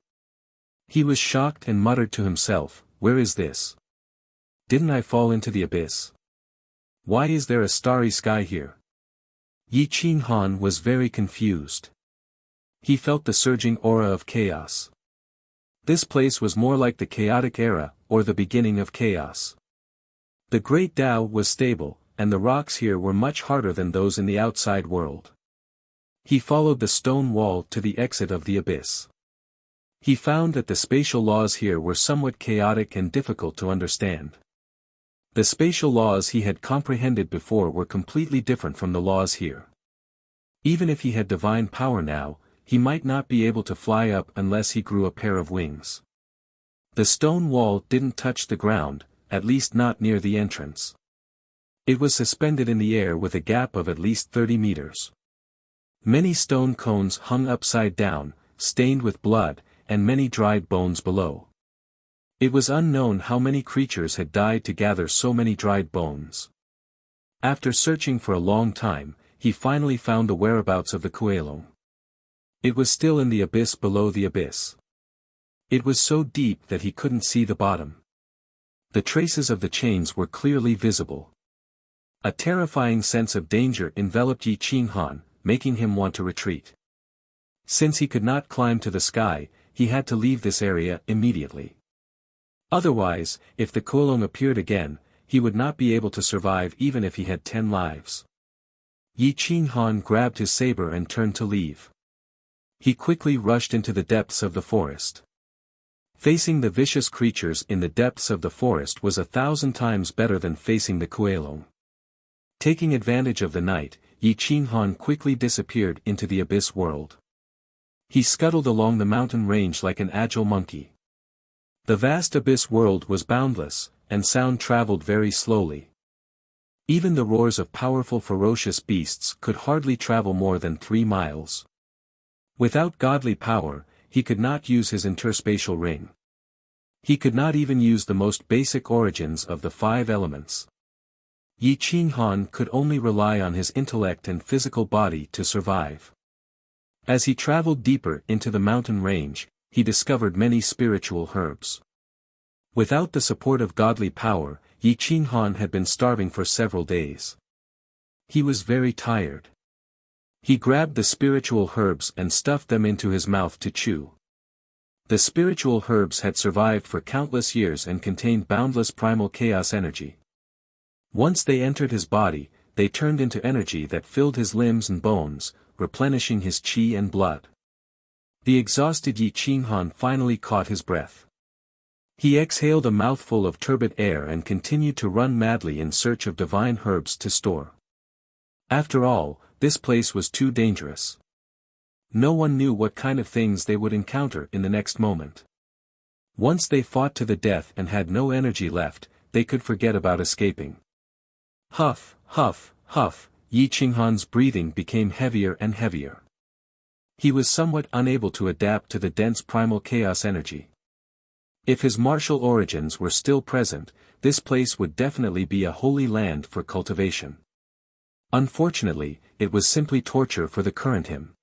He was shocked and muttered to himself, "Where is this? Didn't I fall into the abyss? Why is there a starry sky here?" Yi Qing Han was very confused. He felt the surging aura of chaos. This place was more like the chaotic era, or the beginning of chaos. The great Tao was stable, and the rocks here were much harder than those in the outside world. He followed the stone wall to the exit of the abyss. He found that the spatial laws here were somewhat chaotic and difficult to understand. The spatial laws he had comprehended before were completely different from the laws here. Even if he had divine power now, he might not be able to fly up unless he grew a pair of wings. The stone wall didn't touch the ground, at least not near the entrance. It was suspended in the air with a gap of at least 30 meters. Many stone cones hung upside down, stained with blood, and many dried bones below. It was unknown how many creatures had died to gather so many dried bones. After searching for a long time, he finally found the whereabouts of the Kuelong. It was still in the abyss below the abyss. It was so deep that he couldn't see the bottom. The traces of the chains were clearly visible. A terrifying sense of danger enveloped Yi Qing Han, making him want to retreat. Since he could not climb to the sky, he had to leave this area immediately. Otherwise, if the Kuelong appeared again, he would not be able to survive even if he had 10 lives. Yi Qing Han grabbed his saber and turned to leave. He quickly rushed into the depths of the forest. Facing the vicious creatures in the depths of the forest was 1,000 times better than facing the Kuelong. Taking advantage of the night, Yi Qing Han quickly disappeared into the abyss world. He scuttled along the mountain range like an agile monkey. The vast abyss world was boundless, and sound traveled very slowly. Even the roars of powerful ferocious beasts could hardly travel more than 3 miles. Without godly power, he could not use his interspatial ring. He could not even use the most basic origins of the 5 elements. Yi Qing Han could only rely on his intellect and physical body to survive. As he traveled deeper into the mountain range, he discovered many spiritual herbs. Without the support of godly power, Yi Qing Han had been starving for several days. He was very tired. He grabbed the spiritual herbs and stuffed them into his mouth to chew. The spiritual herbs had survived for countless years and contained boundless primal chaos energy. Once they entered his body, they turned into energy that filled his limbs and bones, replenishing his qi and blood. The exhausted Yi Qing Han finally caught his breath. He exhaled a mouthful of turbid air and continued to run madly in search of divine herbs to store. After all, this place was too dangerous. No one knew what kind of things they would encounter in the next moment. Once they fought to the death and had no energy left, they could forget about escaping. Huff, huff, huff, Yi Qing Han's breathing became heavier and heavier. He was somewhat unable to adapt to the dense primal chaos energy. If his martial origins were still present, this place would definitely be a holy land for cultivation. Unfortunately, it was simply torture for the current him.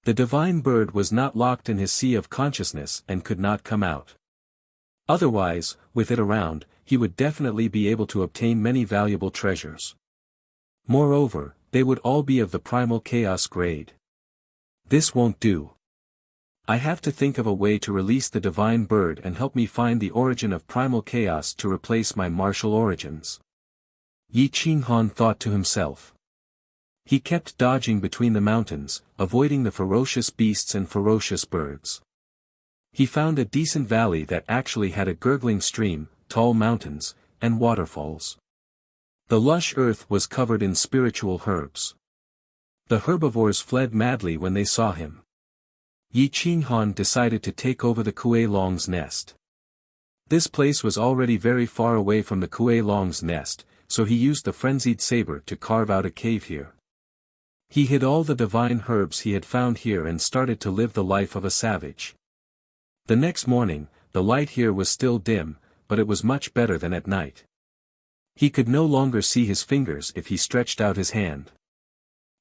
The divine bird was not locked in his sea of consciousness and could not come out. Otherwise, with it around, he would definitely be able to obtain many valuable treasures. Moreover, they would all be of the primal chaos grade. This won't do. I have to think of a way to release the divine bird and help me find the origin of primal chaos to replace my martial origins. Yi Qinghan thought to himself. He kept dodging between the mountains, avoiding the ferocious beasts and ferocious birds. He found a decent valley that actually had a gurgling stream, tall mountains, and waterfalls. The lush earth was covered in spiritual herbs. The herbivores fled madly when they saw him. Yi Qinghan decided to take over the Kuei Long's nest. This place was already very far away from the Kuei Long's nest, so he used the frenzied saber to carve out a cave here. He hid all the divine herbs he had found here and started to live the life of a savage. The next morning, the light here was still dim, but it was much better than at night. He could no longer see his fingers if he stretched out his hand.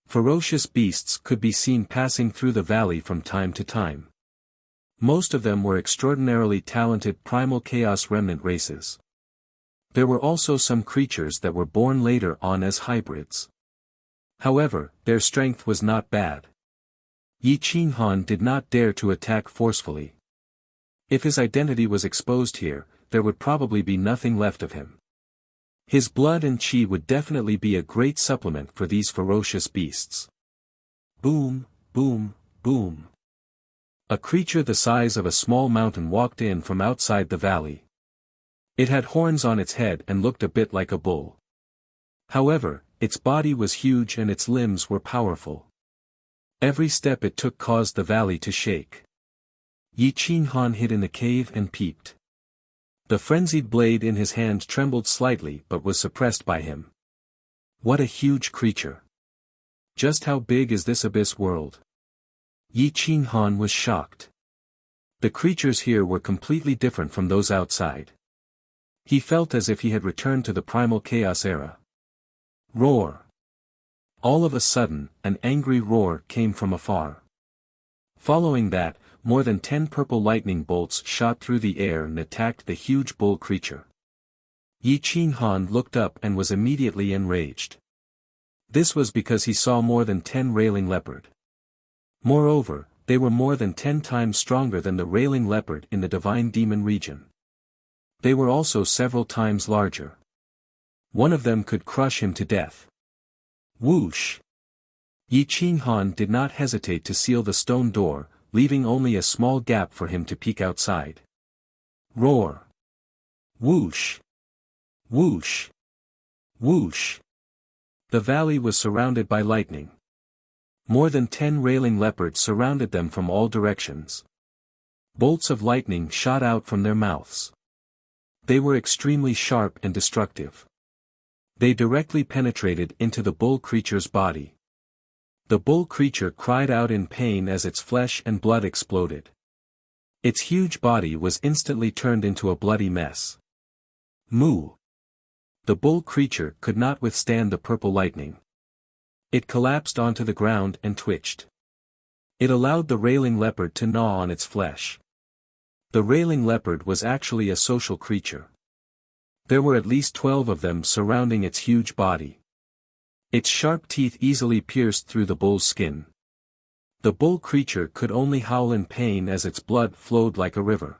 Ferocious beasts could be seen passing through the valley from time to time. Most of them were extraordinarily talented primal chaos remnant races. There were also some creatures that were born later on as hybrids. However, their strength was not bad. Yi Qinghan did not dare to attack forcefully. If his identity was exposed here, there would probably be nothing left of him. His blood and qi would definitely be a great supplement for these ferocious beasts. Boom, boom, boom. A creature the size of a small mountain walked in from outside the valley. It had horns on its head and looked a bit like a bull. However, its body was huge and its limbs were powerful. Every step it took caused the valley to shake. Yi Qinghan hid in the cave and peeped. The frenzied blade in his hand trembled slightly but was suppressed by him. What a huge creature! Just how big is this abyss world? Yi Qinghan was shocked. The creatures here were completely different from those outside. He felt as if he had returned to the primal chaos era. Roar! All of a sudden, an angry roar came from afar. Following that, more than 10 purple lightning bolts shot through the air and attacked the huge bull creature. Yi Qinghan looked up and was immediately enraged. This was because he saw more than 10 railing leopard. Moreover, they were more than 10 times stronger than the railing leopard in the divine demon region. They were also several times larger. One of them could crush him to death. Whoosh! Yi Qinghan did not hesitate to seal the stone door, leaving only a small gap for him to peek outside. Roar! Whoosh! Whoosh! Whoosh! The valley was surrounded by lightning. More than 10 railing leopards surrounded them from all directions. Bolts of lightning shot out from their mouths. They were extremely sharp and destructive. They directly penetrated into the bull creature's body. The bull creature cried out in pain as its flesh and blood exploded. Its huge body was instantly turned into a bloody mess. Moo! The bull creature could not withstand the purple lightning. It collapsed onto the ground and twitched. It allowed the railing leopard to gnaw on its flesh. The railing leopard was actually a social creature. There were at least 12 of them surrounding its huge body. Its sharp teeth easily pierced through the bull's skin. The bull creature could only howl in pain as its blood flowed like a river.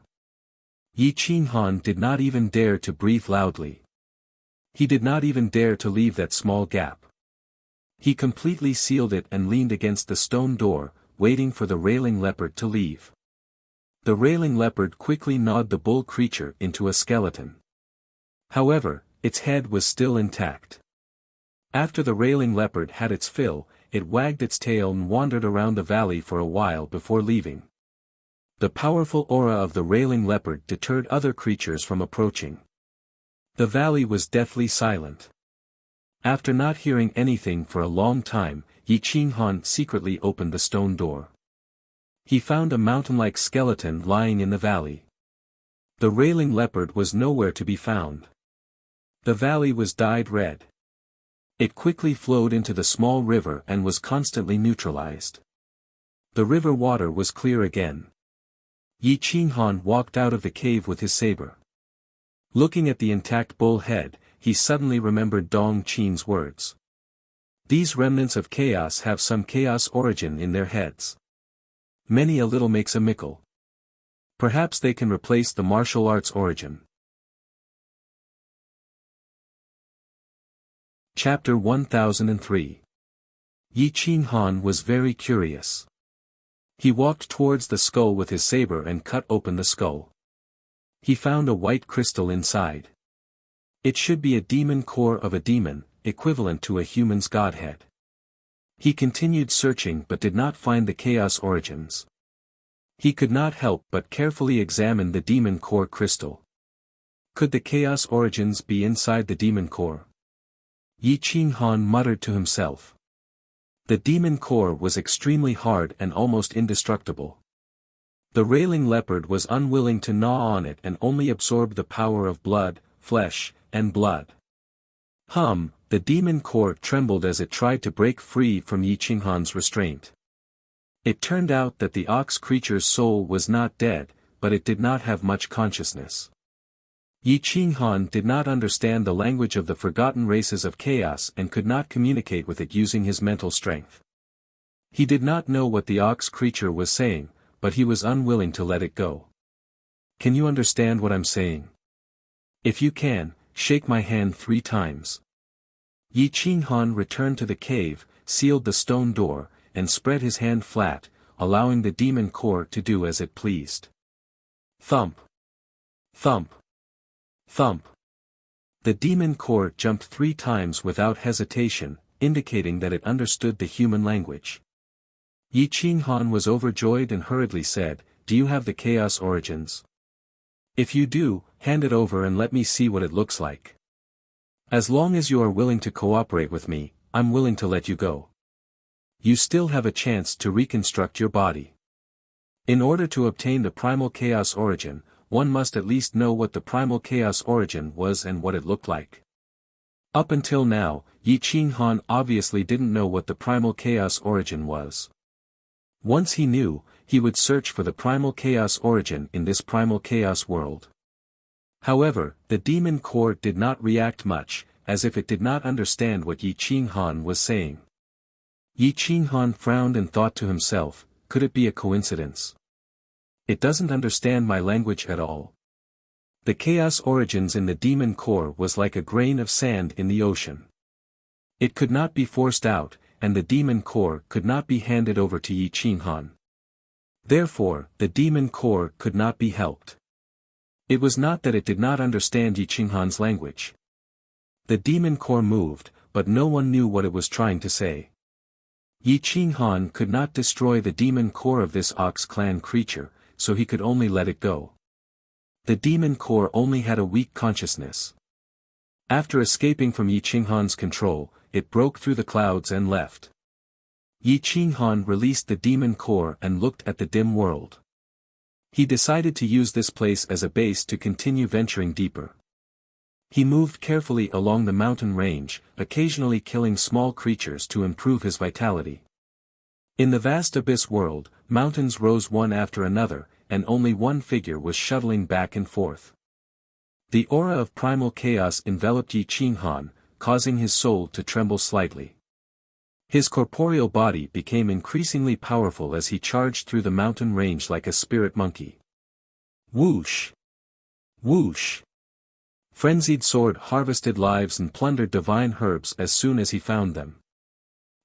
Yi Qinghan did not even dare to breathe loudly. He did not even dare to leave that small gap. He completely sealed it and leaned against the stone door, waiting for the railing leopard to leave. The railing leopard quickly gnawed the bull creature into a skeleton. However, its head was still intact. After the railing leopard had its fill, it wagged its tail and wandered around the valley for a while before leaving. The powerful aura of the railing leopard deterred other creatures from approaching. The valley was deathly silent. After not hearing anything for a long time, Yi Qinghan secretly opened the stone door. He found a mountain-like skeleton lying in the valley. The railing leopard was nowhere to be found. The valley was dyed red. It quickly flowed into the small river and was constantly neutralized. The river water was clear again. Yi Qinghan walked out of the cave with his saber. Looking at the intact bull head, he suddenly remembered Dong Qin's words. These remnants of chaos have some chaos origin in their heads. Many a little makes a mickle. Perhaps they can replace the martial arts origin. Chapter 1003. Yi Qinghan was very curious. He walked towards the skull with his saber and cut open the skull. He found a white crystal inside. It should be a demon core of a demon, equivalent to a human's godhead. He continued searching but did not find the chaos origins. He could not help but carefully examine the demon core crystal. Could the chaos origins be inside the demon core? Yi Qinghan muttered to himself. The demon core was extremely hard and almost indestructible. The railing leopard was unwilling to gnaw on it and only absorbed the power of blood, flesh, and blood. The demon core trembled as it tried to break free from Yi Qinghan's restraint. It turned out that the ox creature's soul was not dead, but it did not have much consciousness. Yi Qinghan did not understand the language of the forgotten races of chaos and could not communicate with it using his mental strength. He did not know what the ox creature was saying, but he was unwilling to let it go. Can you understand what I'm saying? If you can, shake my hand 3 times. Yi Qinghan returned to the cave, sealed the stone door, and spread his hand flat, allowing the demon core to do as it pleased. Thump! Thump! Thump! The demon core jumped 3 times without hesitation, indicating that it understood the human language. Yi Qinghan was overjoyed and hurriedly said, "Do you have the chaos origins? If you do, hand it over and let me see what it looks like. As long as you are willing to cooperate with me, I'm willing to let you go. You still have a chance to reconstruct your body. In order to obtain the primal chaos origin, one must at least know what the primal chaos origin was and what it looked like." Up until now, Yi Qinghan obviously didn't know what the primal chaos origin was. Once he knew, he would search for the primal chaos origin in this primal chaos world. However, the demon core did not react much, as if it did not understand what Yi Qinghan was saying. Yi Qinghan frowned and thought to himself, could it be a coincidence? It doesn't understand my language at all. The chaos origins in the demon core was like a grain of sand in the ocean. It could not be forced out, and the demon core could not be handed over to Yi Qinghan. Therefore, the demon core could not be helped. It was not that it did not understand Yi Qinghan's language. The demon core moved, but no one knew what it was trying to say. Yi Qinghan could not destroy the demon core of this ox clan creature, so he could only let it go. The demon core only had a weak consciousness. After escaping from Yi Qinghan's control, it broke through the clouds and left. Yi Qinghan released the demon core and looked at the dim world. He decided to use this place as a base to continue venturing deeper. He moved carefully along the mountain range, occasionally killing small creatures to improve his vitality. In the vast abyss world, mountains rose one after another, and only one figure was shuttling back and forth. The aura of primal chaos enveloped Yi Qinghan, causing his soul to tremble slightly. His corporeal body became increasingly powerful as he charged through the mountain range like a spirit monkey. Whoosh! Whoosh! Frenzied sword harvested lives and plundered divine herbs as soon as he found them.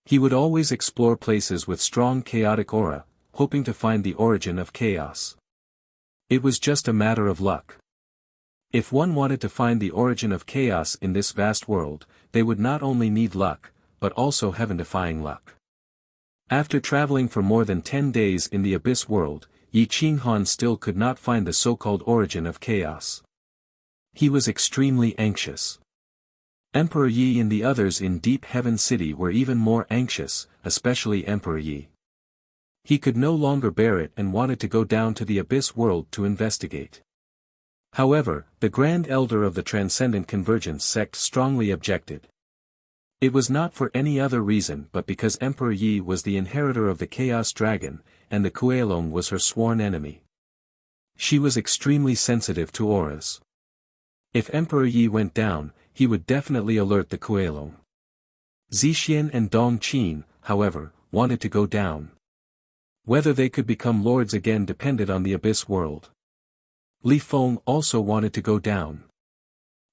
He would always explore places with strong chaotic aura, hoping to find the origin of chaos. It was just a matter of luck. If one wanted to find the origin of chaos in this vast world, they would not only need luck, but also heaven-defying luck. After traveling for more than 10 days in the abyss world, Yi Qinghan still could not find the so-called origin of chaos. He was extremely anxious. Emperor Yi and the others in Deep Heaven City were even more anxious, especially Emperor Yi. He could no longer bear it and wanted to go down to the abyss world to investigate. However, the Grand Elder of the Transcendent Convergence sect strongly objected. It was not for any other reason but because Emperor Yi was the inheritor of the Chaos Dragon, and the Kuelong was her sworn enemy. She was extremely sensitive to auras. If Emperor Yi went down, he would definitely alert the Kuelong. Zixian and Dong Qin, however, wanted to go down. Whether they could become lords again depended on the Abyss world. Li Feng also wanted to go down.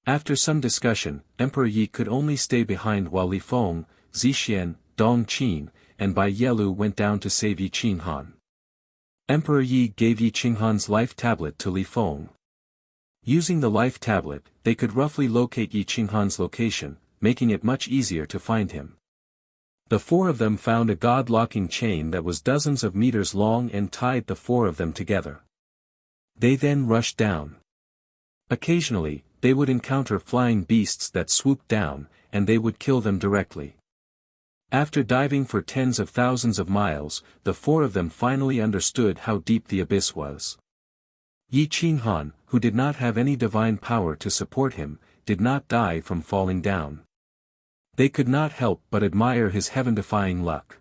After some discussion, Emperor Yi could only stay behind while Li Feng, Zixian, Dong Qin, and Bai Yelu went down to save Yi Qinghan. Emperor Yi gave Yi Qinghan's life tablet to Li Feng. Using the life tablet, they could roughly locate Yi Qinghan's location, making it much easier to find him. The four of them found a god-locking chain that was dozens of meters long and tied the four of them together. They then rushed down. Occasionally, they would encounter flying beasts that swooped down, and they would kill them directly. After diving for tens of thousands of miles, the four of them finally understood how deep the abyss was. Yi Qinghan, who did not have any divine power to support him, did not die from falling down. They could not help but admire his heaven-defying luck.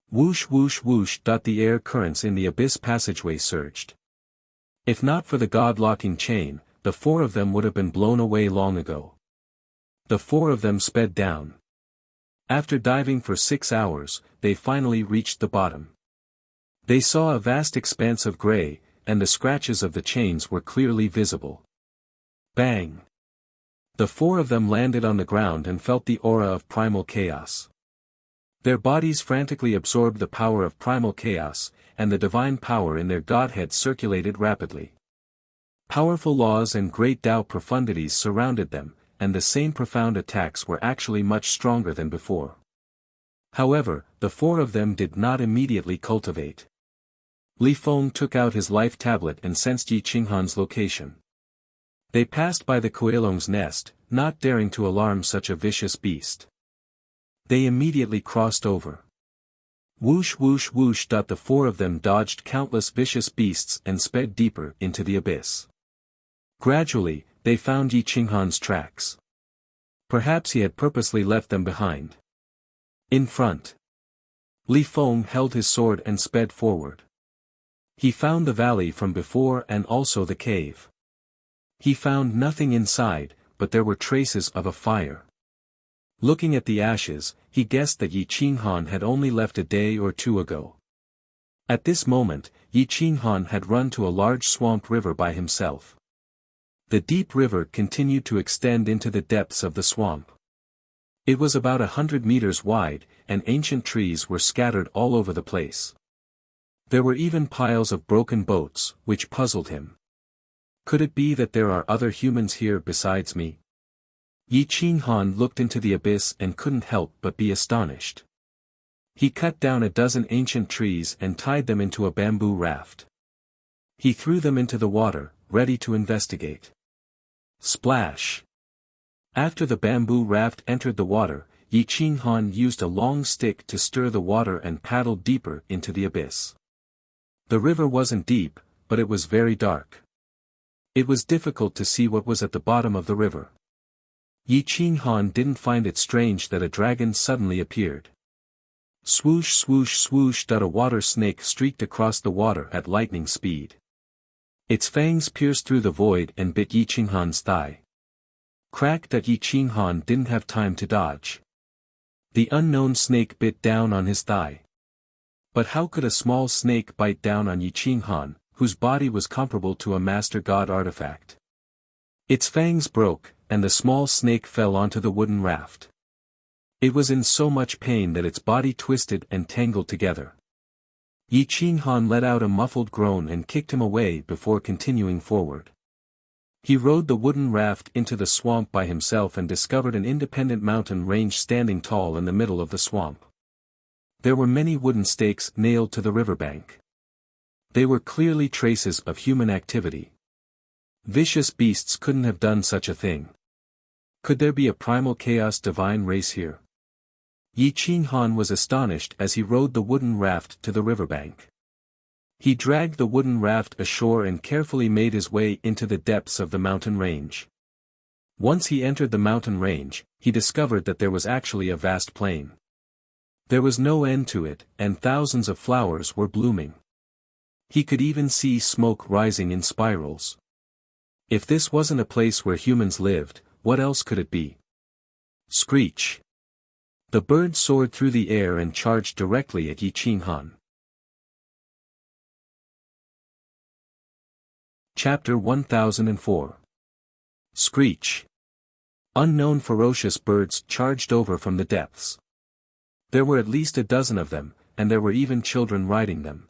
Whoosh whoosh whoosh. The air currents in the abyss passageway surged. If not for the god-locking chain, the four of them would have been blown away long ago. The four of them sped down. After diving for 6 hours, they finally reached the bottom. They saw a vast expanse of gray, and the scratches of the chains were clearly visible. Bang! The four of them landed on the ground and felt the aura of primal chaos. Their bodies frantically absorbed the power of primal chaos, and the divine power in their godhead circulated rapidly. Powerful laws and great Tao profundities surrounded them, and the same profound attacks were actually much stronger than before. However, the four of them did not immediately cultivate. Li Feng took out his life tablet and sensed Yi Qinghan's location. They passed by the Kuelong's nest, not daring to alarm such a vicious beast. They immediately crossed over. Whoosh whoosh whoosh. The four of them dodged countless vicious beasts and sped deeper into the abyss. Gradually, they found Yi Qinghan's tracks. Perhaps he had purposely left them behind. In front, Li Feng held his sword and sped forward. He found the valley from before and also the cave. He found nothing inside, but there were traces of a fire. Looking at the ashes, he guessed that Yi Qinghan had only left a day or two ago. At this moment, Yi Qinghan had run to a large swamp river by himself. The deep river continued to extend into the depths of the swamp. It was about 100 meters wide, and ancient trees were scattered all over the place. There were even piles of broken boats, which puzzled him. Could it be that there are other humans here besides me? Yi Qinghan looked into the abyss and couldn't help but be astonished. He cut down a dozen ancient trees and tied them into a bamboo raft. He threw them into the water, ready to investigate. Splash! After the bamboo raft entered the water, Yi Qinghan used a long stick to stir the water and paddled deeper into the abyss. The river wasn't deep, but it was very dark. It was difficult to see what was at the bottom of the river. Yi Qinghan didn't find it strange that a dragon suddenly appeared. Swoosh swoosh swoosh. A water snake streaked across the water at lightning speed. Its fangs pierced through the void and bit Yi Qinghan's thigh. Crack! Yi Qinghan didn't have time to dodge. The unknown snake bit down on his thigh. But how could a small snake bite down on Yi Qinghan, whose body was comparable to a master god artifact? Its fangs broke, and the small snake fell onto the wooden raft. It was in so much pain that its body twisted and tangled together. Yi Qinghan let out a muffled groan and kicked him away before continuing forward. He rode the wooden raft into the swamp by himself and discovered an independent mountain range standing tall in the middle of the swamp. There were many wooden stakes nailed to the riverbank. They were clearly traces of human activity. Vicious beasts couldn't have done such a thing. Could there be a primal chaos divine race here? Yi Qinghan was astonished as he rode the wooden raft to the riverbank. He dragged the wooden raft ashore and carefully made his way into the depths of the mountain range. Once he entered the mountain range, he discovered that there was actually a vast plain. There was no end to it, and thousands of flowers were blooming. He could even see smoke rising in spirals. If this wasn't a place where humans lived, what else could it be? Screech! The bird soared through the air and charged directly at Yi Qinghan. Chapter 1004. Screech! Unknown ferocious birds charged over from the depths. There were at least a dozen of them, and there were even children riding them.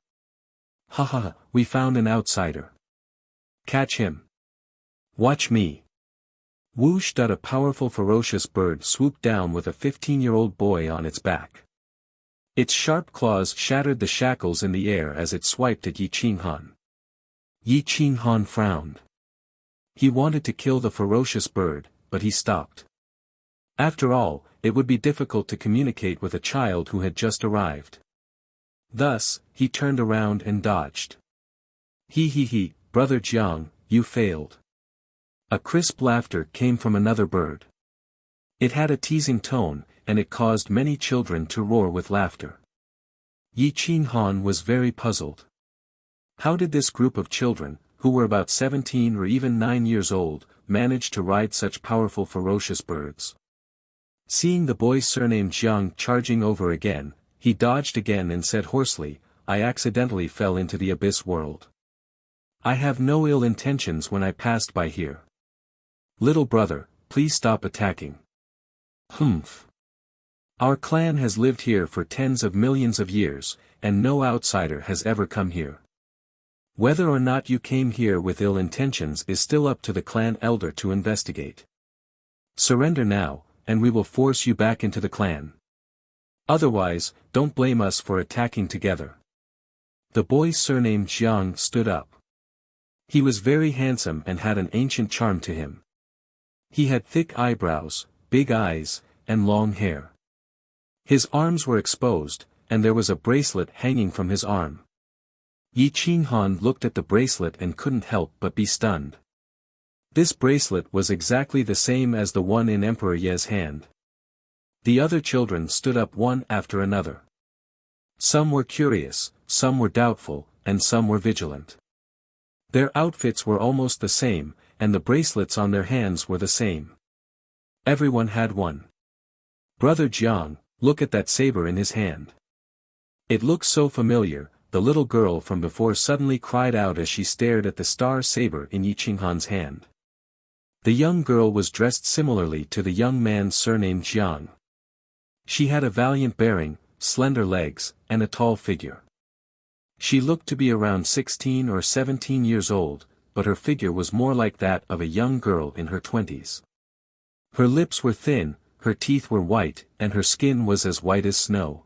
Ha ha, we found an outsider. Catch him. Watch me. Whoosh! A powerful ferocious bird swooped down with a 15-year-old boy on its back. Its sharp claws shattered the shackles in the air as it swiped at Yi Qinghan. Yi Qinghan frowned. He wanted to kill the ferocious bird, but he stopped. After all, it would be difficult to communicate with a child who had just arrived. Thus, he turned around and dodged. He, Brother Jiang, you failed. A crisp laughter came from another bird. It had a teasing tone, and it caused many children to roar with laughter. Yi Qinghan was very puzzled. How did this group of children, who were about 17 or even 9 years old, manage to ride such powerful ferocious birds? Seeing the boy surnamed Jiang charging over again, he dodged again and said hoarsely, I accidentally fell into the abyss world. I have no ill intentions when I passed by here. Little brother, please stop attacking. Humph. Our clan has lived here for tens of millions of years, and no outsider has ever come here. Whether or not you came here with ill intentions is still up to the clan elder to investigate. Surrender now, and we will force you back into the clan. Otherwise, don't blame us for attacking together. The boy surnamed Jiang stood up. He was very handsome and had an ancient charm to him. He had thick eyebrows, big eyes, and long hair. His arms were exposed, and there was a bracelet hanging from his arm. Yi Qinghan looked at the bracelet and couldn't help but be stunned. This bracelet was exactly the same as the one in Emperor Ye's hand. The other children stood up one after another. Some were curious, some were doubtful, and some were vigilant. Their outfits were almost the same, and the bracelets on their hands were the same. Everyone had one. Brother Jiang, look at that saber in his hand. It looks so familiar, the little girl from before suddenly cried out as she stared at the star saber in Yi Qinghan's hand. The young girl was dressed similarly to the young man surnamed Jiang. She had a valiant bearing, slender legs, and a tall figure. She looked to be around 16 or 17 years old, but her figure was more like that of a young girl in her 20s. Her lips were thin, her teeth were white, and her skin was as white as snow.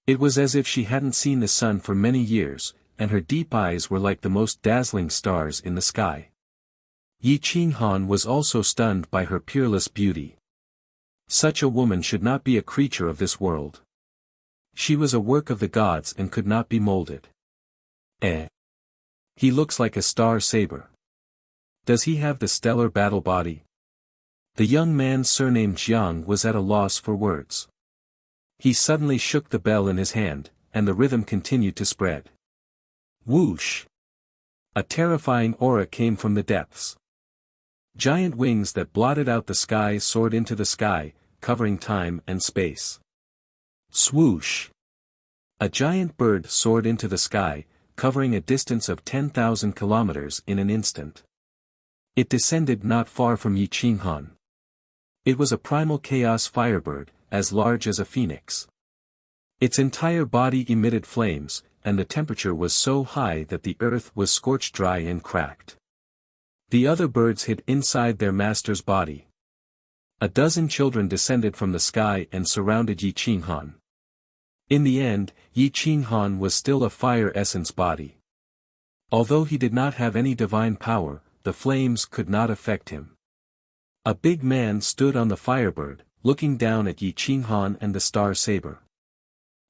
It was as if she hadn't seen the sun for many years, and her deep eyes were like the most dazzling stars in the sky. Yi Qinghan was also stunned by her peerless beauty. Such a woman should not be a creature of this world. She was a work of the gods and could not be molded. He looks like a star saber. Does he have the stellar battle body? The young man surnamed Jiang was at a loss for words. He suddenly shook the bell in his hand, and the rhythm continued to spread. Whoosh! A terrifying aura came from the depths. Giant wings that blotted out the sky soared into the sky, covering time and space. Swoosh! A giant bird soared into the sky, covering a distance of 10,000 kilometers in an instant. It descended not far from Yi Qinghan. It was a primal chaos firebird, as large as a phoenix. Its entire body emitted flames, and the temperature was so high that the earth was scorched dry and cracked. The other birds hid inside their master's body. A dozen children descended from the sky and surrounded Yi Qinghan. In the end, Yi Qinghan was still a fire essence body. Although he did not have any divine power, the flames could not affect him. A big man stood on the firebird, looking down at Yi Qinghan and the star saber.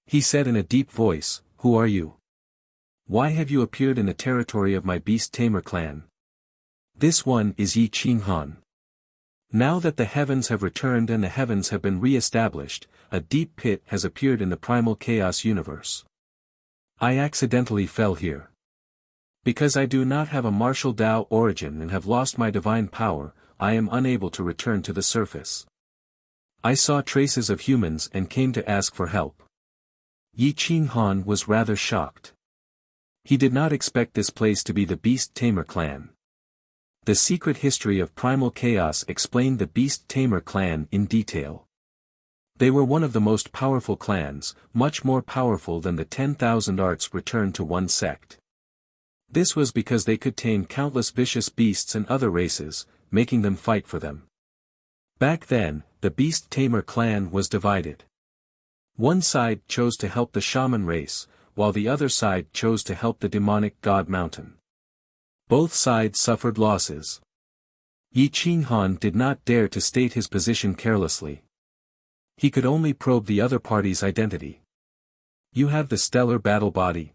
He said in a deep voice, "Who are you?" Why have you appeared in the territory of my beast tamer clan? This one is Yi Qinghan. Now that the heavens have returned and the heavens have been re-established, a deep pit has appeared in the primal chaos universe. I accidentally fell here. Because I do not have a martial Tao origin and have lost my divine power, I am unable to return to the surface. I saw traces of humans and came to ask for help. Yi Qinghan was rather shocked. He did not expect this place to be the Beast Tamer clan. The secret history of primal chaos explained the Beast Tamer clan in detail. They were one of the most powerful clans, much more powerful than the 10,000 arts returned to one sect. This was because they could tame countless vicious beasts and other races, making them fight for them. Back then, the Beast Tamer clan was divided. One side chose to help the shaman race, while the other side chose to help the demonic god mountain. Both sides suffered losses. Yi Qinghan did not dare to state his position carelessly. He could only probe the other party's identity. You have the stellar battle body?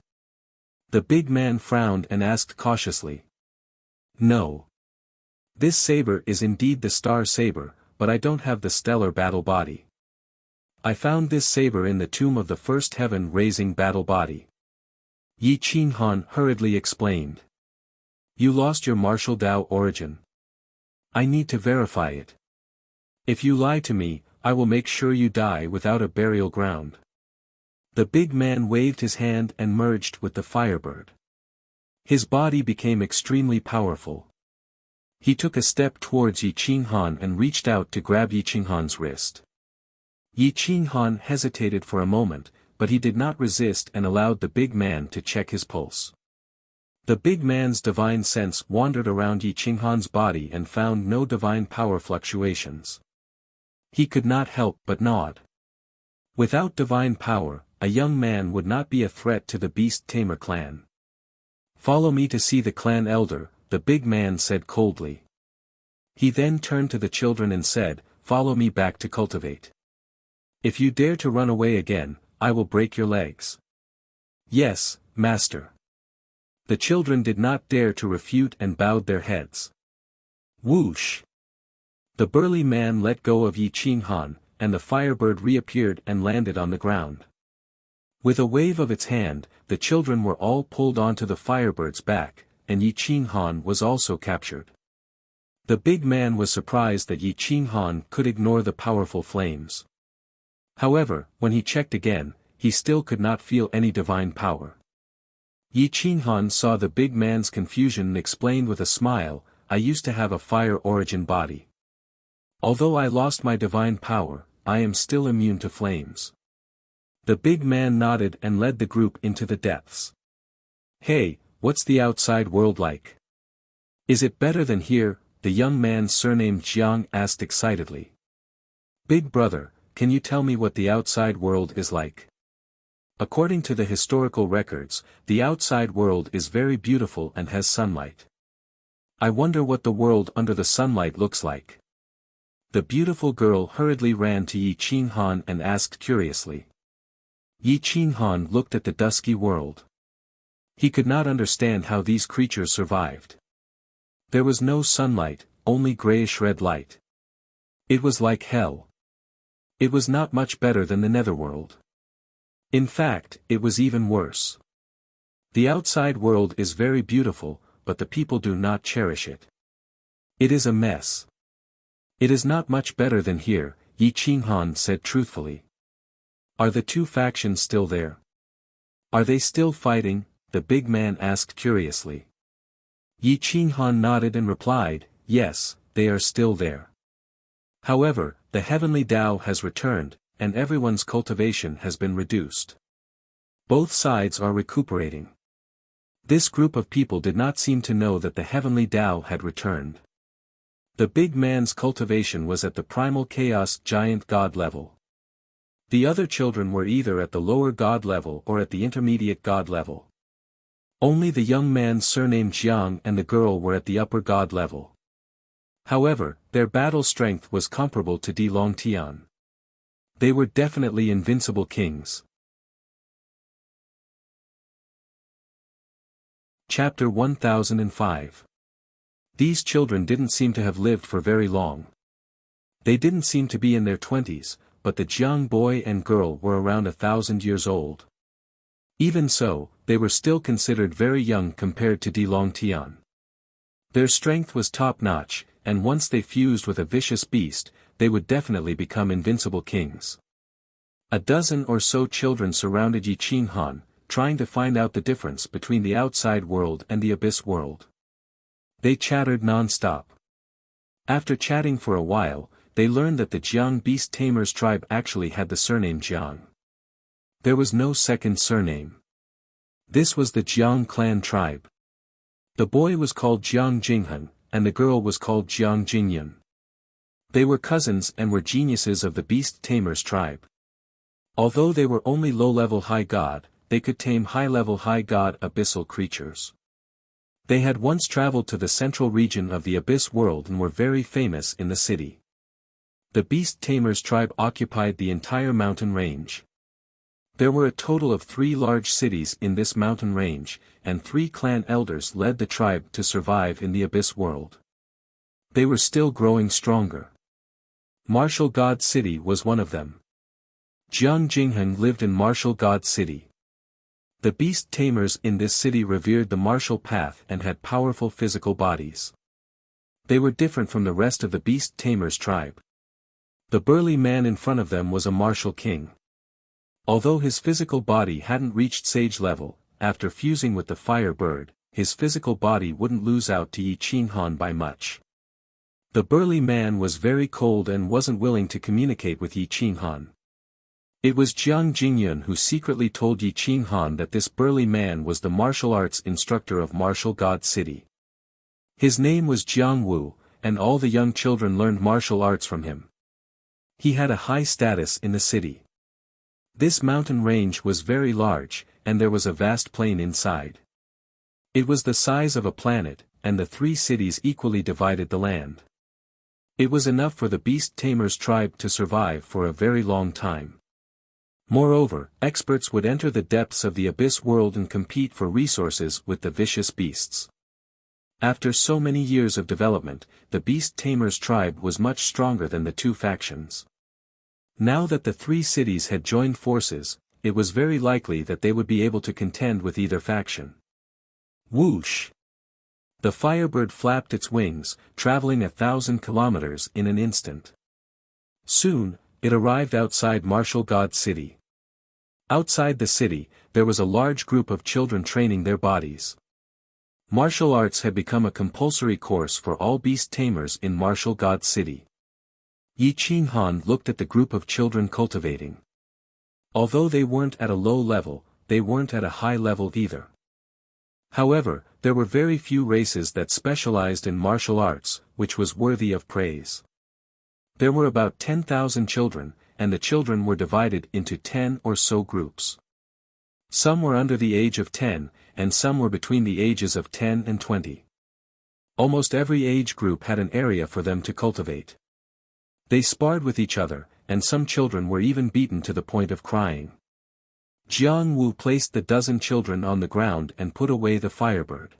The big man frowned and asked cautiously. No. This saber is indeed the star saber, but I don't have the stellar battle body. I found this saber in the tomb of the first heaven-raising battle body. Yi Qinghan hurriedly explained. You lost your martial Tao origin. I need to verify it. If you lie to me, I will make sure you die without a burial ground. The big man waved his hand and merged with the firebird. His body became extremely powerful. He took a step towards Yi Qinghan and reached out to grab Yi Qinghan's wrist. Yi Qinghan hesitated for a moment, but he did not resist and allowed the big man to check his pulse. The big man's divine sense wandered around Yi Qinghan's body and found no divine power fluctuations. He could not help but nod. Without divine power, a young man would not be a threat to the Beast Tamer clan. Follow me to see the clan elder, the big man said coldly. He then turned to the children and said, follow me back to cultivate. If you dare to run away again, I will break your legs. Yes, master. The children did not dare to refute and bowed their heads. Whoosh! The burly man let go of Yi Qinghan, and the firebird reappeared and landed on the ground. With a wave of its hand, the children were all pulled onto the firebird's back, and Yi Qinghan was also captured. The big man was surprised that Yi Qinghan could ignore the powerful flames. However, when he checked again, he still could not feel any divine power. Yi Qinghan saw the big man's confusion and explained with a smile, I used to have a fire origin body. Although I lost my divine power, I am still immune to flames. The big man nodded and led the group into the depths. Hey, what's the outside world like? Is it better than here? The young man surnamed Jiang asked excitedly. Big brother, can you tell me what the outside world is like? According to the historical records, the outside world is very beautiful and has sunlight. I wonder what the world under the sunlight looks like. The beautiful girl hurriedly ran to Yi Qinghan and asked curiously. Yi Qinghan looked at the dusky world. He could not understand how these creatures survived. There was no sunlight, only grayish-red light. It was like hell. It was not much better than the netherworld. In fact, it was even worse. The outside world is very beautiful, but the people do not cherish it. It is a mess. It is not much better than here, Yi Qinghan said truthfully. Are the two factions still there? Are they still fighting? The big man asked curiously. Yi Qinghan nodded and replied, yes, they are still there. However, the heavenly Tao has returned, and everyone's cultivation has been reduced. Both sides are recuperating. This group of people did not seem to know that the heavenly Tao had returned. The big man's cultivation was at the primal chaos giant god level. The other children were either at the lower god level or at the intermediate god level. Only the young man surnamed Jiang and the girl were at the upper god level. However, their battle strength was comparable to Di Longtian. They were definitely invincible kings. Chapter 1005. These children didn't seem to have lived for very long. They didn't seem to be in their 20s, but the young boy and girl were around 1,000 years old. Even so, they were still considered very young compared to Di Longtian. Their strength was top-notch, and once they fused with a vicious beast, they would definitely become invincible kings. A dozen or so children surrounded Yi Qinghan, trying to find out the difference between the outside world and the abyss world. They chattered non-stop. After chatting for a while, they learned that the Jiang Beast Tamers tribe actually had the surname Jiang. There was no second surname. This was the Jiang clan tribe. The boy was called Jiang Jinghan, and the girl was called Jiang Jingyun. They were cousins and were geniuses of the Beast Tamers tribe. Although they were only low-level high god, they could tame high-level high god abyssal creatures. They had once traveled to the central region of the abyss world and were very famous in the city. The Beast Tamers tribe occupied the entire mountain range. There were a total of 3 large cities in this mountain range, and 3 clan elders led the tribe to survive in the abyss world. They were still growing stronger. Martial God City was one of them. Jiang Jinghan lived in Martial God City. The beast tamers in this city revered the martial path and had powerful physical bodies. They were different from the rest of the beast tamers tribe. The burly man in front of them was a martial king. Although his physical body hadn't reached sage level, after fusing with the fire bird, his physical body wouldn't lose out to Yi Qinghan by much. The burly man was very cold and wasn't willing to communicate with Yi Qinghan. It was Jiang Jingyun who secretly told Yi Qinghan that this burly man was the martial arts instructor of Martial God City. His name was Jiang Wu, and all the young children learned martial arts from him. He had a high status in the city. This mountain range was very large, and there was a vast plain inside. It was the size of a planet, and the 3 cities equally divided the land. It was enough for the Beast Tamers tribe to survive for a very long time. Moreover, experts would enter the depths of the abyss world and compete for resources with the vicious beasts. After so many years of development, the Beast Tamers tribe was much stronger than the 2 factions. Now that the 3 cities had joined forces, it was very likely that they would be able to contend with either faction. Whoosh! The firebird flapped its wings, traveling 1,000 kilometers in an instant. Soon, it arrived outside Martial God City. Outside the city, there was a large group of children training their bodies. Martial arts had become a compulsory course for all beast tamers in Martial God City. Yi Qinghan looked at the group of children cultivating. Although they weren't at a low level, they weren't at a high level either. However, there were very few races that specialized in martial arts, which was worthy of praise. There were about 10,000 children, and the children were divided into 10 or so groups. Some were under the age of 10, and some were between the ages of 10 and 20. Almost every age group had an area for them to cultivate. They sparred with each other, and some children were even beaten to the point of crying. Jiang Wu placed the dozen children on the ground and put away the firebird.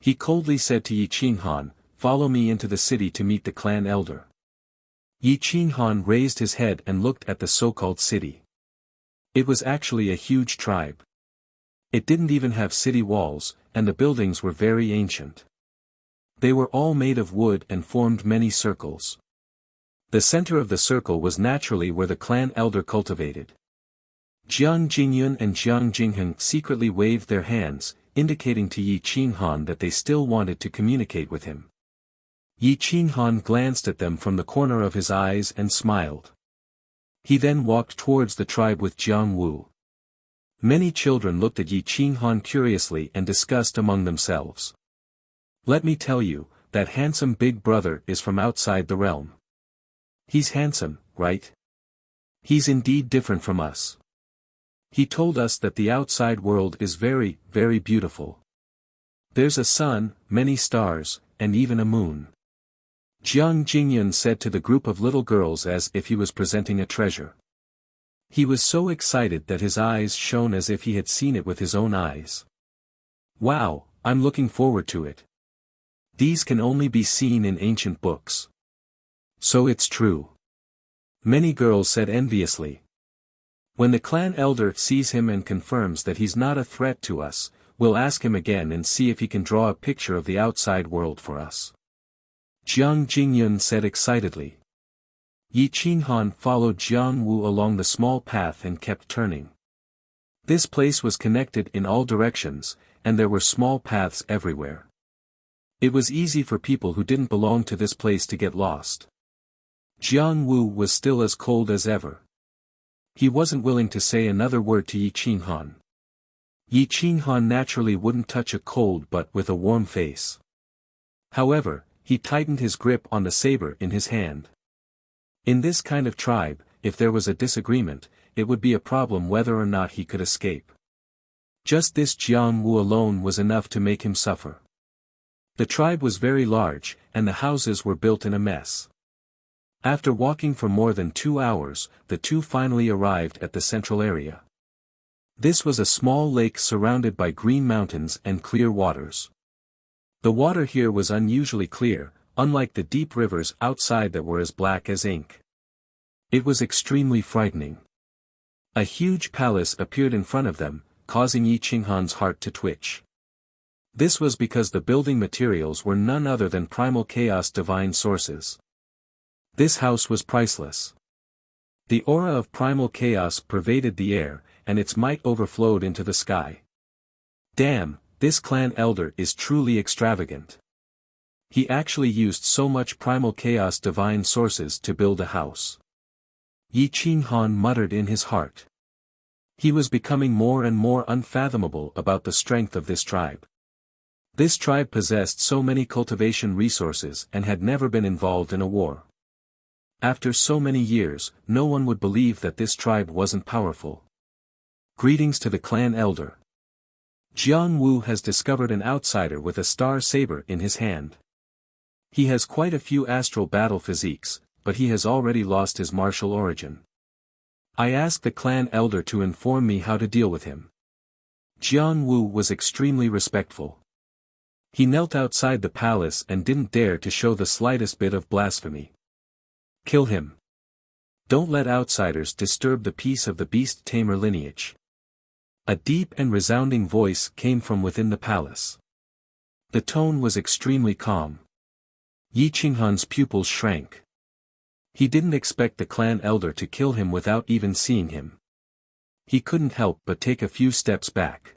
He coldly said to Yi Qinghan, "Follow me into the city to meet the clan elder." Yi Qinghan raised his head and looked at the so-called city. It was actually a huge tribe. It didn't even have city walls, and the buildings were very ancient. They were all made of wood and formed many circles. The center of the circle was naturally where the clan elder cultivated. Jiang Jingyun and Jiang Jinghan secretly waved their hands, indicating to Yi Qinghan that they still wanted to communicate with him. Yi Qinghan glanced at them from the corner of his eyes and smiled. He then walked towards the tribe with Jiang Wu. Many children looked at Yi Qinghan curiously and discussed among themselves. "Let me tell you, that handsome big brother is from outside the realm. He's handsome, right? He's indeed different from us. He told us that the outside world is very, very beautiful. There's a sun, many stars, and even a moon." Jiang Jingyun said to the group of little girls as if he was presenting a treasure. He was so excited that his eyes shone as if he had seen it with his own eyes. "Wow, I'm looking forward to it. These can only be seen in ancient books. So it's true. Many girls said enviously. When the clan elder sees him and confirms that he's not a threat to us, we'll ask him again and see if he can draw a picture of the outside world for us. Jiang Jingyun said excitedly. Yi Qinghan followed Jiang Wu along the small path and kept turning. This place was connected in all directions, and there were small paths everywhere. It was easy for people who didn't belong to this place to get lost. Jiang Wu was still as cold as ever. He wasn't willing to say another word to Yi Qinghan. Yi Qinghan naturally wouldn't touch a cold but with a warm face. However, he tightened his grip on the saber in his hand. In this kind of tribe, if there was a disagreement, it would be a problem whether or not he could escape. Just this Jiang Wu alone was enough to make him suffer. The tribe was very large, and the houses were built in a mess. After walking for more than 2 hours, the two finally arrived at the central area. This was a small lake surrounded by green mountains and clear waters. The water here was unusually clear, unlike the deep rivers outside that were as black as ink. It was extremely frightening. A huge palace appeared in front of them, causing Yi Qinghan's heart to twitch. This was because the building materials were none other than primal chaos divine sources. This house was priceless. The aura of primal chaos pervaded the air, and its might overflowed into the sky. Damn, this clan elder is truly extravagant. He actually used so much primal chaos divine sources to build a house. Yi Qinghan muttered in his heart. He was becoming more and more unfathomable about the strength of this tribe. This tribe possessed so many cultivation resources and had never been involved in a war. After so many years, no one would believe that this tribe wasn't powerful. Greetings to the clan elder. Jiang Wu has discovered an outsider with a star saber in his hand. He has quite a few astral battle physiques, but he has already lost his martial origin. I asked the clan elder to inform me how to deal with him. Jiang Wu was extremely respectful. He knelt outside the palace and didn't dare to show the slightest bit of blasphemy. Kill him. Don't let outsiders disturb the peace of the beast tamer lineage. A deep and resounding voice came from within the palace. The tone was extremely calm. Yi Qinghan's pupils shrank. He didn't expect the clan elder to kill him without even seeing him. He couldn't help but take a few steps back.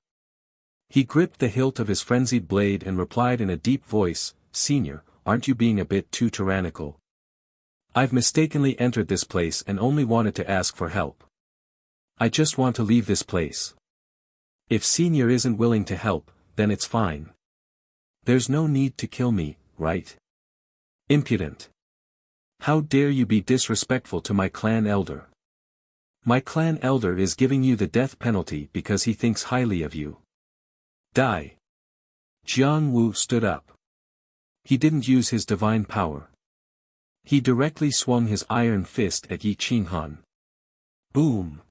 He gripped the hilt of his frenzied blade and replied in a deep voice, "Senior, aren't you being a bit too tyrannical? I've mistakenly entered this place and only wanted to ask for help. I just want to leave this place. If Senior isn't willing to help, then it's fine. There's no need to kill me, right? Impudent. How dare you be disrespectful to my clan elder? My clan elder is giving you the death penalty because he thinks highly of you. Die." Jiang Wu stood up. He didn't use his divine power. He directly swung his iron fist at Yi Qinghan. Boom!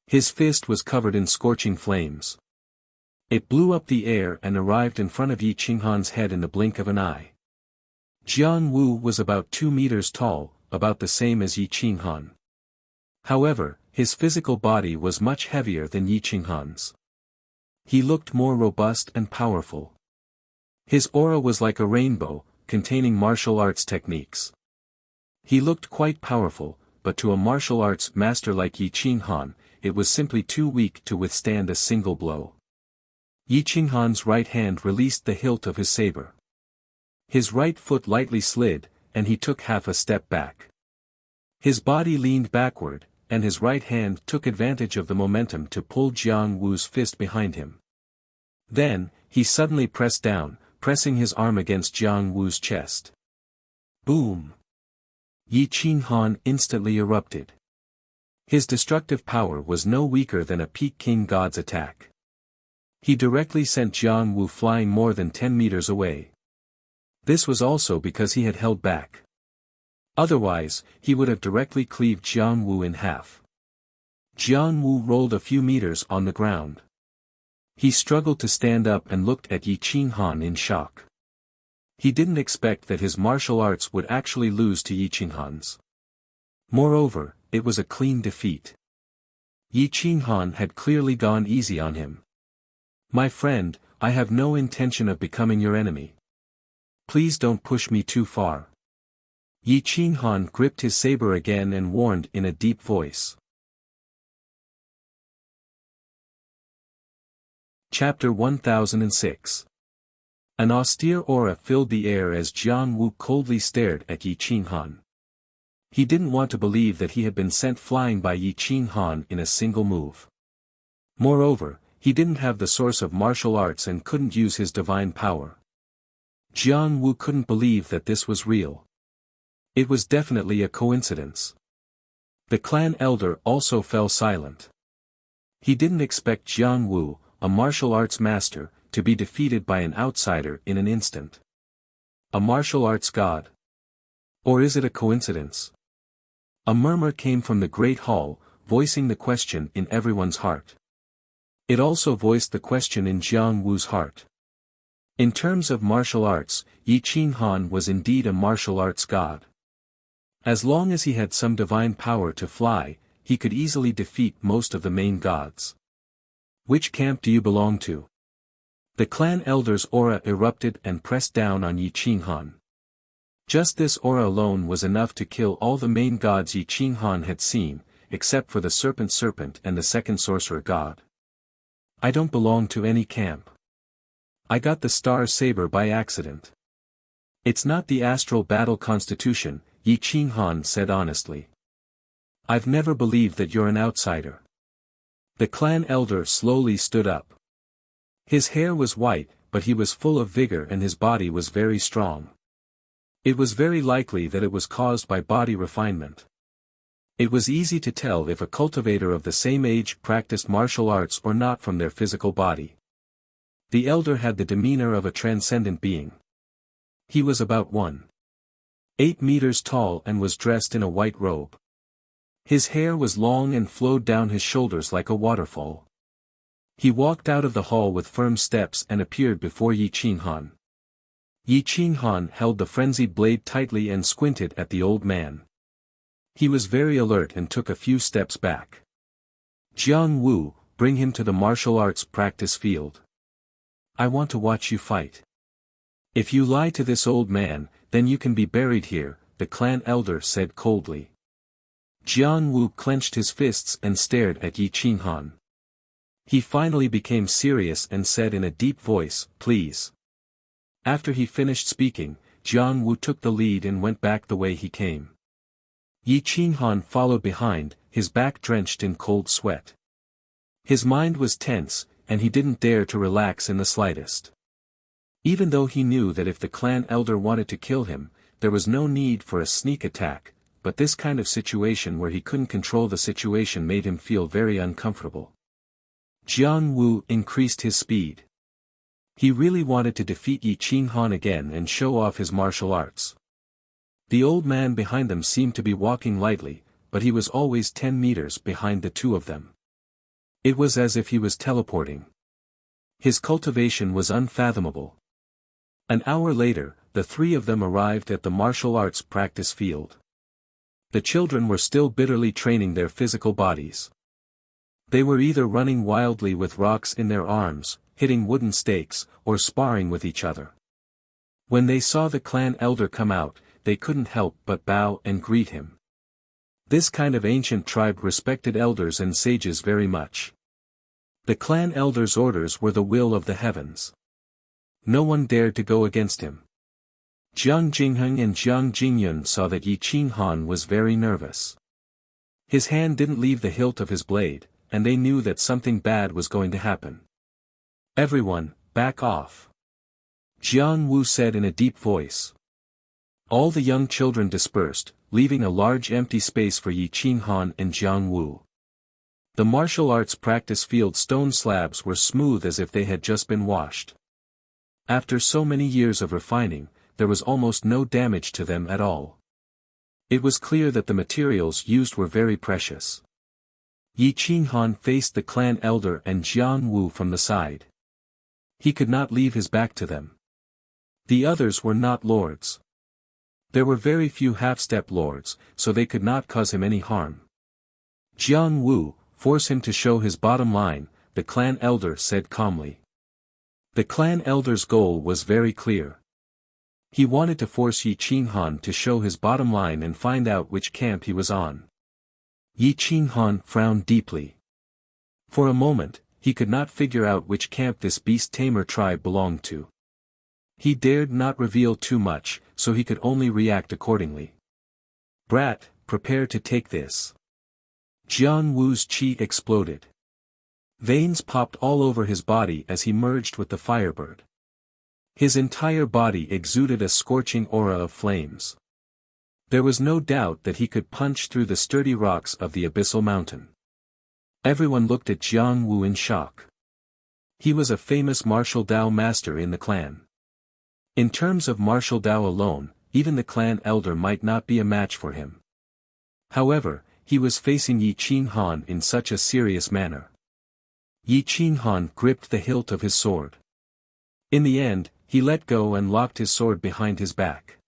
His fist was covered in scorching flames. It blew up the air and arrived in front of Yi Qinghan's head in the blink of an eye. Jiang Wu was about 2 meters tall, about the same as Yi Qinghan. However, his physical body was much heavier than Yi Qinghan's. He looked more robust and powerful. His aura was like a rainbow, containing martial arts techniques. He looked quite powerful, but to a martial arts master like Yi Qinghan, it was simply too weak to withstand a single blow. Yi Qinghan's right hand released the hilt of his saber. His right foot lightly slid, and he took half a step back. His body leaned backward, and his right hand took advantage of the momentum to pull Jiang Wu's fist behind him. Then, he suddenly pressed down, pressing his arm against Jiang Wu's chest. Boom! Yi Qinghan instantly erupted. His destructive power was no weaker than a Peking god's attack. He directly sent Jiang Wu flying more than 10 meters away. This was also because he had held back. Otherwise, he would have directly cleaved Jiang Wu in half. Jiang Wu rolled a few meters on the ground. He struggled to stand up and looked at Yi Qinghan in shock. He didn't expect that his martial arts would actually lose to Yi Qinghan's. Moreover, it was a clean defeat. Yi Qinghan had clearly gone easy on him. "My friend, I have no intention of becoming your enemy. Please don't push me too far." Yi Qinghan gripped his saber again and warned in a deep voice. Chapter 1006. An austere aura filled the air as Jiang Wu coldly stared at Yi Qinghan. He didn't want to believe that he had been sent flying by Yi Qinghan in a single move. Moreover, he didn't have the source of martial arts and couldn't use his divine power. Jiang Wu couldn't believe that this was real. It was definitely a coincidence. The clan elder also fell silent. He didn't expect Jiang Wu, a martial arts master, to be defeated by an outsider in an instant. A martial arts god? Or is it a coincidence? A murmur came from the great hall, voicing the question in everyone's heart. It also voiced the question in Jiang Wu's heart. In terms of martial arts, Yi Qinghan was indeed a martial arts god. As long as he had some divine power to fly, he could easily defeat most of the main gods. "Which camp do you belong to?" The clan elder's aura erupted and pressed down on Yi Qinghan. Just this aura alone was enough to kill all the main gods Yi Qinghan had seen, except for the serpent and the second sorcerer god. "I don't belong to any camp. I got the star saber by accident." "It's not the astral battle constitution," Yi Qinghan said honestly. "I've never believed that you're an outsider." The clan elder slowly stood up. His hair was white, but he was full of vigor and his body was very strong. It was very likely that it was caused by body refinement. It was easy to tell if a cultivator of the same age practiced martial arts or not from their physical body. The elder had the demeanor of a transcendent being. He was about 1.8 meters tall and was dressed in a white robe. His hair was long and flowed down his shoulders like a waterfall. He walked out of the hall with firm steps and appeared before Yi Qinghan. Yi Qinghan held the frenzied blade tightly and squinted at the old man. He was very alert and took a few steps back. "Jiang Wu, bring him to the martial arts practice field. I want to watch you fight. If you lie to this old man, then you can be buried here," the clan elder said coldly. Jiang Wu clenched his fists and stared at Yi Qinghan. He finally became serious and said in a deep voice, "Please." After he finished speaking, Jiang Wu took the lead and went back the way he came. Yi Qinghan followed behind, his back drenched in cold sweat. His mind was tense, and he didn't dare to relax in the slightest. Even though he knew that if the clan elder wanted to kill him, there was no need for a sneak attack, but this kind of situation where he couldn't control the situation made him feel very uncomfortable. Jiang Wu increased his speed. He really wanted to defeat Yi Qinghan again and show off his martial arts. The old man behind them seemed to be walking lightly, but he was always 10 meters behind the two of them. It was as if he was teleporting. His cultivation was unfathomable. An hour later, the three of them arrived at the martial arts practice field. The children were still bitterly training their physical bodies. They were either running wildly with rocks in their arms, hitting wooden stakes, or sparring with each other. When they saw the clan elder come out, they couldn't help but bow and greet him. This kind of ancient tribe respected elders and sages very much. The clan elder's orders were the will of the heavens. No one dared to go against him. Jiang Jingheng and Jiang Jingyun saw that Yi Qinghan was very nervous. His hand didn't leave the hilt of his blade, and they knew that something bad was going to happen. "Everyone, back off," Jiang Wu said in a deep voice. All the young children dispersed, leaving a large empty space for Yi Qinghan and Jiang Wu. The martial arts practice field stone slabs were smooth as if they had just been washed. After so many years of refining, there was almost no damage to them at all. It was clear that the materials used were very precious. Yi Qinghan faced the clan elder and Jiang Wu from the side. He could not leave his back to them. The others were not lords. There were very few half-step lords, so they could not cause him any harm. Jiang Wu, force him to show his bottom line, the clan elder said calmly. The clan elder's goal was very clear. He wanted to force Yi Qinghan to show his bottom line and find out which camp he was on. Yi Qinghan frowned deeply. For a moment, he could not figure out which camp this beast-tamer tribe belonged to. He dared not reveal too much, so he could only react accordingly. Brat, prepare to take this. Jiang Wu's chi exploded. Veins popped all over his body as he merged with the firebird. His entire body exuded a scorching aura of flames. There was no doubt that he could punch through the sturdy rocks of the abyssal mountain. Everyone looked at Jiang Wu in shock. He was a famous martial Dao master in the clan. In terms of martial Dao alone, even the clan elder might not be a match for him. However, he was facing Yi Qinghan in such a serious manner. Yi Qinghan gripped the hilt of his sword. In the end, he let go and locked his sword behind his back.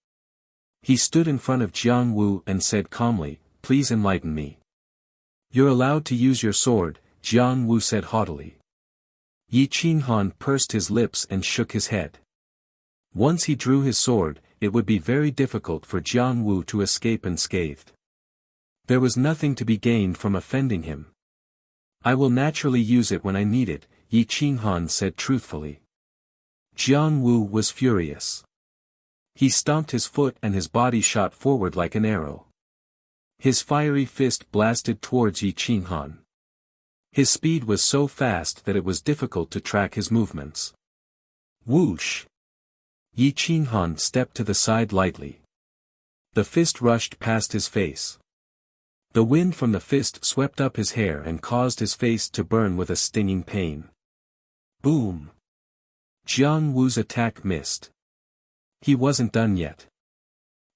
He stood in front of Jiang Wu and said calmly, "Please enlighten me." "You're allowed to use your sword," Jiang Wu said haughtily. Yi Qinghan pursed his lips and shook his head. Once he drew his sword, it would be very difficult for Jiang Wu to escape unscathed. There was nothing to be gained from offending him. "I will naturally use it when I need it," Yi Qinghan said truthfully. Jiang Wu was furious. He stomped his foot and his body shot forward like an arrow. His fiery fist blasted towards Yi Qinghan. His speed was so fast that it was difficult to track his movements. Whoosh! Yi Qinghan stepped to the side lightly. The fist rushed past his face. The wind from the fist swept up his hair and caused his face to burn with a stinging pain. Boom! Jiang Wu's attack missed. He wasn't done yet.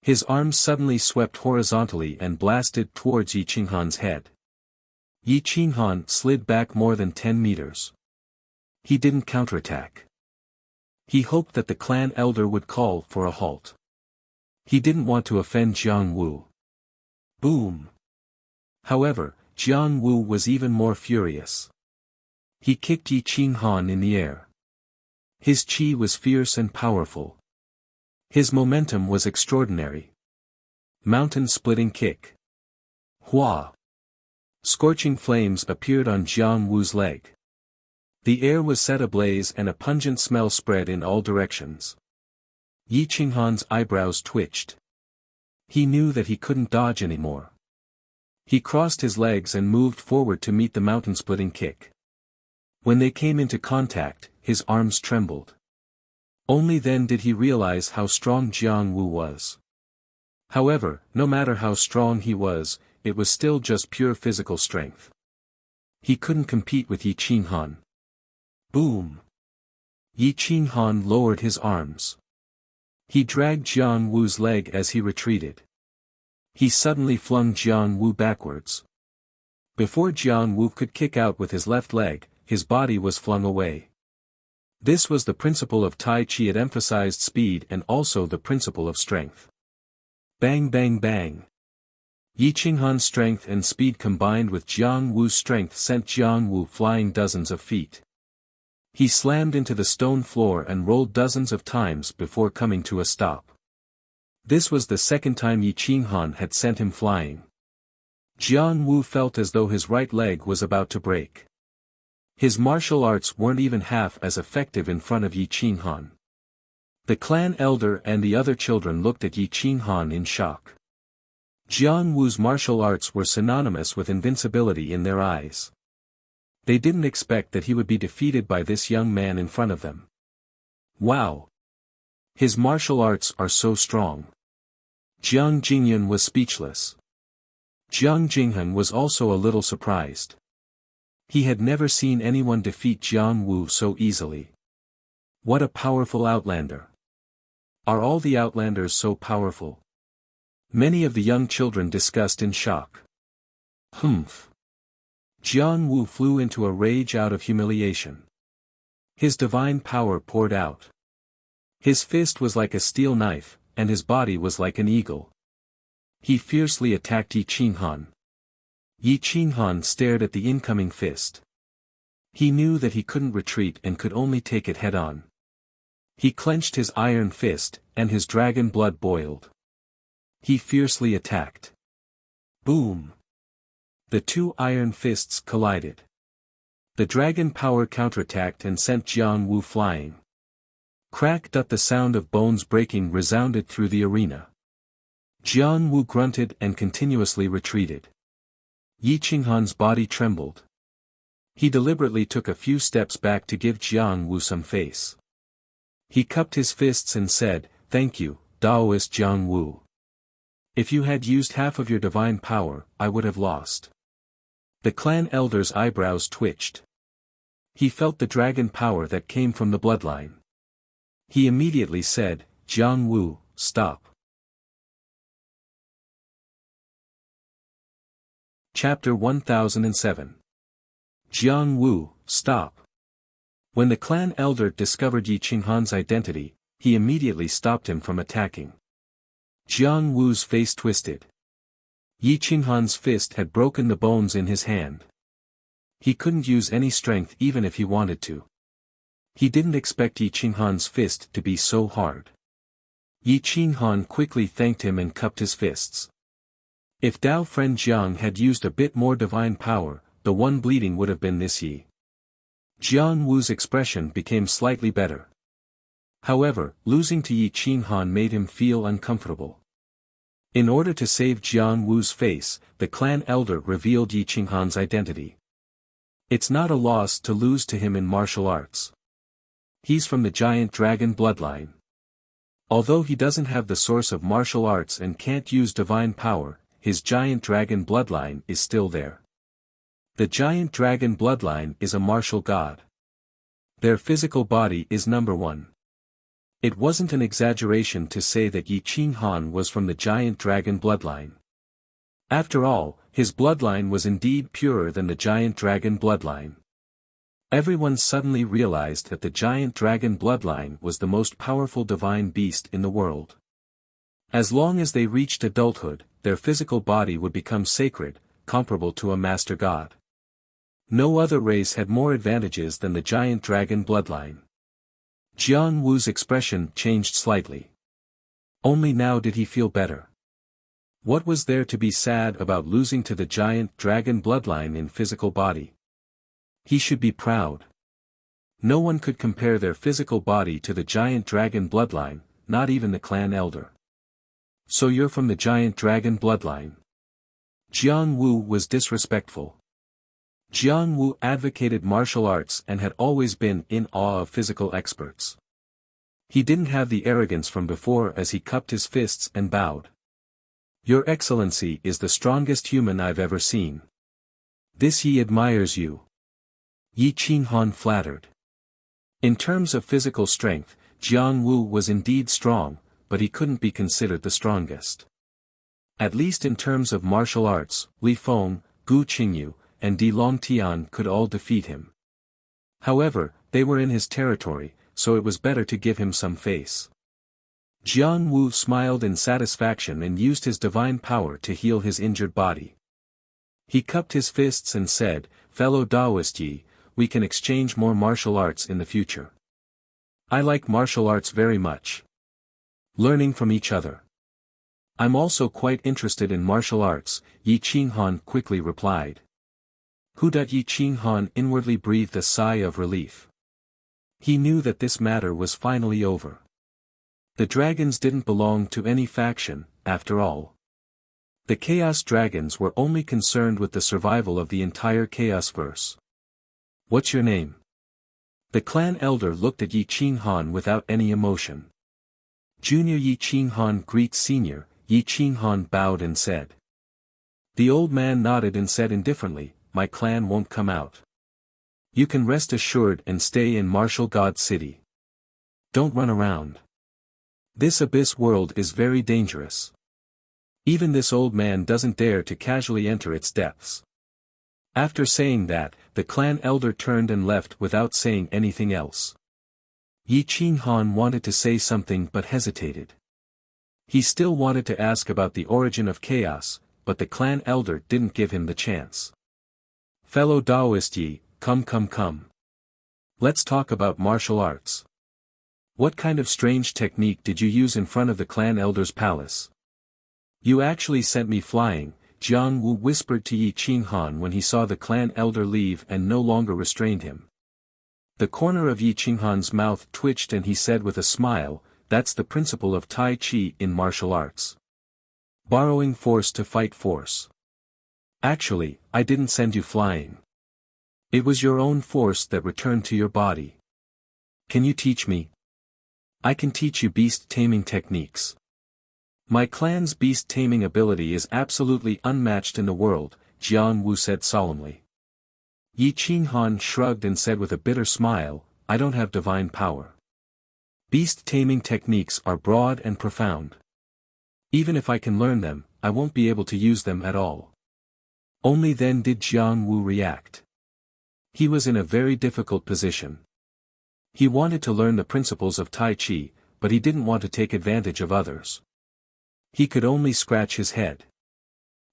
His arms suddenly swept horizontally and blasted towards Yi Qinghan's head. Yi Qinghan slid back more than 10 meters. He didn't counterattack. He hoped that the clan elder would call for a halt. He didn't want to offend Jiang Wu. Boom! However, Jiang Wu was even more furious. He kicked Yi Qinghan in the air. His chi was fierce and powerful. His momentum was extraordinary. Mountain-splitting kick. Hua! Scorching flames appeared on Jiang Wu's leg. The air was set ablaze and a pungent smell spread in all directions. Yi Qinghan's eyebrows twitched. He knew that he couldn't dodge anymore. He crossed his legs and moved forward to meet the mountain-splitting kick. When they came into contact, his arms trembled. Only then did he realize how strong Jiang Wu was. However, no matter how strong he was, it was still just pure physical strength. He couldn't compete with Yi Qinghan. Boom! Yi Qinghan lowered his arms. He dragged Jiang Wu's leg as he retreated. He suddenly flung Jiang Wu backwards. Before Jiang Wu could kick out with his left leg, his body was flung away. This was the principle of Tai Chi. It emphasized speed and also the principle of strength. Bang bang bang. Yi Qinghan's strength and speed combined with Jiang Wu's strength sent Jiang Wu flying dozens of feet. He slammed into the stone floor and rolled dozens of times before coming to a stop. This was the second time Yi Qinghan had sent him flying. Jiang Wu felt as though his right leg was about to break. His martial arts weren't even half as effective in front of Yi Qinghan. The clan elder and the other children looked at Yi Qinghan in shock. Jiang Wu's martial arts were synonymous with invincibility in their eyes. They didn't expect that he would be defeated by this young man in front of them. Wow! His martial arts are so strong. Jiang Jingyan was speechless. Jiang Jinghan was also a little surprised. He had never seen anyone defeat Jiang Wu so easily. What a powerful outlander! Are all the outlanders so powerful? Many of the young children discussed in shock. Humph! Jiang Wu flew into a rage out of humiliation. His divine power poured out. His fist was like a steel knife, and his body was like an eagle. He fiercely attacked Yi Qinghan. Yi Qinghan stared at the incoming fist. He knew that he couldn't retreat and could only take it head-on. He clenched his iron fist, and his dragon blood boiled. He fiercely attacked. Boom! The two iron fists collided. The dragon power counterattacked and sent Jiang Wu flying. Crack! The sound of bones breaking resounded through the arena. Jiang Wu grunted and continuously retreated. Yi Qinghan's body trembled. He deliberately took a few steps back to give Jiang Wu some face. He cupped his fists and said, "Thank you, Taoist Jiang Wu. If you had used half of your divine power, I would have lost." The clan elder's eyebrows twitched. He felt the dragon power that came from the bloodline. He immediately said, "Jiang Wu, stop." Chapter 1007. Jiang Wu, stop. When the clan elder discovered Yi Qinghan's identity, he immediately stopped him from attacking. Jiang Wu's face twisted. Yi Qinghan's fist had broken the bones in his hand. He couldn't use any strength even if he wanted to. He didn't expect Yi Qinghan's fist to be so hard. Yi Qinghan quickly thanked him and cupped his fists. If Dao friend Jiang had used a bit more divine power, the one bleeding would have been this Yi. Jiang Wu's expression became slightly better. However, losing to Yi Qinghan made him feel uncomfortable. In order to save Jiang Wu's face, the clan elder revealed Yi Qinghan's identity. It's not a loss to lose to him in martial arts. He's from the giant dragon bloodline. Although he doesn't have the source of martial arts and can't use divine power, his giant dragon bloodline is still there. The giant dragon bloodline is a martial god. Their physical body is number one. It wasn't an exaggeration to say that Yi Qinghan was from the giant dragon bloodline. After all, his bloodline was indeed purer than the giant dragon bloodline. Everyone suddenly realized that the giant dragon bloodline was the most powerful divine beast in the world. As long as they reached adulthood, their physical body would become sacred, comparable to a master god. No other race had more advantages than the giant dragon bloodline. Jiang Wu's expression changed slightly. Only now did he feel better. What was there to be sad about losing to the giant dragon bloodline in physical body? He should be proud. No one could compare their physical body to the giant dragon bloodline, not even the clan elder. So you're from the giant dragon bloodline? Jiang Wu was disrespectful. Jiang Wu advocated martial arts and had always been in awe of physical experts. He didn't have the arrogance from before as he cupped his fists and bowed. "Your Excellency is the strongest human I've ever seen. This Yi admires you." Yi Qinghan flattered. In terms of physical strength, Jiang Wu was indeed strong, but he couldn't be considered the strongest. At least in terms of martial arts, Li Feng, Gu Qingyu, and Di Longtian could all defeat him. However, they were in his territory, so it was better to give him some face. Jiang Wu smiled in satisfaction and used his divine power to heal his injured body. He cupped his fists and said, "Fellow Taoist Yi, we can exchange more martial arts in the future. I like martial arts very much. Learning from each other. I'm also quite interested in martial arts," Yi Qinghan quickly replied. Yi Qinghan inwardly breathed a sigh of relief. He knew that this matter was finally over. The dragons didn't belong to any faction, after all. The Chaos Dragons were only concerned with the survival of the entire Chaos-verse. "What's your name?" The clan elder looked at Yi Qinghan without any emotion. Junior Yi Qinghan greets Senior. Yi Qinghan bowed and said. The old man nodded and said indifferently, "My clan won't come out. You can rest assured and stay in Martial God City. Don't run around. This abyss world is very dangerous. Even this old man doesn't dare to casually enter its depths." After saying that, the clan elder turned and left without saying anything else. Yi Qinghan wanted to say something but hesitated. He still wanted to ask about the origin of chaos, but the clan elder didn't give him the chance. Fellow Taoist Yi, come. Let's talk about martial arts. What kind of strange technique did you use in front of the clan elder's palace? You actually sent me flying, Jiang Wu whispered to Yi Qinghan when he saw the clan elder leave and no longer restrained him. The corner of Yi Qinghan's mouth twitched and he said with a smile, that's the principle of Tai Chi in martial arts. Borrowing force to fight force. Actually, I didn't send you flying. It was your own force that returned to your body. Can you teach me? I can teach you beast taming techniques. My clan's beast taming ability is absolutely unmatched in the world, Jiang Wu said solemnly. Yi Qinghan shrugged and said with a bitter smile, I don't have divine power. Beast taming techniques are broad and profound. Even if I can learn them, I won't be able to use them at all. Only then did Jiang Wu react. He was in a very difficult position. He wanted to learn the principles of Tai Chi, but he didn't want to take advantage of others. He could only scratch his head.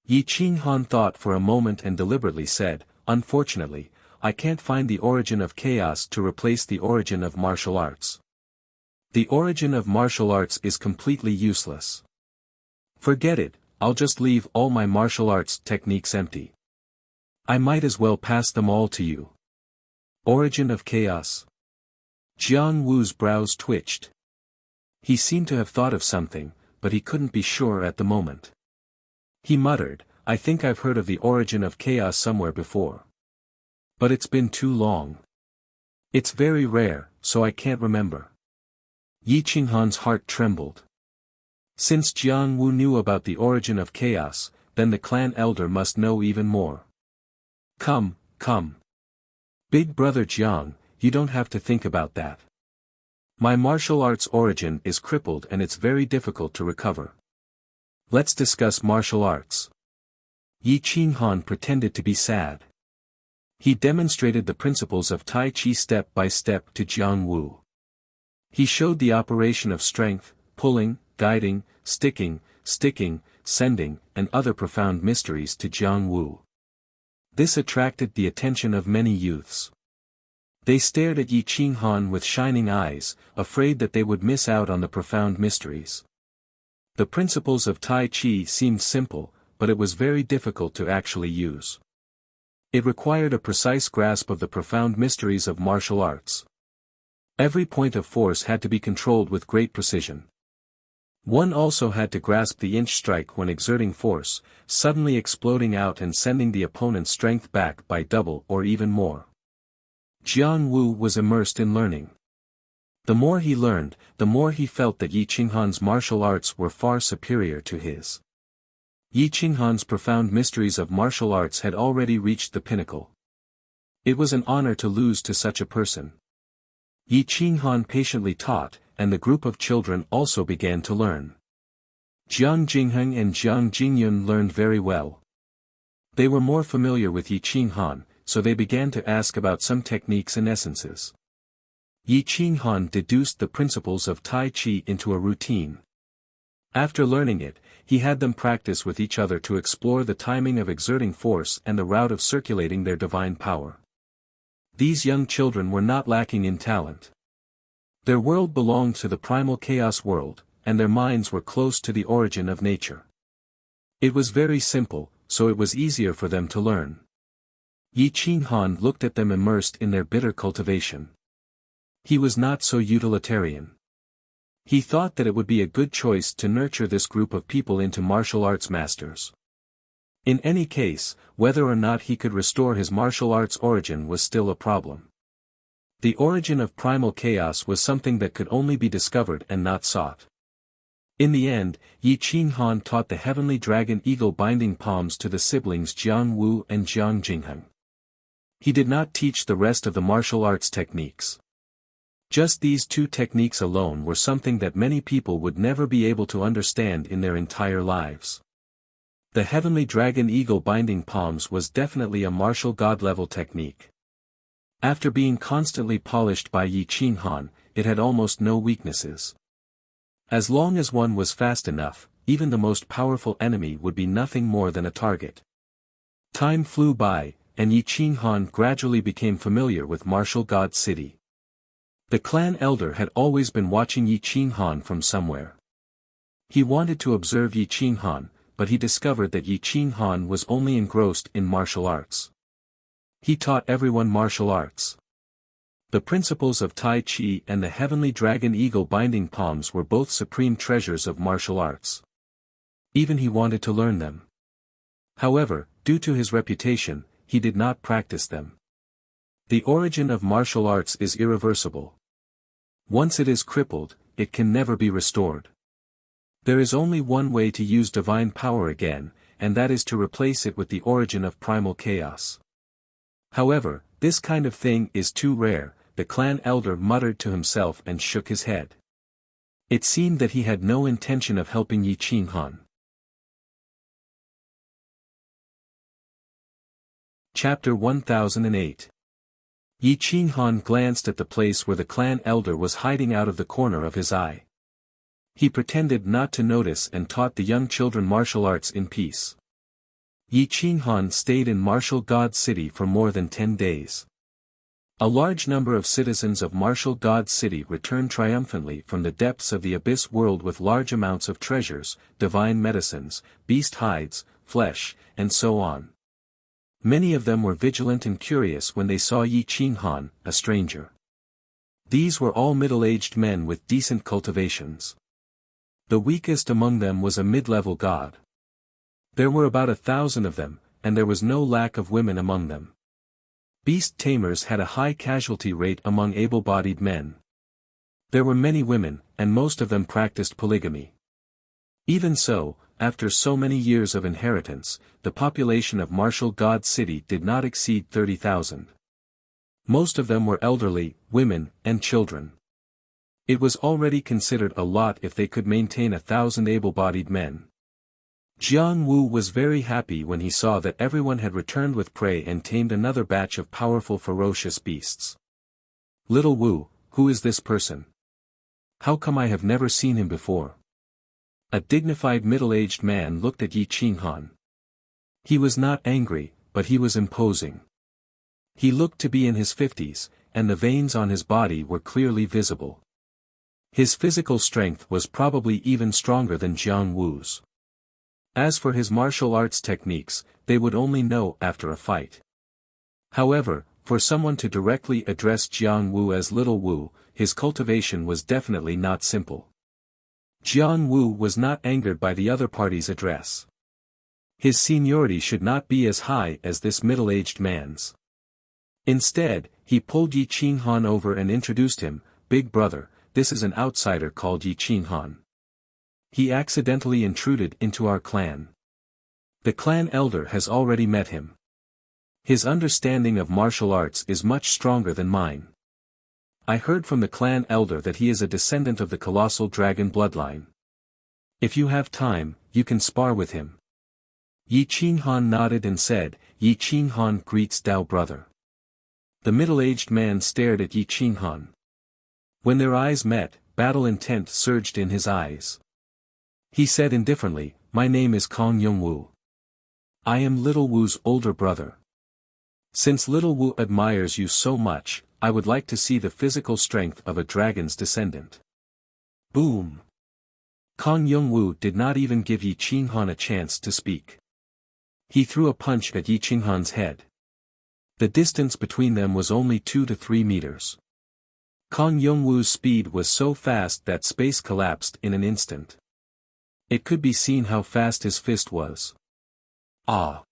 Yi Qinghan thought for a moment and deliberately said, unfortunately, I can't find the origin of chaos to replace the origin of martial arts. The origin of martial arts is completely useless. Forget it, I'll just leave all my martial arts techniques empty. I might as well pass them all to you. Origin of chaos? Jiang Wu's brows twitched. He seemed to have thought of something, but he couldn't be sure at the moment. He muttered, I think I've heard of the origin of chaos somewhere before. But it's been too long. It's very rare, so I can't remember. Yi Qinghan's heart trembled. Since Jiang Wu knew about the origin of chaos, then the clan elder must know even more. Come. Big brother Jiang, you don't have to think about that. My martial arts origin is crippled and it's very difficult to recover. Let's discuss martial arts. Yi Qinghan pretended to be sad. He demonstrated the principles of Tai Chi step by step to Jiang Wu. He showed the operation of strength, pulling, guiding, sticking, sending, and other profound mysteries to Jiang Wu. This attracted the attention of many youths. They stared at Yi Qinghan with shining eyes, afraid that they would miss out on the profound mysteries. The principles of Tai Chi seemed simple, but it was very difficult to actually use. It required a precise grasp of the profound mysteries of martial arts. Every point of force had to be controlled with great precision. One also had to grasp the inch strike when exerting force, suddenly exploding out and sending the opponent's strength back by double or even more. Jiang Wu was immersed in learning. The more he learned, the more he felt that Yi Qinghan's martial arts were far superior to his. Yi Qinghan's profound mysteries of martial arts had already reached the pinnacle. It was an honor to lose to such a person. Yi Qinghan patiently taught, and the group of children also began to learn. Jiang Jingheng and Jiang Jingyun learned very well. They were more familiar with Yi Qinghan, so they began to ask about some techniques and essences. Yi Qinghan deduced the principles of Tai Chi into a routine. After learning it, he had them practice with each other to explore the timing of exerting force and the route of circulating their divine power. These young children were not lacking in talent. Their world belonged to the primal chaos world, and their minds were close to the origin of nature. It was very simple, so it was easier for them to learn. Yi Qinghan looked at them immersed in their bitter cultivation. He was not so utilitarian. He thought that it would be a good choice to nurture this group of people into martial arts masters. In any case, whether or not he could restore his martial arts origin was still a problem. The origin of primal chaos was something that could only be discovered and not sought. In the end, Yi Qinghan taught the heavenly dragon eagle binding palms to the siblings Jiang Wu and Jiang Jingheng. He did not teach the rest of the martial arts techniques. Just these two techniques alone were something that many people would never be able to understand in their entire lives. The heavenly dragon eagle binding palms was definitely a martial god-level technique. After being constantly polished by Yi Qinghan, it had almost no weaknesses. As long as one was fast enough, even the most powerful enemy would be nothing more than a target. Time flew by, and Yi Qinghan gradually became familiar with Martial God City. The clan elder had always been watching Yi Qinghan from somewhere. He wanted to observe Yi Qinghan, but he discovered that Yi Qinghan was only engrossed in martial arts. He taught everyone martial arts. The principles of Tai Chi and the heavenly dragon eagle binding palms were both supreme treasures of martial arts. Even he wanted to learn them. However, due to his reputation, he did not practice them. The origin of martial arts is irreversible. Once it is crippled, it can never be restored. There is only one way to use divine power again, and that is to replace it with the origin of primal chaos. However, this kind of thing is too rare, the clan elder muttered to himself and shook his head. It seemed that he had no intention of helping Yi Qinghan. Chapter 1008. Yi Qinghan glanced at the place where the clan elder was hiding out of the corner of his eye. He pretended not to notice and taught the young children martial arts in peace. Yi Qinghan stayed in Martial God City for more than 10 days. A large number of citizens of Martial God City returned triumphantly from the depths of the abyss world with large amounts of treasures, divine medicines, beast hides, flesh, and so on. Many of them were vigilant and curious when they saw Yi Qinghan, a stranger. These were all middle-aged men with decent cultivations. The weakest among them was a mid-level god. There were about 1,000 of them, and there was no lack of women among them. Beast tamers had a high casualty rate among able-bodied men. There were many women, and most of them practiced polygamy. Even so, after so many years of inheritance, the population of Martial God City did not exceed 30,000. Most of them were elderly, women, and children. It was already considered a lot if they could maintain 1,000 able-bodied men. Jiang Wu was very happy when he saw that everyone had returned with prey and tamed another batch of powerful ferocious beasts. Little Wu, who is this person? How come I have never seen him before? A dignified middle-aged man looked at Yi Qinghan. He was not angry, but he was imposing. He looked to be in his 50s, and the veins on his body were clearly visible. His physical strength was probably even stronger than Jiang Wu's. As for his martial arts techniques, they would only know after a fight. However, for someone to directly address Jiang Wu as Little Wu, his cultivation was definitely not simple. Jiang Wu was not angered by the other party's address. His seniority should not be as high as this middle-aged man's. Instead, he pulled Yi Qinghan over and introduced him, "Big brother, this is an outsider called Yi Qinghan. He accidentally intruded into our clan. The clan elder has already met him. His understanding of martial arts is much stronger than mine. I heard from the clan elder that he is a descendant of the colossal dragon bloodline. If you have time, you can spar with him." Yi Qinghan nodded and said, "Yi Qinghan greets Dao brother." The middle-aged man stared at Yi Qinghan. When their eyes met, battle intent surged in his eyes. He said indifferently, "My name is Kong Yongwu. I am Little Wu's older brother. Since Little Wu admires you so much, I would like to see the physical strength of a dragon's descendant." Boom! Kong Yongwu did not even give Yi Qinghan a chance to speak. He threw a punch at Yi Qinghan's head. The distance between them was only 2 to 3 meters. Kong Yongwu's speed was so fast that space collapsed in an instant. It could be seen how fast his fist was. Ah!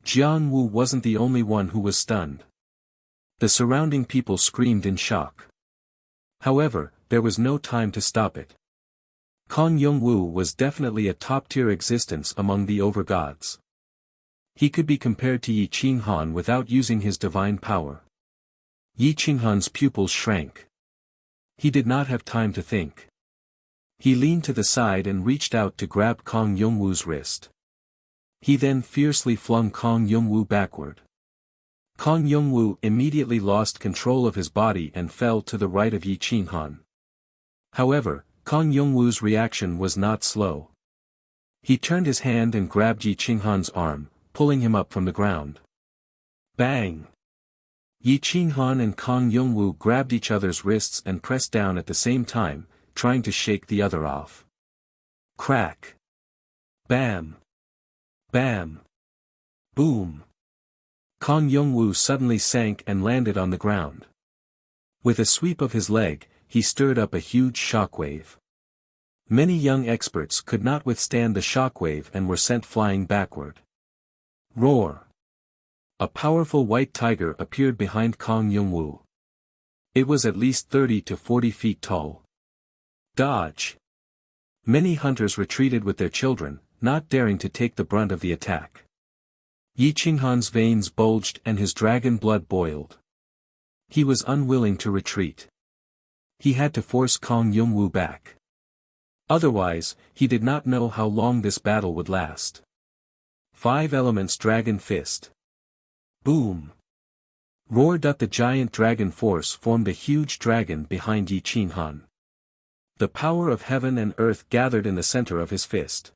Jiang Wu wasn't the only one who was stunned. The surrounding people screamed in shock. However, there was no time to stop it. Kong Yongwu was definitely a top-tier existence among the overgods. He could be compared to Yi Qinghan without using his divine power. Yi Qinghan's pupils shrank. He did not have time to think. He leaned to the side and reached out to grab Kong Yongwu's wrist. He then fiercely flung Kong Yongwu backward. Kong Yongwu immediately lost control of his body and fell to the right of Yi Qinghan. However, Kong Yongwu's reaction was not slow. He turned his hand and grabbed Yi Qinghan's arm, pulling him up from the ground. Bang! Yi Qinghan and Kong Yongwu grabbed each other's wrists and pressed down at the same time, trying to shake the other off. Crack! Bam! Bam! Boom! Kong Yongwu suddenly sank and landed on the ground. With a sweep of his leg, he stirred up a huge shockwave. Many young experts could not withstand the shockwave and were sent flying backward. Roar! A powerful white tiger appeared behind Kong Yongwu. It was at least 30 to 40 feet tall. Dodge! Many hunters retreated with their children, not daring to take the brunt of the attack. Yi Qinghan's veins bulged and his dragon blood boiled. He was unwilling to retreat. He had to force Kong Yongwu back. Otherwise, he did not know how long this battle would last. 5 Elements Dragon Fist. Boom! Roared up the giant dragon force formed a huge dragon behind Yi Qinghan. The power of heaven and earth gathered in the center of his fist.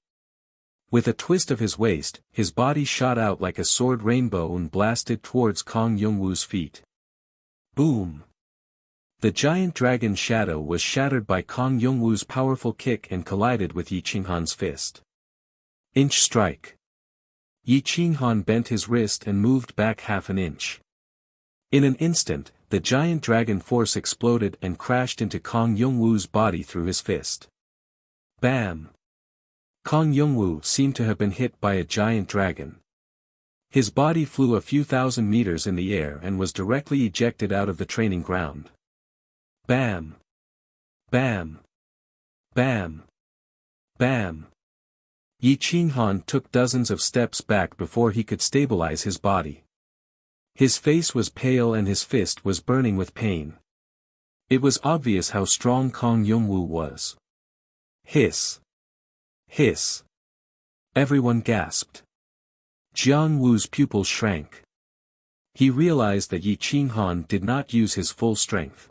With a twist of his waist, his body shot out like a sword rainbow and blasted towards Kong Yongwu's feet. Boom! The giant dragon shadow was shattered by Kong Yongwu's powerful kick and collided with Yi Qinghan's fist. Inch strike. Yi Qinghan bent his wrist and moved back half an inch. In an instant, the giant dragon force exploded and crashed into Kong Yongwu's body through his fist. Bam! Kong Yongwu seemed to have been hit by a giant dragon. His body flew a few thousand meters in the air and was directly ejected out of the training ground. Bam! Bam! Bam! Bam! Yi Qinghan took dozens of steps back before he could stabilize his body. His face was pale and his fist was burning with pain. It was obvious how strong Kong Yongwu was. Hiss! Hiss! Everyone gasped. Jiang Wu's pupils shrank. He realized that Yi Qinghan did not use his full strength.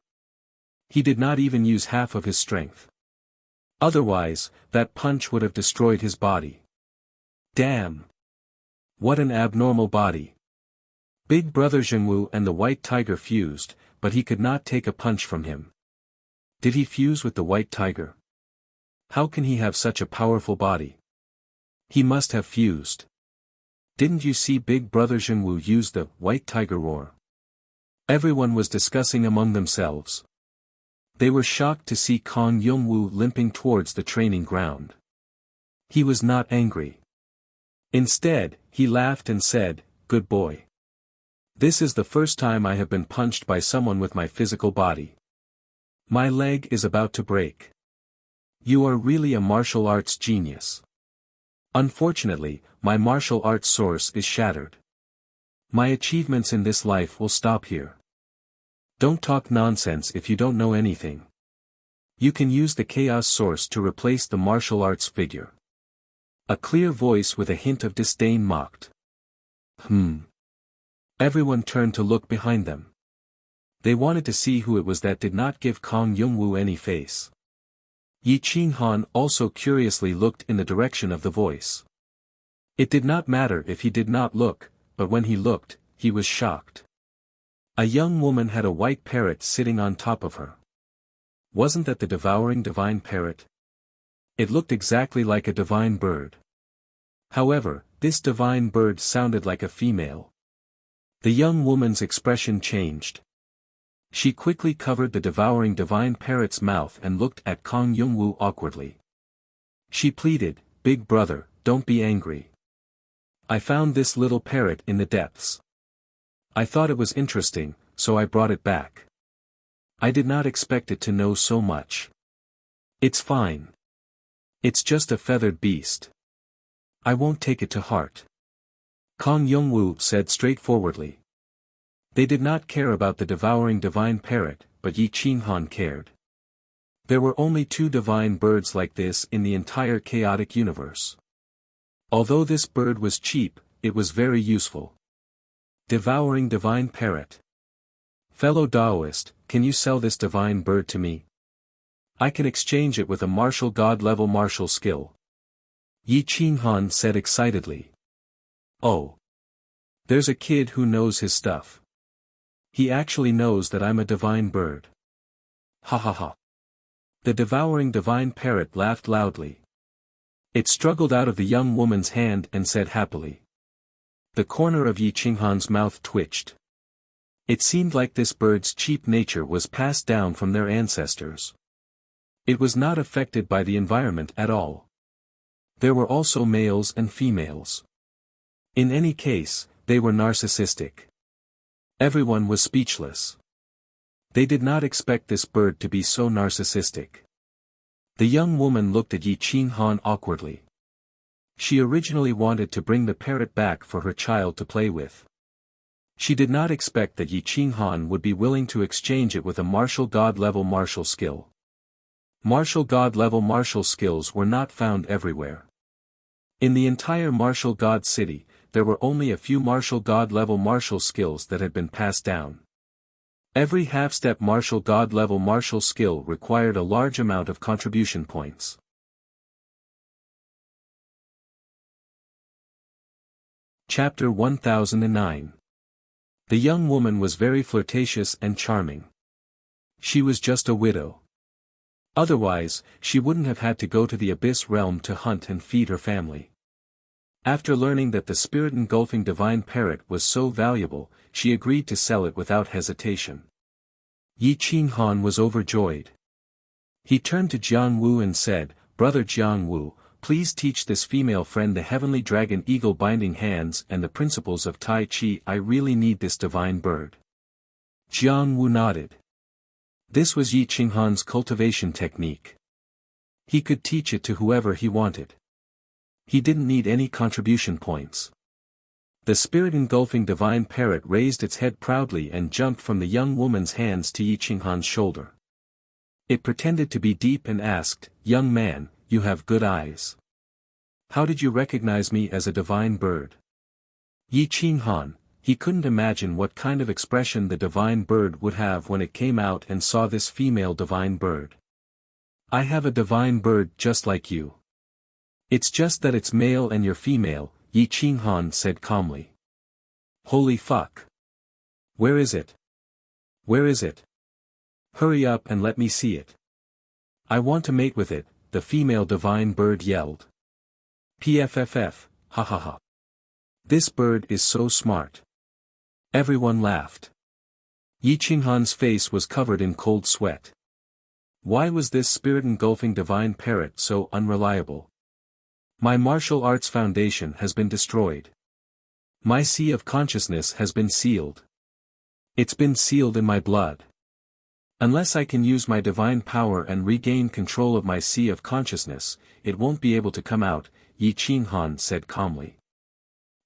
He did not even use half of his strength. Otherwise, that punch would have destroyed his body. Damn! What an abnormal body. Big Brother Zhengwu and the White Tiger fused, but he could not take a punch from him. Did he fuse with the White Tiger? How can he have such a powerful body? He must have fused. Didn't you see Big Brother Zhengwu use the White Tiger roar? Everyone was discussing among themselves. They were shocked to see Kong Yongwu limping towards the training ground. He was not angry. Instead, he laughed and said, "Good boy. This is the first time I have been punched by someone with my physical body. My leg is about to break. You are really a martial arts genius. Unfortunately, my martial arts source is shattered. My achievements in this life will stop here. Don't talk nonsense if you don't know anything. You can use the chaos source to replace the martial arts figure." A clear voice with a hint of disdain mocked. Everyone turned to look behind them. They wanted to see who it was that did not give Kong Yongwu any face. Yi Qinghan also curiously looked in the direction of the voice. It did not matter if he did not look, but when he looked, he was shocked. A young woman had a white parrot sitting on top of her. Wasn't that the devouring divine parrot? It looked exactly like a divine bird. However, this divine bird sounded like a female. The young woman's expression changed. She quickly covered the devouring divine parrot's mouth and looked at Kong Yongwu awkwardly. She pleaded, "Big brother, don't be angry. I found this little parrot in the depths. I thought it was interesting, so I brought it back. I did not expect it to know so much. It's fine. It's just a feathered beast. I won't take it to heart," Kong Yongwu said straightforwardly. They did not care about the devouring divine parrot, but Yi Qinghan cared. There were only 2 divine birds like this in the entire chaotic universe. Although this bird was cheap, it was very useful. Devouring divine parrot. Fellow Taoist, can you sell this divine bird to me? I can exchange it with a martial god-level martial skill. Yi Qinghan said excitedly. Oh. There's a kid who knows his stuff. He actually knows that I'm a divine bird. Ha ha ha. The devouring divine parrot laughed loudly. It struggled out of the young woman's hand and said happily. The corner of Yi Qinghan's mouth twitched. It seemed like this bird's cheap nature was passed down from their ancestors. It was not affected by the environment at all. There were also males and females. In any case, they were narcissistic. Everyone was speechless. They did not expect this bird to be so narcissistic. The young woman looked at Yi Qinghan awkwardly. She originally wanted to bring the parrot back for her child to play with. She did not expect that Yi Qinghan would be willing to exchange it with a martial god-level martial skill. Martial god-level martial skills were not found everywhere. In the entire martial god city, there were only a few martial god-level martial skills that had been passed down. Every half-step martial god-level martial skill required a large amount of contribution points. Chapter 1009. The young woman was very flirtatious and charming. She was just a widow. Otherwise, she wouldn't have had to go to the Abyss realm to hunt and feed her family. After learning that the spirit-engulfing divine parrot was so valuable, she agreed to sell it without hesitation. Yi Qinghan was overjoyed. He turned to Jiang Wu and said, "Brother Jiang Wu, please teach this female friend the heavenly dragon eagle binding hands and the principles of Tai Chi. I really need this divine bird." Jiang Wu nodded. This was Yi Qinghan's cultivation technique. He could teach it to whoever he wanted. He didn't need any contribution points. The spirit-engulfing divine parrot raised its head proudly and jumped from the young woman's hands to Yi Qinghan's shoulder. It pretended to be deep and asked, "Young man, you have good eyes. How did you recognize me as a divine bird?" Yi Qinghan, he couldn't imagine what kind of expression the divine bird would have when it came out and saw this female divine bird. "I have a divine bird just like you. It's just that it's male and you're female," Yi Qinghan said calmly. "Holy fuck. Where is it? Where is it? Hurry up and let me see it. I want to mate with it," the female divine bird yelled. "Pfff, ha ha ha. This bird is so smart." Everyone laughed. Yi Qinghan's face was covered in cold sweat. Why was this spirit-engulfing divine parrot so unreliable? My martial arts foundation has been destroyed. My sea of consciousness has been sealed. It's been sealed in my blood. Unless I can use my divine power and regain control of my sea of consciousness, it won't be able to come out, Yi Qinghan said calmly.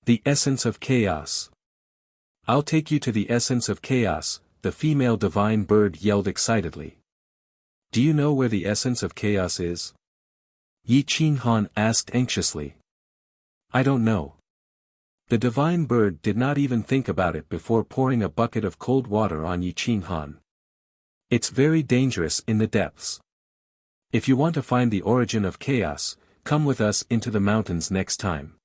The essence of chaos. "I'll take you to the essence of chaos," the female divine bird yelled excitedly. "Do you know where the essence of chaos is?" Yi Qinghan asked anxiously. "I don't know." The divine bird did not even think about it before pouring a bucket of cold water on Yi Qinghan. "It's very dangerous in the depths. If you want to find the origin of chaos, come with us into the mountains next time.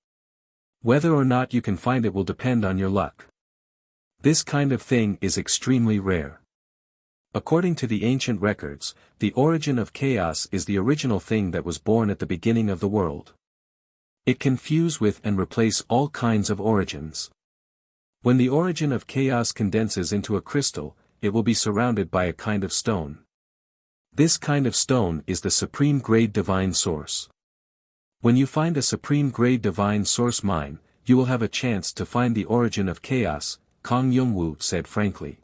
Whether or not you can find it will depend on your luck. This kind of thing is extremely rare. According to the ancient records, the origin of chaos is the original thing that was born at the beginning of the world. It can fuse with and replace all kinds of origins. When the origin of chaos condenses into a crystal, it will be surrounded by a kind of stone. This kind of stone is the supreme grade divine source. When you find a supreme grade divine source mine, you will have a chance to find the origin of chaos, Kang Yongwu said frankly.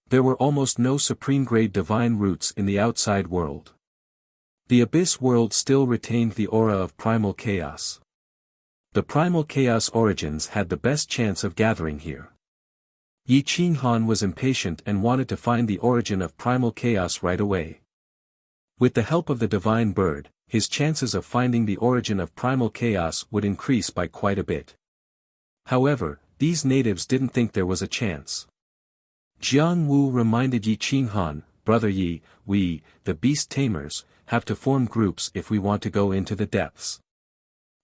There were almost no supreme-grade divine roots in the outside world. The abyss world still retained the aura of primal chaos. The primal chaos origins had the best chance of gathering here. Yi Qinghan was impatient and wanted to find the origin of primal chaos right away. With the help of the divine bird, his chances of finding the origin of primal chaos would increase by quite a bit. However, these natives didn't think there was a chance. Jiang Wu reminded Yi Qinghan, "Brother Yi, we, the beast tamers, have to form groups if we want to go into the depths.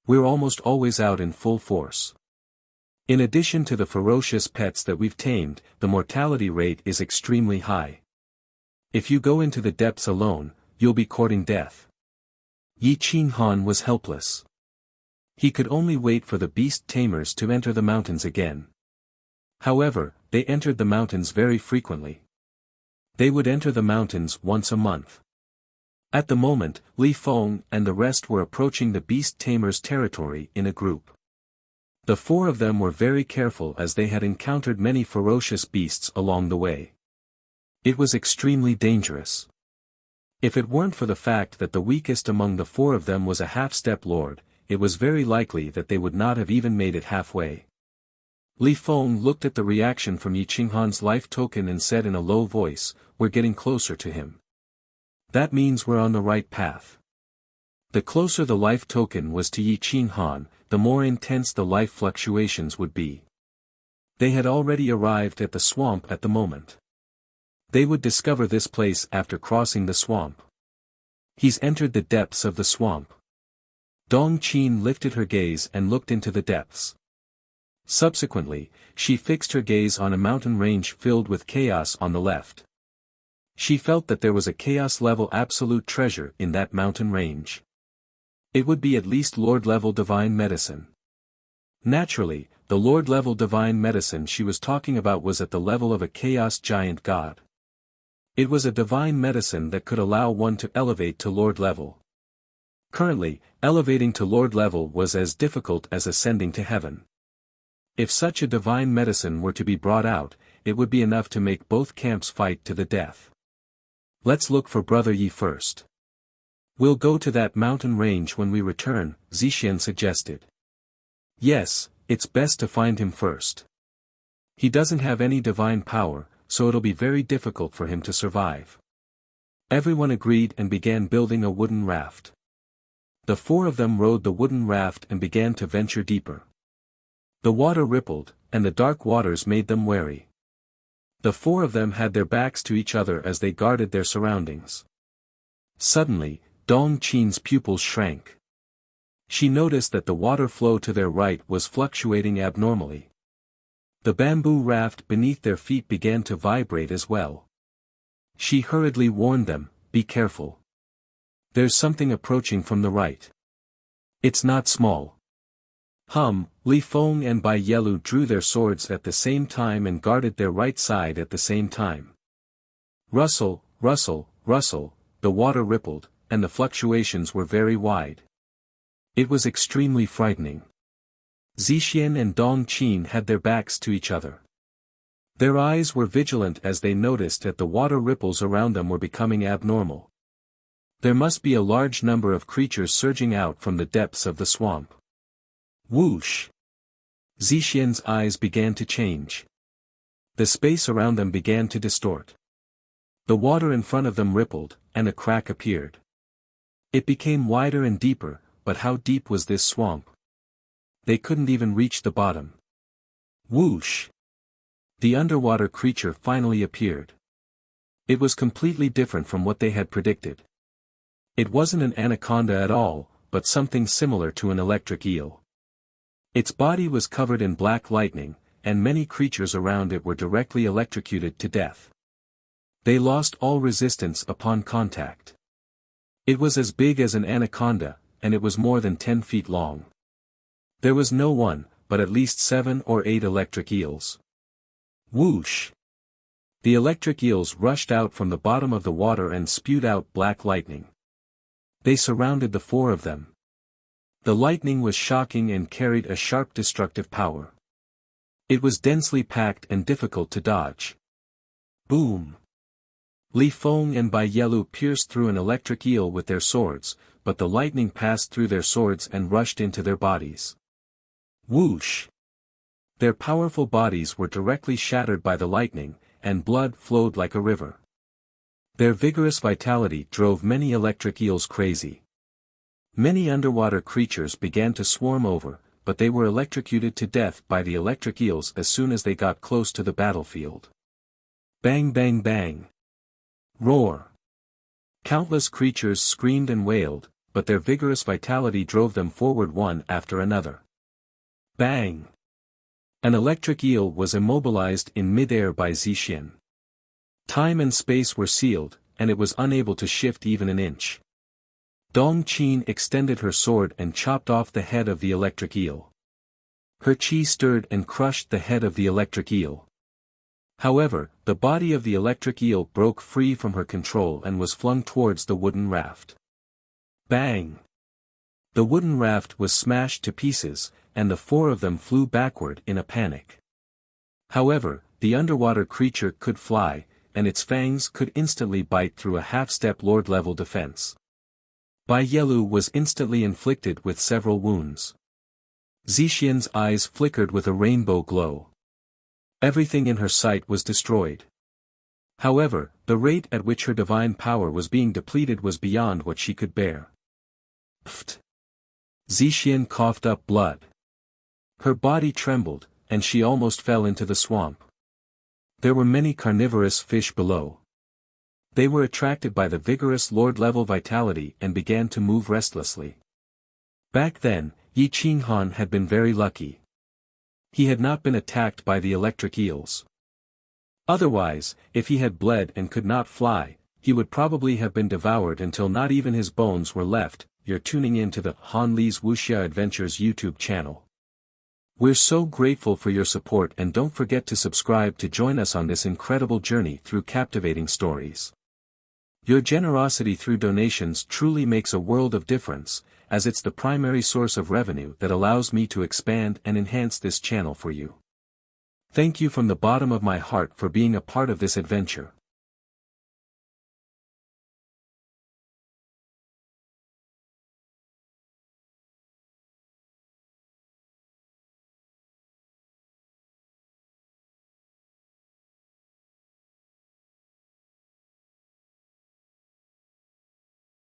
We're almost always out in full force. In addition to the ferocious pets that we've tamed, the mortality rate is extremely high. If you go into the depths alone, you'll be courting death." Yi Qinghan was helpless. He could only wait for the beast tamers to enter the mountains again. However, they entered the mountains very frequently. They would enter the mountains once a month. At the moment, Li Feng and the rest were approaching the beast tamers' territory in a group. The four of them were very careful as they had encountered many ferocious beasts along the way. It was extremely dangerous. If it weren't for the fact that the weakest among the four of them was a half-step lord, it was very likely that they would not have even made it halfway. Li Feng looked at the reaction from Yi Qinghan's life token and said in a low voice, "We're getting closer to him. That means we're on the right path." The closer the life token was to Yi Qinghan, the more intense the life fluctuations would be. They had already arrived at the swamp at the moment. They would discover this place after crossing the swamp. He's entered the depths of the swamp. Dong Qin lifted her gaze and looked into the depths. Subsequently, she fixed her gaze on a mountain range filled with chaos on the left. She felt that there was a chaos-level absolute treasure in that mountain range. It would be at least Lord-level divine medicine. Naturally, the Lord-level divine medicine she was talking about was at the level of a chaos giant god. It was a divine medicine that could allow one to elevate to Lord level. Currently, elevating to Lord level was as difficult as ascending to heaven. If such a divine medicine were to be brought out, it would be enough to make both camps fight to the death. "Let's look for Brother Yi first. We'll go to that mountain range when we return," Zixian suggested. "Yes, it's best to find him first. He doesn't have any divine power, so it'll be very difficult for him to survive." Everyone agreed and began building a wooden raft. The four of them rode the wooden raft and began to venture deeper. The water rippled, and the dark waters made them wary. The four of them had their backs to each other as they guarded their surroundings. Suddenly, Dong Qin's pupils shrank. She noticed that the water flow to their right was fluctuating abnormally. The bamboo raft beneath their feet began to vibrate as well. She hurriedly warned them, "Be careful. There's something approaching from the right. It's not small." Li Feng and Bai Yelu drew their swords at the same time and guarded their right side at the same time. Rustle, rustle, rustle, the water rippled, and the fluctuations were very wide. It was extremely frightening. Zixian and Dong Qin had their backs to each other. Their eyes were vigilant as they noticed that the water ripples around them were becoming abnormal. There must be a large number of creatures surging out from the depths of the swamp. Whoosh! Zixian's eyes began to change. The space around them began to distort. The water in front of them rippled, and a crack appeared. It became wider and deeper, but how deep was this swamp? They couldn't even reach the bottom. Whoosh! The underwater creature finally appeared. It was completely different from what they had predicted. It wasn't an anaconda at all, but something similar to an electric eel. Its body was covered in black lightning, and many creatures around it were directly electrocuted to death. They lost all resistance upon contact. It was as big as an anaconda, and it was more than 10 feet long. There was no one, but at least 7 or 8 electric eels. Whoosh! The electric eels rushed out from the bottom of the water and spewed out black lightning. They surrounded the four of them. The lightning was shocking and carried a sharp destructive power. It was densely packed and difficult to dodge. Boom! Li Feng and Bai Yelu pierced through an electric eel with their swords, but the lightning passed through their swords and rushed into their bodies. Whoosh! Their powerful bodies were directly shattered by the lightning, and blood flowed like a river. Their vigorous vitality drove many electric eels crazy. Many underwater creatures began to swarm over, but they were electrocuted to death by the electric eels as soon as they got close to the battlefield. Bang bang bang. Roar. Countless creatures screamed and wailed, but their vigorous vitality drove them forward one after another. Bang. An electric eel was immobilized in mid-air by Zixian. Time and space were sealed, and it was unable to shift even an inch. Dong Qin extended her sword and chopped off the head of the electric eel. Her chi stirred and crushed the head of the electric eel. However, the body of the electric eel broke free from her control and was flung towards the wooden raft. Bang! The wooden raft was smashed to pieces, and the four of them flew backward in a panic. However, the underwater creature could fly, and its fangs could instantly bite through a half-step Lord-level defense. Bai Yelu was instantly inflicted with several wounds. Zixian's eyes flickered with a rainbow glow. Everything in her sight was destroyed. However, the rate at which her divine power was being depleted was beyond what she could bear. Pfft! Zixian coughed up blood. Her body trembled, and she almost fell into the swamp. There were many carnivorous fish below. They were attracted by the vigorous Lord-level vitality and began to move restlessly. Back then, Yi Qinghan had been very lucky. He had not been attacked by the electric eels. Otherwise, if he had bled and could not fly, he would probably have been devoured until not even his bones were left. You're tuning in to the Han Li's Wuxia Adventures YouTube channel. We're so grateful for your support, and don't forget to subscribe to join us on this incredible journey through captivating stories. Your generosity through donations truly makes a world of difference, as it's the primary source of revenue that allows me to expand and enhance this channel for you. Thank you from the bottom of my heart for being a part of this adventure.